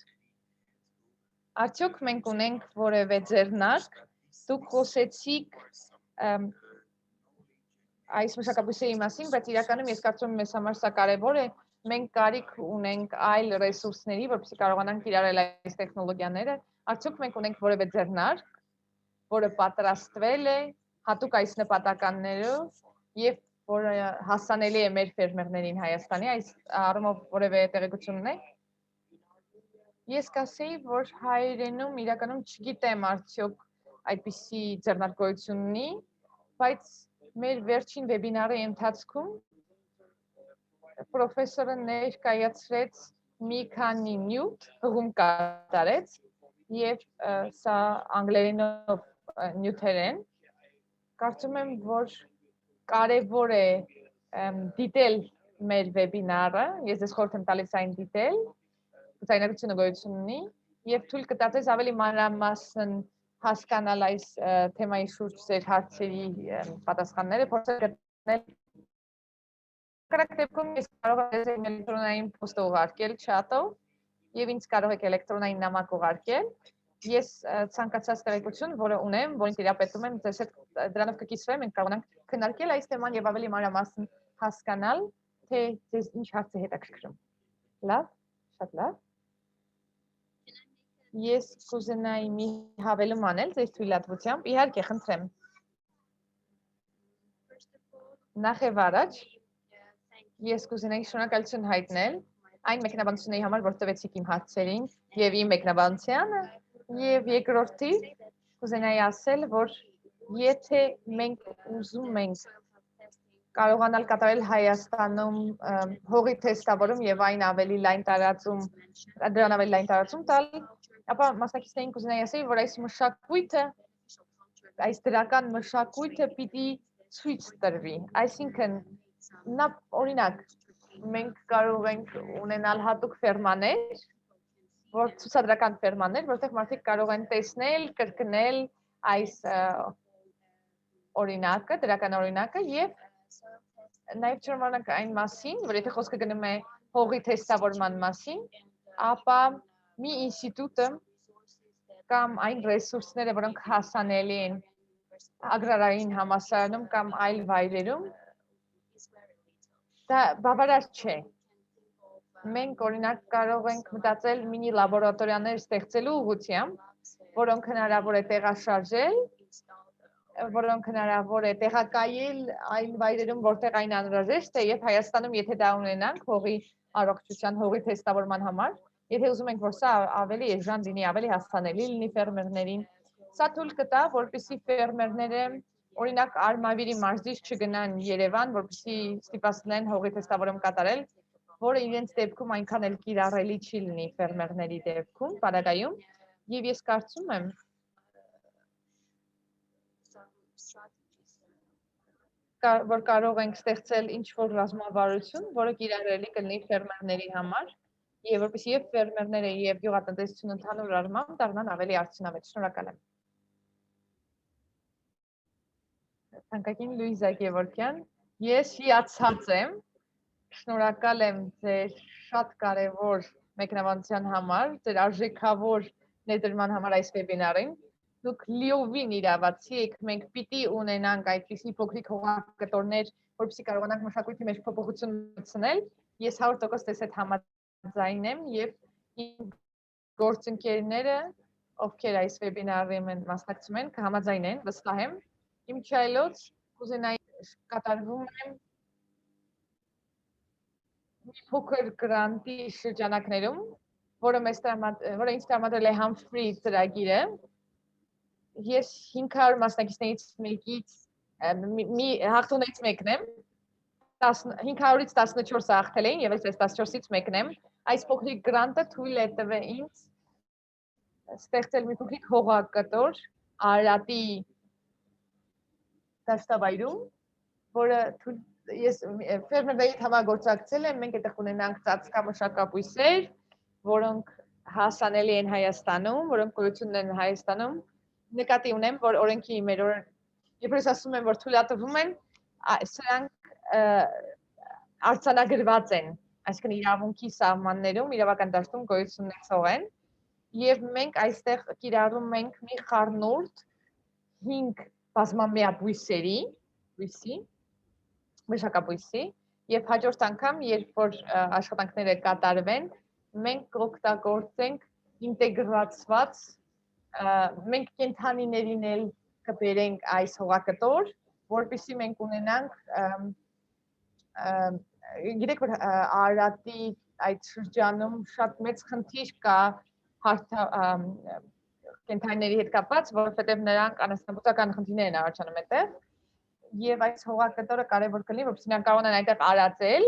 արդյոք մենք ունենք որևէ ձեռնարկ, դուք խոսեցիք այս մշակաբույսերի մասին, բայց իրականում ես կարծում եմ մեզ համար սա կարևոր է, մենք կարիք ունենք այլ ռեսուրսների, որպեսզի կարողանանք կիրառել այս տեխնոլոգիաները, արդյոք մենք ունենք որևէ ձեռնարկ, որը պատրաստվել է հատուկ այս նպատականներով եւ որը հասանելի է մեր ֆերմերներին Հայաստանի, այս առումով որևէ տեղեկություն ունեք։ Ես կասեի, որ հայերենում իրականում չգիտեմ արդյոք այդպիսի ձեռնարկություն ունի, բայց մեր վերջին վեբինարի ընթացքում պրոֆեսորը ներկայացրեց մի քանի նյութ, հղում կատարեց եւ սա անգլերենով նյութեր են։ Կարծում եմ, որ կարևոր է դիտել մեր վեբինարը, ես ձեզ խորհուրդ եմ տալիս այն դիտել, ցայնագությունը գոյություն ունի եւ թույլ կտա ձեզ ավելի մանրամասն հասկանալ այս թեմայի շուրջ ձեր հարցերի պատասխանները, փորձել գտնել։ Կարակ դեպքում ես կարող եմ ձեզ էլեկտրոնային պոստը ուղարկել չաթով եւ ինձ կարող եք էլեկտրոնային նամակ ուղարկել։ Ես ցանկացած տեղեկություն, որը ունեմ, որին տիրապետում եմ, ձեզ հետ դրանով կկիսվեմ, մենք կարողանանք քննարկել այս թեման եւ ավելի մանրամասն հասկանալ, թե ձեզ ինչ հարց է հետաքրքրում։ Լավ, շատ լավ։ Ես կուզենայի մի հավելում անել ձեր թույլատվությամբ, իհարկե, խնդրեմ։ Նախ եւ առաջ ես կուզենայի շնորհակալություն հայտնել այն մեկնաբանությունների համար, որ տվեցիք իմ հարցերին եւ իմ մեկնաբանությանը, եւ երկրորդի կուզենայի ասել, որ եթե մենք ուզում ենք կարողանալ կատարել Հայաստանում հողի թեստավորում եւ այն ավելի լայն տարածում, դրան ավելի լայն տարածում տալ, ապա մասնակիցներին կուզենայի ասել, որ այս մշակույթը, այս դրական մշակույթը պիտի ցույց տրվի, այսինքն օրինակ մենք կարող ենք ունենալ հատուկ ֆերմաներ, որ ցուցադրական ֆերմաներ, որտեղ մարդիկ կարող են տեսնել, կրկնել այս օրինակը, դրական օրինակը եւ նաեւ չմոռանանք այն մասին, որ եթե խոսքը գնում է հողի թեստավորման մասին, ապա մի ինստիտուտը կամ այն ռեսուրսները, որոնք հասանելի են ագրարային համալսարանում կամ այլ վայրերում, դա բավարար չէ։ Մենք օրինակ կարող ենք մտածել մինի լաբորատորիաներ ստեղծելու ուղղությամբ, որոնք հնարավոր է տեղաշարժել, որոնք հնարավոր է տեղակայել այն վայրերում, որտեղ այն անհրաժեշտ է, եւ Հայաստանում, եթե դա ունենանք հողի առողջության, հողի թեստավորման համար, եթե ուզում ենք, որ սա ավելի էժան լինի, ավելի հասանելի լինի ֆերմերներին, սա թույլ կտա, որպեսզի ֆերմերները օրինակ Արմավիրի մարզից չգնան Երևան, որպեսզի ստիպացնեն հողի թեստավորում կատարել, որը իրենց դեպքում այնքան էլ կիրառելի չի լինի ֆերմերների դեպքում, պարագայում, եւ ես կարծում եմ, որ կարող ենք ստեղծել ինչ-որ ռազմավարություն, որը կիրառելի կլինի ֆերմերների համար, եւ որպեսզի եւ ֆերմերները եւ գյուղատնտեսությունը ընդհանուր առմամբ դառնան ավելի արդյունավետ։ Շնորհակալ եմ։ Թանկագին Լուիզա Գևորգյան, ես հիացած եմ, շնորհակալ եմ ձեր շատ կարևոր մեկնաբանության համար, ձեր արժեքավոր ներդրման համար այս վեբինարին։ Դուք լիովին իրավացի եք, մենք պիտի ունենանք այդպիսի փոքրիկ հողակտորներ, որպեսզի կարողանանք մշակույթի մեջ փոփոխություն մտցնել։ Ես 100% ձեզ հետ համաձայն եմ եւ իմ գործընկերները, ովքեր այս վեբինարին մասնակցում են, կհամաձայնեն, վստահ եմ։ Իմ չայլոց կուզենայի կատարվում է մի փոքր գրանտի շրջանակներում, որը ինձ տրամադրել է Humphrey ծրագիրը։ Ես 500 մասնակիցներից մեկից մի հաղթողներից մեկն եմ, 500-ից 14-ը հաղթել էին եւ ես 14-ից մեկն եմ։ Այս փոքրիկ գրանտը թույլ է տվել ինձ ստեղծել մի փոքրիկ հողակտոր Արարատի դաշտավայրում, որը ես ֆերմերների հետ համագործակցել եմ, մենք այդտեղ ունենանք ծածկամշակաբույսեր, որոնք հասանելի են Հայաստանում, որոնք գոյություն ունեն Հայաստանում։ Նկատի ունեմ, որ օրենքի մեր երբ ես ասում եմ, որ թույլատրվում են, սրանք արձանագրված են, այսինքն իրավունքի սահմաններում, իրավական դաշտում գոյություն ունեցող են, եւ մենք այստեղ կիրառում ենք մի խառնուրդ 5 բազմամյա բույսի, մշակաբույսի, եւ հաջորդ անգամ, երբ որ աշխատանքները կատարվեն, մենք կօգտագործենք ինտեգրացված, մենք կենդանիներին էլ կբերենք այս հողակտոր, որպեսզի մենք ունենանք գիտեք որ Արարատի այդ շրջանում շատ մեծ խնդիր կա կենդանիների հետ կապված, որովհետև նրանք անասնաբուծական խնդիրներ են առաջանում այդտեղ, եւ այս հողակտորը կարեւոր կլինի, որպեսզի նրանք կարողանան այդտեղ արածել,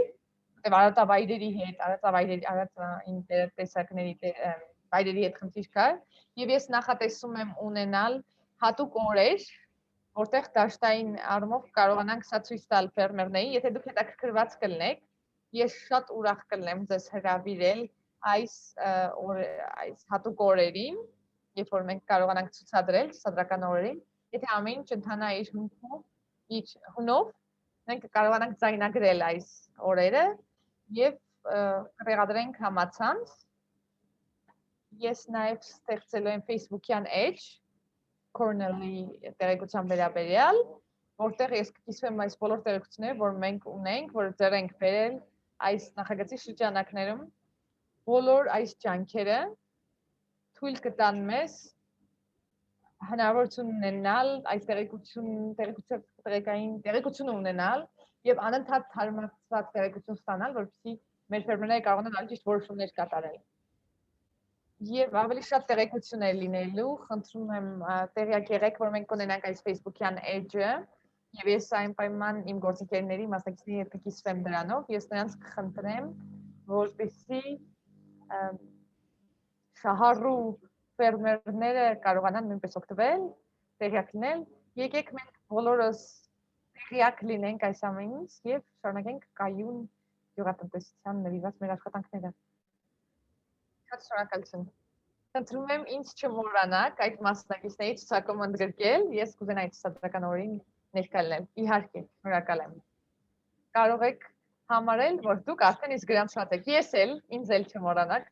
որտեղ արածավայրերի հետ, արածային տեսակների վայրերի հետ խնդիր կա, եւ ես նախատեսում եմ ունենալ հատուկ օրեր, որտեղ դաշտային առումով կարողանանք սա ցույց տալ ֆերմերներին, եթե դուք հետաքրքրված կլինեք, ես շատ ուրախ կլինեմ ձեզ հրավիրել այս հատուկ օրերին, երբ որ մենք կարողանանք ցուցադրել ցուցադրական օրերին, եթե ամեն ինչ ընթանա իր հունով, մենք կարողանանք ձայնագրել այս օրերը եւ կտեղադրենք համացանց։ Ես նաեւ ստեղծելու եմ Facebook-յան էջ Cornell-ի տեղեկության վերաբերյալ, որտեղ ես կկիսվեմ այս բոլոր տեղեկությունները, որ մենք ունենք, որ ձեռ ենք բերել այս նախագծի շրջանակներում, բոլոր այս ջանքերը թույլ կտան մեզ հնարավորություն ունենալ այս տեղեկություն ունենալ եւ անընդհատ հարմարեցված տեղեկություն ստանալ, որպեսզի մեր ֆերմերները կարողանան ճիշտ որոշումներ կատարել։ Եվ ավելի շատ տեղեկություններ լինելու, խնդրում եմ տեղյակ եղեք, որ մենք ունենանք այս Facebook-յան էջը, եւ ես այնպայման իմ գործընկերների մասնակիցների հետ կկիսվեմ դրանով, ես նրանց կխնդրեմ, որպեսզի շահառու ֆերմերները կարողանան նույնպես օգտվել, տեղյակ լինել, եկեք մենք բոլորս տեղյակ լինենք այս ամենից եւ շարունակենք կայուն գյուղատնտեսության նվիրված մեր աշխատանքները։ Շատ շնորհակալություն։ Խնդրում եմ ինձ չմոռանաք այդ մասնակիցների ցուցակում ընդգրկել, ես կուզենայի ցուցադրական օրին ներկա լինել։ Իհարկե, շնորհակալ եմ։ Կարող եք համարել, որ դուք արդեն իսկ գրանցված եք։ Ես էլ, ինձ էլ չմոռանաք։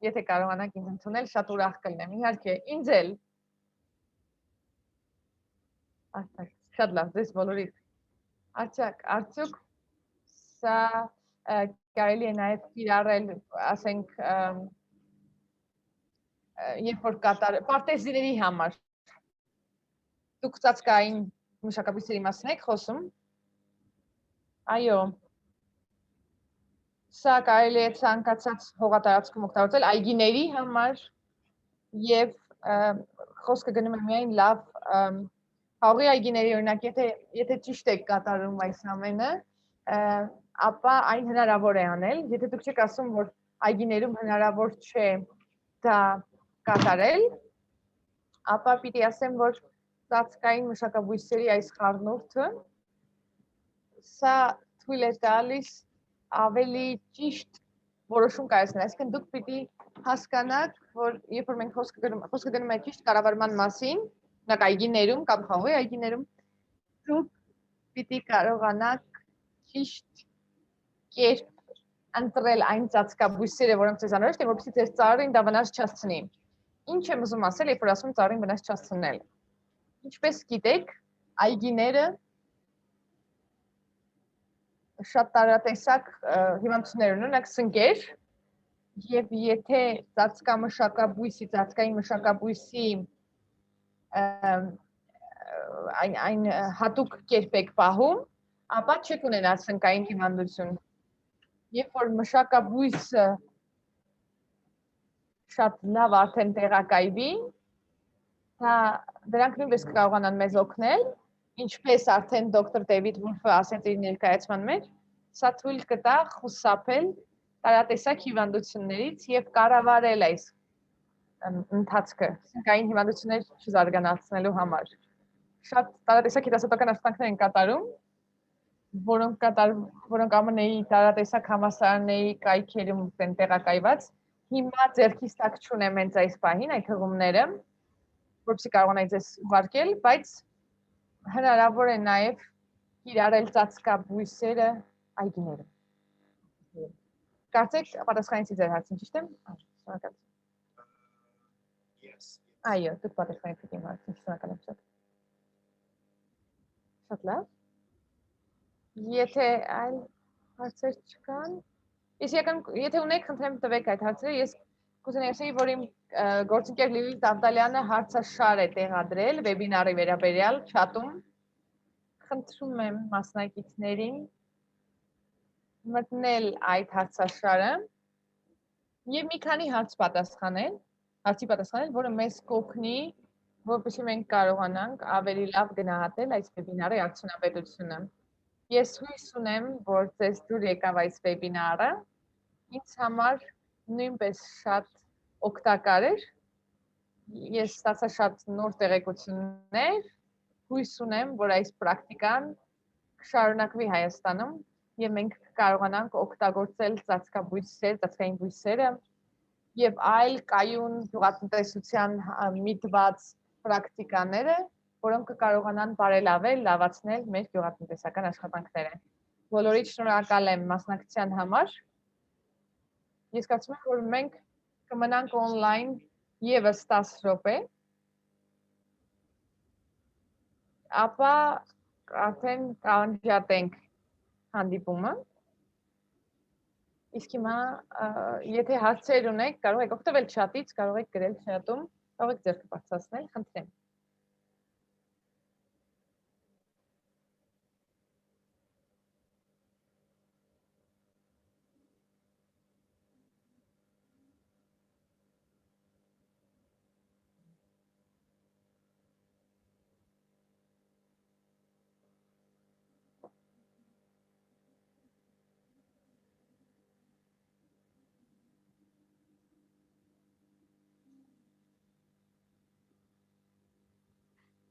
Եթե կարողանաք ինձ ընդունել, շատ ուրախ կլինեմ։ Իհարկե, ինձ էլ։ Շատ լավ, ձեզ բոլորիդ։ Արդյոք սա կարելի է նաև կիրառել, ասենք, երբ որ պարտեզիների համար։ Դուք ծածկային մշակաբույսերի մասին եք խոսում։ Այո։ Սա կարելի է ցանկացած հողատարածքում օգտագործել այգիների համար եւ խոսքը գնում է միայն լավ հողի այգիների, օրինակ, եթե ճիշտ եք կատարում այս ամենը, ապա այն հնարավոր է անել, եթե դուք չեք ասում, որ այգիներում հնարավոր չէ դա կատարել, ապա պիտի ասեմ, որ ծածկային մշակաբույսերի այս խառնուրդը սա թույլ է տալիս ավելի ճիշտ որոշում կայացնել, այսինքն դուք պիտի հասկանաք, որ երբ որ մենք խոսքը գնում է ճիշտ կառավարման մասին, օրինակ այգիներում կամ խաղողի այգիներում, դուք պիտի կարողանաք ճիշտ կերպ ընտրել այն ծածկաբույսերը, որոնք ձեզ անհրաժեշտ են, որպեսզի ձեր ծառին դա վնաս չհասցնի։ Ինչ եմ ուզում ասել, երբ որ ասում ծառին վնաս չհասցնել։ Ինչպես գիտեք, այգիները շատ տարատեսակ հիվանդություններ ունեն, օրինակ սնկեր, եւ եթե ծածկային մշակաբույսի այն հատուկ կերպ եք պահում, ապա չեք ունենա սնկային հիվանդություն։ Երբ որ մշակաբույսը շատ լավ արդեն տեղակայվի, դրանք նույնպես կարողանան մեզ օգնել, ինչպես արդեն դոկտոր Դեվիդ Վուլֆը ասեց իր ներկայացման մեջ, սա թույլ կտա խուսափել տարատեսակ հիվանդություններից եւ կառավարել այս ընթացքը սնկային հիվանդություններ չզարգանացնելու համար։ Շատ տարատեսակ հետազոտական աշխատանքներ են կատարում, որոնք ԱՄՆ-ի տարատեսակ համալսարանների կայքերում են տեղակայված։ Հիմա ձեռքիս տակ չունեմ հենց այս պահին այդ հղումները, որպեսզի կարողանայի ձեզ ուղարկել, բայց հնարավոր է նաև կիրառել ծածկաբույսերը այգիներում։ Կարծեք պատասխանեցի ձեր հարցին, ճիշտ եմ։ Շնորհակալ եմ։ Այո, դուք պատասխանեցիք իմ հարցին, շնորհակալ եմ շատ։ Շատ լավ։ Եթե այլ հարցեր չկան, եթե ունեք, խնդրեմ տվեք այդ հարցերը, ես կուզենայի ասել, որ իմ գործընկեր Լիլիթ Ավդալյանը հարցաշար է տեղադրել վեբինարի վերաբերյալ չաթում։ Խնդրում եմ մասնակիցներին մտնել այդ հարցաշարը եւ մի քանի հարցի պատասխանել, որը մեզ կօգնի, որպեսզի մենք կարողանանք ավելի լավ գնահատել այս վեբինարի արդյունավետությունը։ Ես հույս ունեմ, որ ձեզ դուր եկավ այս վեբինարը, ինձ համար նույնպես շատ օգտակար էր։ Ես ստացա շատ նոր տեղեկություններ, հույս ունեմ, որ այս պրակտիկան կշարունակվի Հայաստանում եւ մենք կարողանանք օգտագործել ծածկային բույսերը եւ այլ կայուն գյուղատնտեսության միտված պրակտիկաները, որոնք կկարողանան բարելավել, լավացնել մեր գյուղատնտեսական աշխատանքները։ Բոլորիդ շնորհակալ եմ մասնակցության համար։ Ես կարծում եմ, որ մենք կմնանք on-line եւս 10 րոպե, ապա արդեն կանջատենք հանդիպումը։ Իսկ հիմա, եթե հարցեր ունեք, կարող եք օգտվել չաթից, կարող եք գրել չաթում, կարող եք ձեռքը բարձրացնել, խնդրեմ։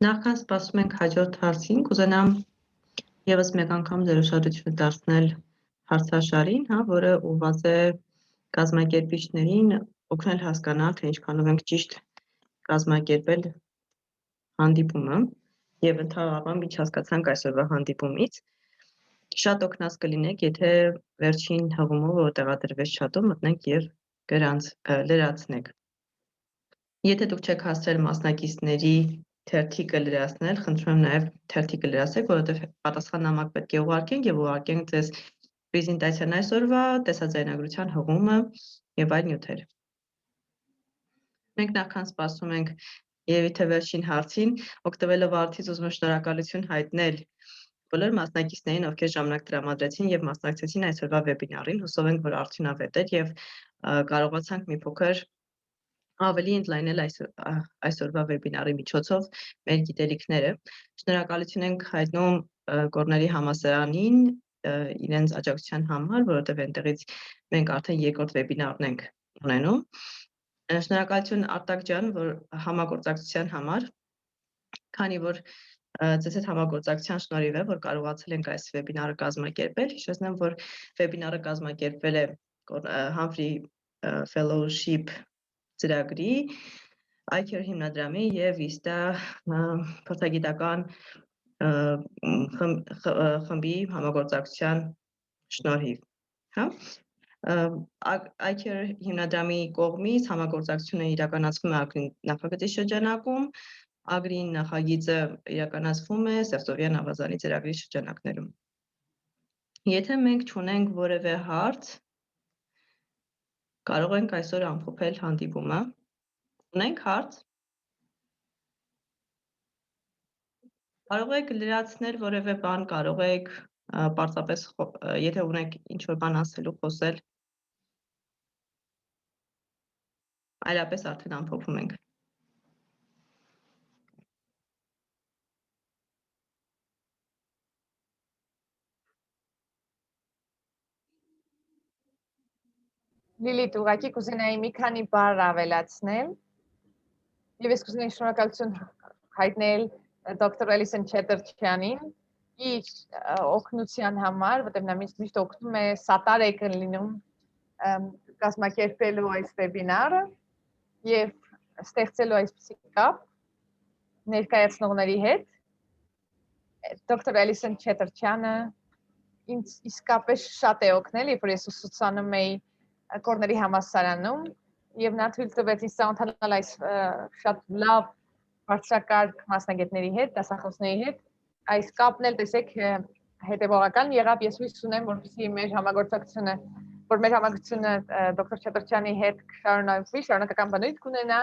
Նախքան սպասում ենք հաջորդ հարցին, կուզենամ եւս մեկ անգամ ձեր ուշադրությունը դարձնել հարցաշարին, որը ուղղված է կազմակերպիչներին օգնել հասկանալ, թե ինչքանով ենք ճիշտ կազմակերպել հանդիպումը եւ ընդհանրապես ինչ հասկացանք այսօրվա հանդիպումից։ Շատ օգնած կլինեք, եթե վերջին հղումով, որ տեղադրվեց չաթում, մտնեք եւ լրացնեք։ Եթե դուք չեք հասցրել մասնակիցների թերթիկը լրացնել, խնդրում եմ նաև թերթիկը լրացեք, որովհետև պատասխաննամակ պետք է ուղարկենք եւ ուղարկենք ձեզ պրեզենտացիան այսօրվա, տեսաձայնագրության հղումը եւ այլ նյութեր։ Մենք նախքան սպասում ենք եւ թե վերջին հարցին, օգտվելով արդից ուզում եմ շնորհակալություն հայտնել բոլոր մասնակիցներին, ովքեր ժամանակ տրամադրեցին եւ մասնակցեցին այսօրվա վեբինարին, հուսով ենք, որ արդյունավետ էր եւ կարողացանք մի փոքր ավելի ընդլայնել այսօրվա վեբինարի միջոցով մեր գիտելիքները։ Շնորհակալություն ենք հայտնում Կորնելի համալսարանին իրենց աջակցության համար, որովհետև այնտեղից մենք արդեն երկրորդ վեբինարն ենք ունենում։ Շնորհակալություն Արտակ ջան, որ համագործակցության համար, քանի որ ձեզ հետ համագործակցության շնորհիվ է, որ կարողացել ենք այս վեբինարը կազմակերպել։ Հիշեցնեմ, որ վեբինարը կազմակերպվել է Humphrey Fellowship ծրագրի, ICARE հիմնադրամի եւ Vista փորձագիտական խմբի համագործակցության շնորհիվ, հա։ ICARE հիմնադրամի կողմից համագործակցությունը իրականացվում է Ագրին նախագծի շրջանակում, Ագրին նախագիծը իրականացվում է Սևծովյան ավազանի ծրագրի շրջանակներում։ Եթե մենք չունենք որևէ հարց, կարող ենք այսօր ամփոփել հանդիպումը։ Ունենք հարց։ Կարող եք լրացնել որևէ բան, կարող եք պարզապես, եթե ունեք ինչ-որ բան ասելու, խոսել։ Այլապես արդեն ամփոփում ենք։ Լիլիթ, ուղղակի կուզենայի մի քանի բառ ավելացնել, Եվ ես կուզենայի շնորհակալություն հայտնել դոկտոր Էլիսեն Չետերչյանին իր օգնության համար, որտեղ նա միշտ օգնում է սատար է լինում կազմակերպելու այս վեբինարը եւ ստեղծելու այսպիսի կապ ներկայացնողների հետ։ Դոկտոր Էլիսեն Չետերչյանը ինձ իսկապես շատ է օգնել, երբ որ ես ուսուցանում էի Կորների համալսարանում եւ նա թույլ տվեց ինձ ծանոթանալ այս շատ լավ բարձրակարգ մասնագետների հետ, դասախոսների հետ։ Այս կապն էլ տեսեք հետեւողական եղավ, ես հույս ունեմ, որպեսզի մեր համագործակցությունը դոկտոր Չետերչյանի հետ շարունակվի, շարունակական բնույթ կունենա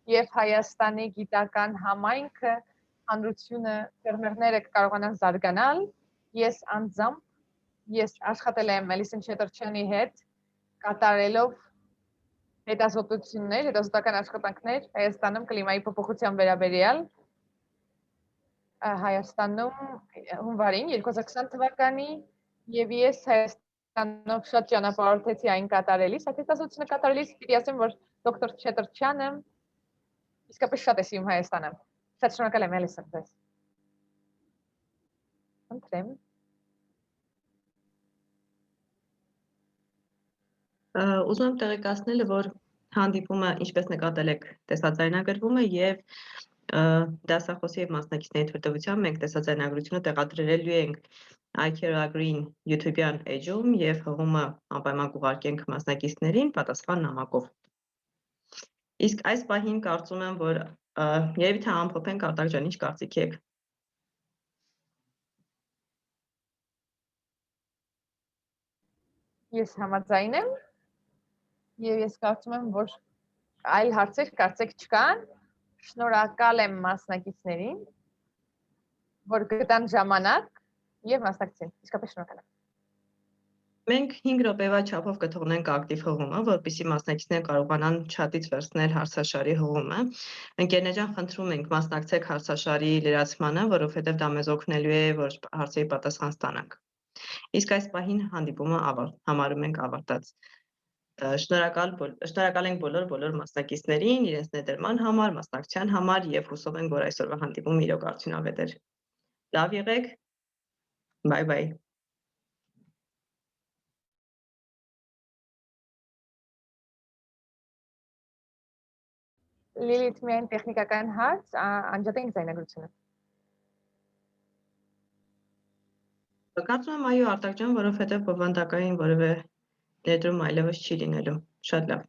եւ Հայաստանի գիտական համայնքը, հանրությունը, ֆերմերները կարողանան զարգանալ։ Ես անձամբ աշխատել եմ Էլիսեն Չետերչյանի հետ կատարելով հետազոտություններ, հետազոտական աշխատանքներ Հայաստանում կլիմայի փոփոխության վերաբերյալ Հայաստանում հունվարին 2020 թվականի եւ ես Հայաստանով շատ ճանապարհորդեցի այն կատարելիս, այդ հետազոտությունը կատարելիս պիտի ասեմ, որ դոկտոր Չետերչյանը իսկապես շատ է սիրում Հայաստանը։ Շատ շնորհակալ եմ Էլիսեն ձեզ։ Ընտրեմ։ Ուզում եմ տեղեկացնել, որ հանդիպումը, ինչպես նկատել եք, տեսաձայնագրվում է եւ դասախոսի եւ մասնակիցների թույլտվությամբ մենք տեսաձայնագրությունը տեղադրելու ենք iCare-Agree YouTube-յան էջում եւ հղումը անպայման կուղարկենք մասնակիցներին պատասխան նամակով։ Իսկ այս պահին կարծում եմ, որ երևի թե ամփոփենք Արտակ ջան, ինչ կարծիք եք։ Ես համաձայն եմ եւ ես կարծում եմ, որ այլ հարցեր կարծեք չկան։ Շնորհակալ եմ մասնակիցներին, որ գտան ժամանակ եւ մասնակցին։ Իսկապես շնորհակալ եմ։ Մենք 5 րոպեվա չափով կթողնենք ակտիվ հղումը, որպեսզի մասնակիցները կարողանան չաթից վերցնել հարցաշարի հղումը։ Ընկերներ ջան, խնդրում ենք մասնակցեք հարցաշարի լրացմանը, որովհետև դա մեզ օգնելու է, որ հարցերի պատասխան ստանանք։ Իսկ այս պահին հանդիպումը համարում ենք ավարտած։ Շնորհակալ ենք բոլոր մասնակիցներին, իրենց ներդրման համար, մասնակցության համար եւ հուսով ենք, որ այսօրվա հանդիպումը իրոք արդյունավետ էր։ Լավ եղեք։ Բայ։ Լիլիթ, միայն տեխնիկական հարց, անջատենք ձայնագրությունը։ Կարծում եմ այո Արտակ ջան, որովհետև բովանդակային որևէ ներդրում այլևս չի լինելու։ Շատ լավ։